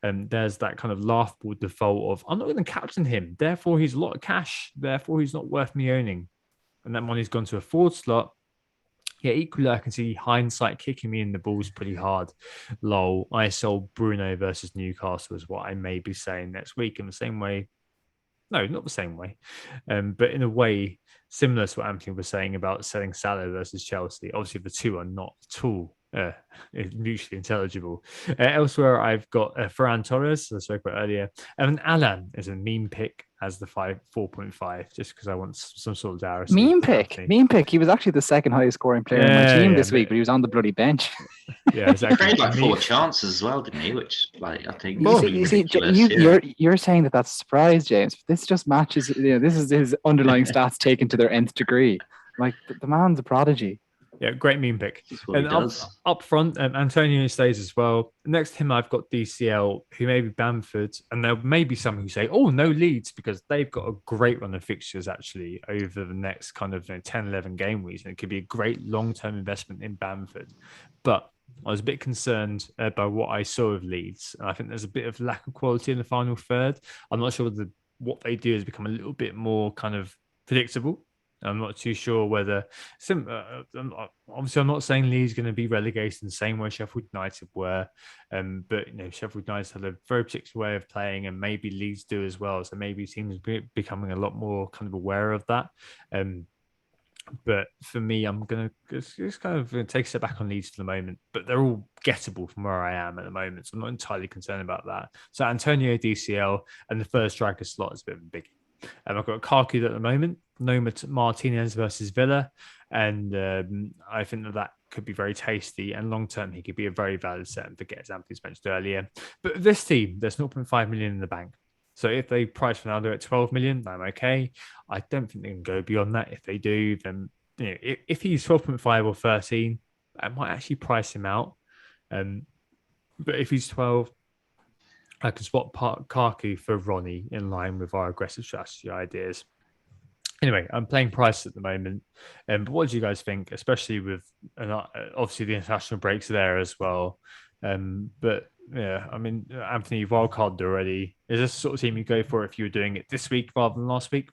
Speaker 1: There's that kind of laughable default of, I'm not going to captain him, therefore he's a lot of cash, therefore he's not worth me owning. And that money's gone to a forward slot. Yeah, equally, I can see hindsight kicking me in the balls pretty hard. Lol, I sold Bruno versus Newcastle is what I may be saying next week in the same way. No, not the same way, but in a way similar to what Anthony was saying about selling Salah versus Chelsea. Obviously, the two are not at all mutually intelligible. Elsewhere, I've got Ferran Torres, as I spoke about earlier, and Alan is a meme pick as the 4.5, just because I want some solidarity.
Speaker 3: Meme pick. He was actually the second highest scoring player in my team this week, but he was on the bloody bench.
Speaker 2: Yeah, exactly. He played 4 chances as well, didn't he? Which, I think,
Speaker 3: you're saying that's a surprise, James. This just matches. This is his underlying stats taken to their nth degree. Like, the man's a prodigy.
Speaker 1: Yeah, great meme pick.
Speaker 2: That's what
Speaker 1: And
Speaker 2: he does.
Speaker 1: up front, Antonio stays as well. Next to him, I've got DCL, who may be Bamford, and there may be some who say, "Oh, no Leeds," because they've got a great run of fixtures actually over the next kind of 10, 11 game weeks, and it could be a great long-term investment in Bamford. But I was a bit concerned by what I saw of Leeds, and I think there's a bit of lack of quality in the final third. I'm not sure whether what they do has become a little bit more kind of predictable. I'm not too sure whether obviously I'm not saying Leeds going to be relegated in the same way Sheffield United were, but Sheffield United had a very particular way of playing, and maybe Leeds do as well. So maybe teams becoming a lot more kind of aware of that. But for me, I'm going to just kind of take a step back on Leeds for the moment. But they're all gettable from where I am at the moment, so I'm not entirely concerned about that. So Antonio, DCL, and the first striker slot is a bit of a biggie. I've got Karku at the moment, no Martinez versus Villa, and I think that could be very tasty. And long term, he could be a very valid set and forget, as Anthony's mentioned earlier. But this team, there's 0.5 million in the bank. So if they price Ronaldo at 12 million, I'm okay. I don't think they can go beyond that. If they do, then if he's 12.5 or 13, I might actually price him out. But if he's 12, I can swap Karku for Ronnie in line with our aggressive strategy ideas. Anyway, I'm playing price at the moment. But what do you guys think, especially with obviously the international breaks there as well? But yeah, I mean, Anthony, you've wildcarded already. Is this the sort of team you go for if you were doing it this week rather than last week?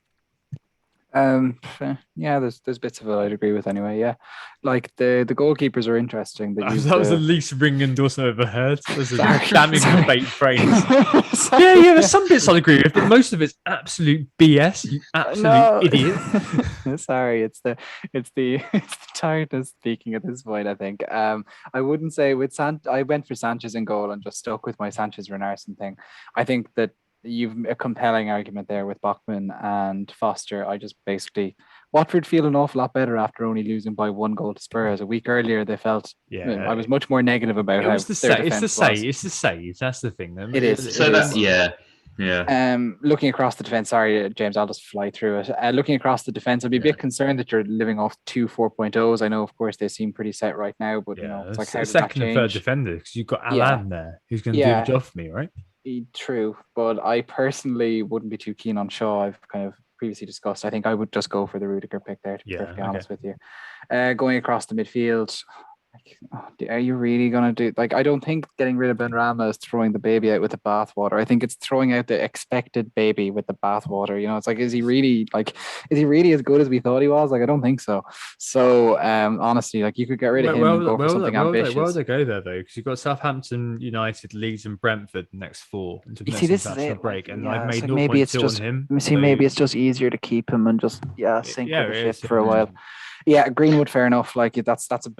Speaker 3: Yeah, there's bits of it I'd agree with anyway. Yeah, like the goalkeepers are interesting.
Speaker 1: That was the least ring endorsement I've ever heard. This is damning
Speaker 3: sorry.
Speaker 1: debate phrase. Yeah, there's some bits I'd agree with, but most of it's absolute BS. You absolute idiot.
Speaker 3: Sorry, it's the tiredness speaking at this point. I think. I wouldn't say I went for Sanchez in goal and just stuck with my Sanchez Renarsson thing. I think that you've a compelling argument there with Bachmann and Foster. I just basically Watford feel an awful lot better after only losing by 1 goal to Spurs. A week earlier, they felt I was much more negative about how
Speaker 1: it's the save. That's the thing.
Speaker 3: It is.
Speaker 2: So that yeah.
Speaker 3: Looking across the defense, sorry, James, I'll just fly through it. Looking across the defense, I'd be a bit concerned that you're living off 2 4.0s. I know, of course, they seem pretty set right now, but it's like how does
Speaker 1: second
Speaker 3: that
Speaker 1: and
Speaker 3: change?
Speaker 1: third defender because you've got Alan there who's going to do the job for me, right?
Speaker 3: True, but I personally wouldn't be too keen on Shaw. I've kind of previously discussed. I think I would just go for the Rudiger pick there, to be perfectly honest with you. Going across the midfield, are you really going to do... I don't think getting rid of Benrahma is throwing the baby out with the bathwater. I think it's throwing out the expected baby with the bathwater. It's like, is he really as good as we thought he was? I don't think so. So, honestly, you could get rid of him and go for something ambitious.
Speaker 1: Where would they go there, though? Because you've got Southampton, United, Leeds and Brentford the next 4 into the
Speaker 3: this is it.
Speaker 1: break, and I've made
Speaker 3: maybe it's just
Speaker 1: on him.
Speaker 3: Maybe it's just easier to keep him and just sink with the ship for a while. Yeah, Greenwood, fair enough. That's a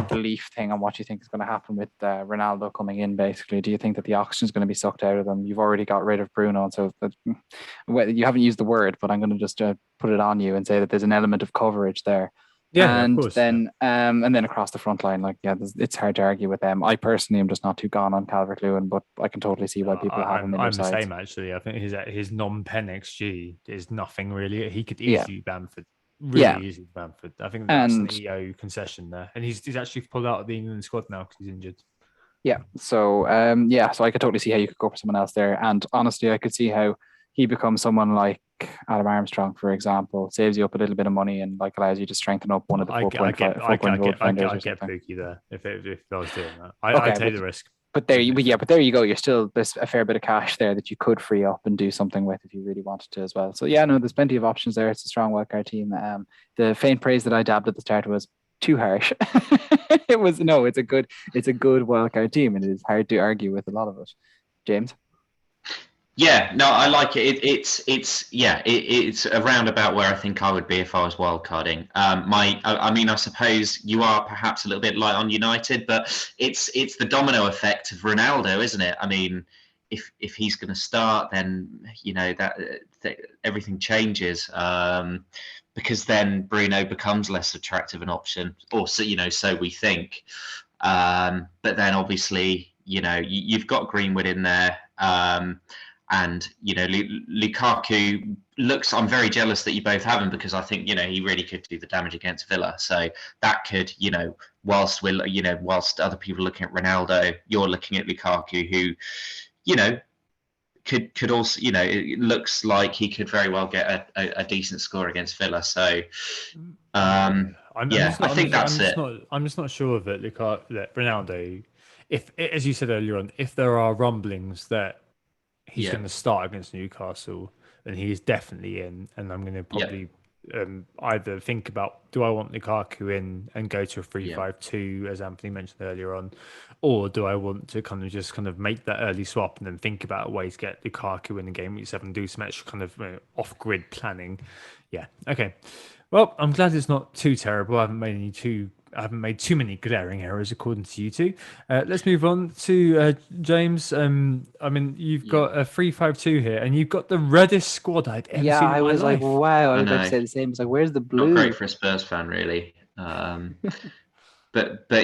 Speaker 3: belief thing on what you think is going to happen with Ronaldo coming in. Basically, do you think that the oxygen is going to be sucked out of them? You've already got rid of Bruno, so you haven't used the word, but I'm going to just put it on you and say that there's an element of coverage there. Yeah, and then across the front line, it's hard to argue with them. I personally am just not too gone on Calvert-Lewin, but I can totally see why people have him in their sides.
Speaker 1: I'm the same actually. I think his non-pen XG is nothing really. He could easily be Bamford. Really easy Bamford. I think that's an EO concession there, and he's actually pulled out of the England squad now because he's injured.
Speaker 3: Yeah, so so I could totally see how you could go for someone else there, and honestly, I could see how he becomes someone like Adam Armstrong, for example, saves you up a little bit of money and allows you to strengthen up one of the 4.5 defenders.
Speaker 1: I get Pookie there if I was doing that. I take the risk.
Speaker 3: But there you go. There's a fair bit of cash there that you could free up and do something with if you really wanted to as well. So there's plenty of options there. It's a strong wildcard team. The faint praise that I dabbed at the start was too harsh. It's a good wildcard team, and it is hard to argue with a lot of it. James?
Speaker 2: Yeah, no, I like it. It's around about where I think I would be if I was wildcarding. I suppose you are perhaps a little bit light on United, but it's the domino effect of Ronaldo, isn't it? I mean, if he's going to start, then that everything changes because then Bruno becomes less attractive an option, or so we think. But then obviously, you've got Greenwood in there. And, Lukaku looks, I'm very jealous that you both have him, because I think, he really could do the damage against Villa. So that could, whilst other people are looking at Ronaldo, you're looking at Lukaku, who, could also, it looks like he could very well get a decent score against Villa. So,
Speaker 1: I'm
Speaker 2: that's it.
Speaker 1: I'm just not sure that Ronaldo, if, as you said earlier on, if there are rumblings that he's going to start against Newcastle, then he's definitely in. And I'm going to probably either think about, do I want Lukaku in and go to a 3-5-2, as Anthony mentioned earlier on, or do I want to kind of make that early swap and then think about a way to get Lukaku in the game week 7, do some extra kind of off-grid planning. Yeah, okay. Well, I'm glad it's not too terrible. I haven't made too many glaring errors according to you two. Let's move on to James. You've got a 3-5-2 here, and you've got the reddest squad I'd ever seen in my life.
Speaker 3: Like, wow, I was about to say the same. It's like, where's the blue?
Speaker 2: Not great for a Spurs fan, really. But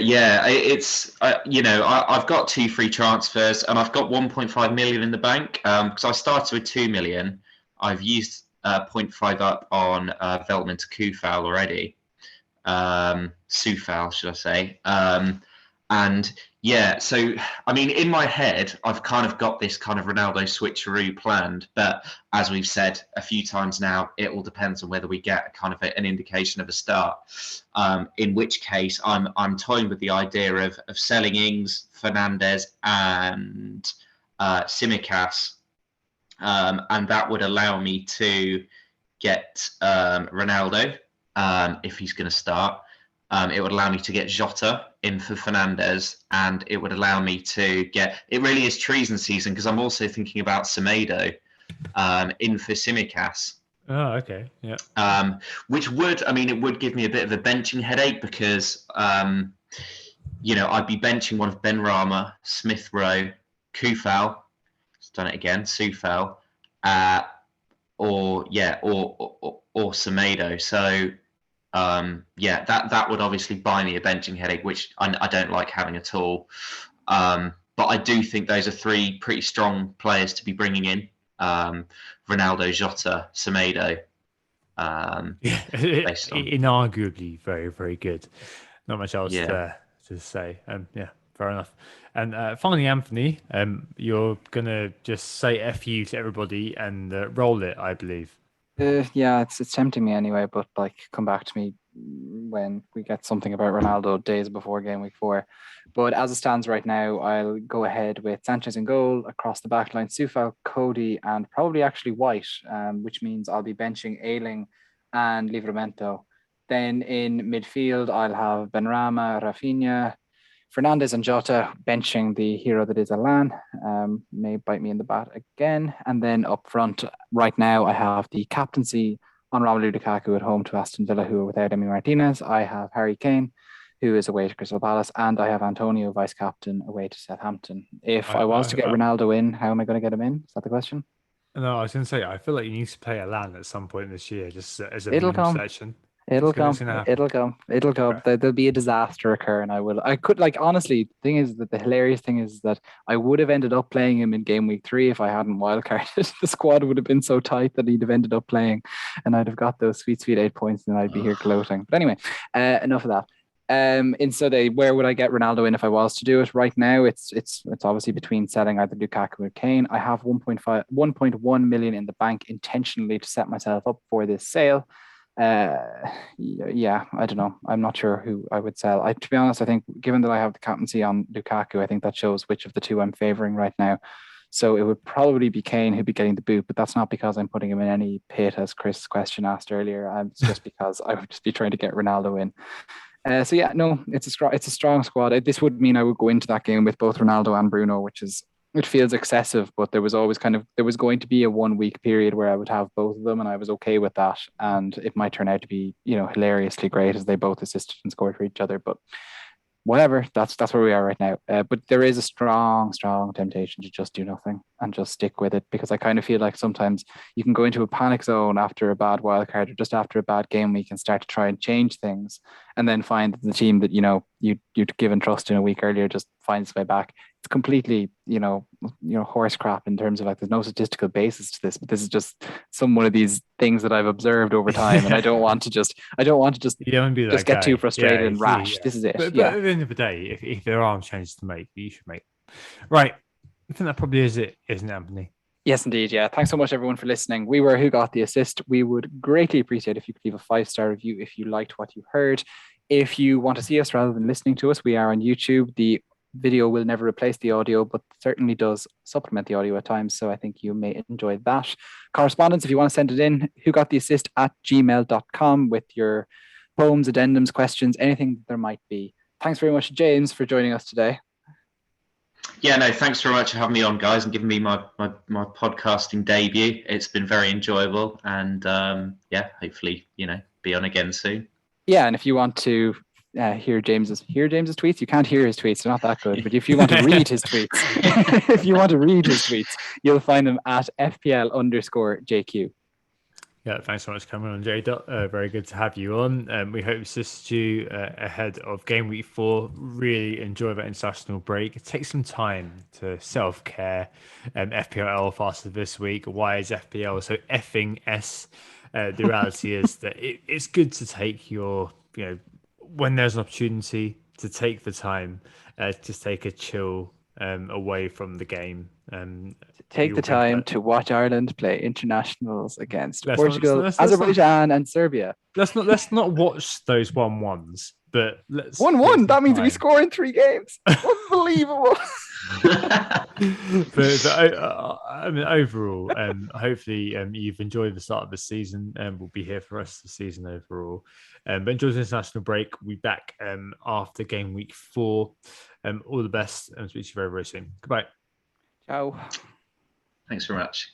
Speaker 2: yeah, it's I've got 2 free transfers, and I've got 1.5 million in the bank, because I started with 2 million. I've used 0.5 up on Veltman to Kufal already. Sufal, should I say. And yeah, so in my head, I've kind of got this kind of Ronaldo switcheroo planned, but as we've said a few times now, it all depends on whether we get kind of an indication of a start. In which case, I'm toying with the idea of selling Ings, Fernandes, and Tsimikas. And that would allow me to get Ronaldo if he's going to start. It would allow me to get Jota in for Fernandes, and it would allow me to get... It really is treason season, because I'm also thinking about Semedo in for Tsimikas.
Speaker 1: Oh, okay, yeah.
Speaker 2: Which would, it would give me a bit of a benching headache, because, I'd be benching one of Benrahma, Smith Rowe, Kufal, done it again, Sufal, or Semedo. So that would obviously buy me a benching headache, which I don't like having at all. But I do think those are 3 pretty strong players to be bringing in: Ronaldo, Jota, Semedo.
Speaker 1: Inarguably very, very good. Not much else to say. Fair enough. And finally, Anthony, you're going to just say F you to everybody and roll it, I believe.
Speaker 3: It's tempting me anyway, but come back to me when we get something about Ronaldo days before game week 4. But as it stands right now, I'll go ahead with Sanchez in goal, across the back line, Sufal, Cody, and probably actually White, which means I'll be benching Ayling and Livramento. Then in midfield, I'll have Benrahma, Rafinha, Fernandes and Jota, benching the hero that is Alan. May bite me in the butt again. And then up front, right now, I have the captaincy on Romelu Lukaku at home to Aston Villa, who are without Emi Martinez. I have Harry Kane, who is away to Crystal Palace, and I have Antonio, vice-captain, away to Southampton. If I was to get Ronaldo in, how am I going to get him in? Is that the question?
Speaker 1: No, I was going to say, I feel like you need to play Alan at some point this year, just as a meme section.
Speaker 3: It'll come. There'll be a disaster occur, and honestly, the thing is that the hilarious thing is that I would have ended up playing him in game week 3 if I hadn't wildcarded. The squad would have been so tight that he'd have ended up playing, and I'd have got those sweet 8 points, and I'd be here gloating. But anyway, enough of that. Where would I get Ronaldo in if I was to do it? Right now, it's obviously between selling either Lukaku or Kane. I have 1.1 million in the bank intentionally to set myself up for this sale. I don't know. I'm not sure who I would sell. To be honest, I think given that I have the captaincy on Lukaku, I think that shows which of the 2 I'm favouring right now. So it would probably be Kane who'd be getting the boot, but that's not because I'm putting him in any pit, as Chris' question asked earlier. It's just because I would just be trying to get Ronaldo in. It's a strong squad. This would mean I would go into that game with both Ronaldo and Bruno, it feels excessive, but there was going to be a 1 week period where I would have both of them, and I was okay with that. And it might turn out to be, hilariously great as they both assisted and scored for each other. But whatever, that's where we are right now. But there is a strong temptation to just do nothing and just stick with it, because I kind of feel like sometimes you can go into a panic zone after a bad wildcard or just after a bad game week and start to try and change things, and then find that the team that you'd given trust in a week earlier just finds its way back. completely, horse crap in terms of like there's no statistical basis to this, but this is just one of these things that I've observed over time, and I don't want to just
Speaker 1: you don't be
Speaker 3: just get too frustrated and rash. This is it.
Speaker 1: But at the end of the day, if there are changes to make, you should make. Right. I think that probably is it, isn't it, Anthony?
Speaker 3: Yes, indeed. Yeah. Thanks so much, everyone, for listening. We were Who Got the Assist. We would greatly appreciate if you could leave a 5-star review if you liked what you heard. If you want to see us rather than listening to us, we are on YouTube. The video will never replace the audio, but certainly does supplement the audio at times. So I think you may enjoy that. Correspondence, if you want to send it in, whogottheassist@gmail.com with your poems, addendums, questions, anything there might be. Thanks very much, James, for joining us today.
Speaker 2: Yeah, no, thanks very much for having me on, guys, and giving me my podcasting debut. It's been very enjoyable, and hopefully, be on again soon.
Speaker 3: Yeah, and if you want to hear James's tweets, you can't hear his tweets; they're not that good. But if you want to read his tweets, you'll find them at FPL_JQ.
Speaker 1: Yeah, thanks so much for coming on, Jay. Very good to have you on. We hope to assist you ahead of Game Week 4. Really enjoy that international break. Take some time to self-care. FPL faster this week. Why is FPL so effing S? The reality is that it's good to take when there's an opportunity to take the time, just take a chill away from the game.
Speaker 3: Take the time to watch Ireland play internationals against Portugal, Azerbaijan, and Serbia.
Speaker 1: Let's not watch those 1-1s, but let's
Speaker 3: 1-1. That means we score in 3 games. Unbelievable.
Speaker 1: but overall, hopefully you've enjoyed the start of the season, and we'll be here for us the season overall. But enjoy the international break. We'll be back after Game Week 4. All the best, and speak to you very, very soon. Goodbye.
Speaker 3: Ciao.
Speaker 2: Thanks very much.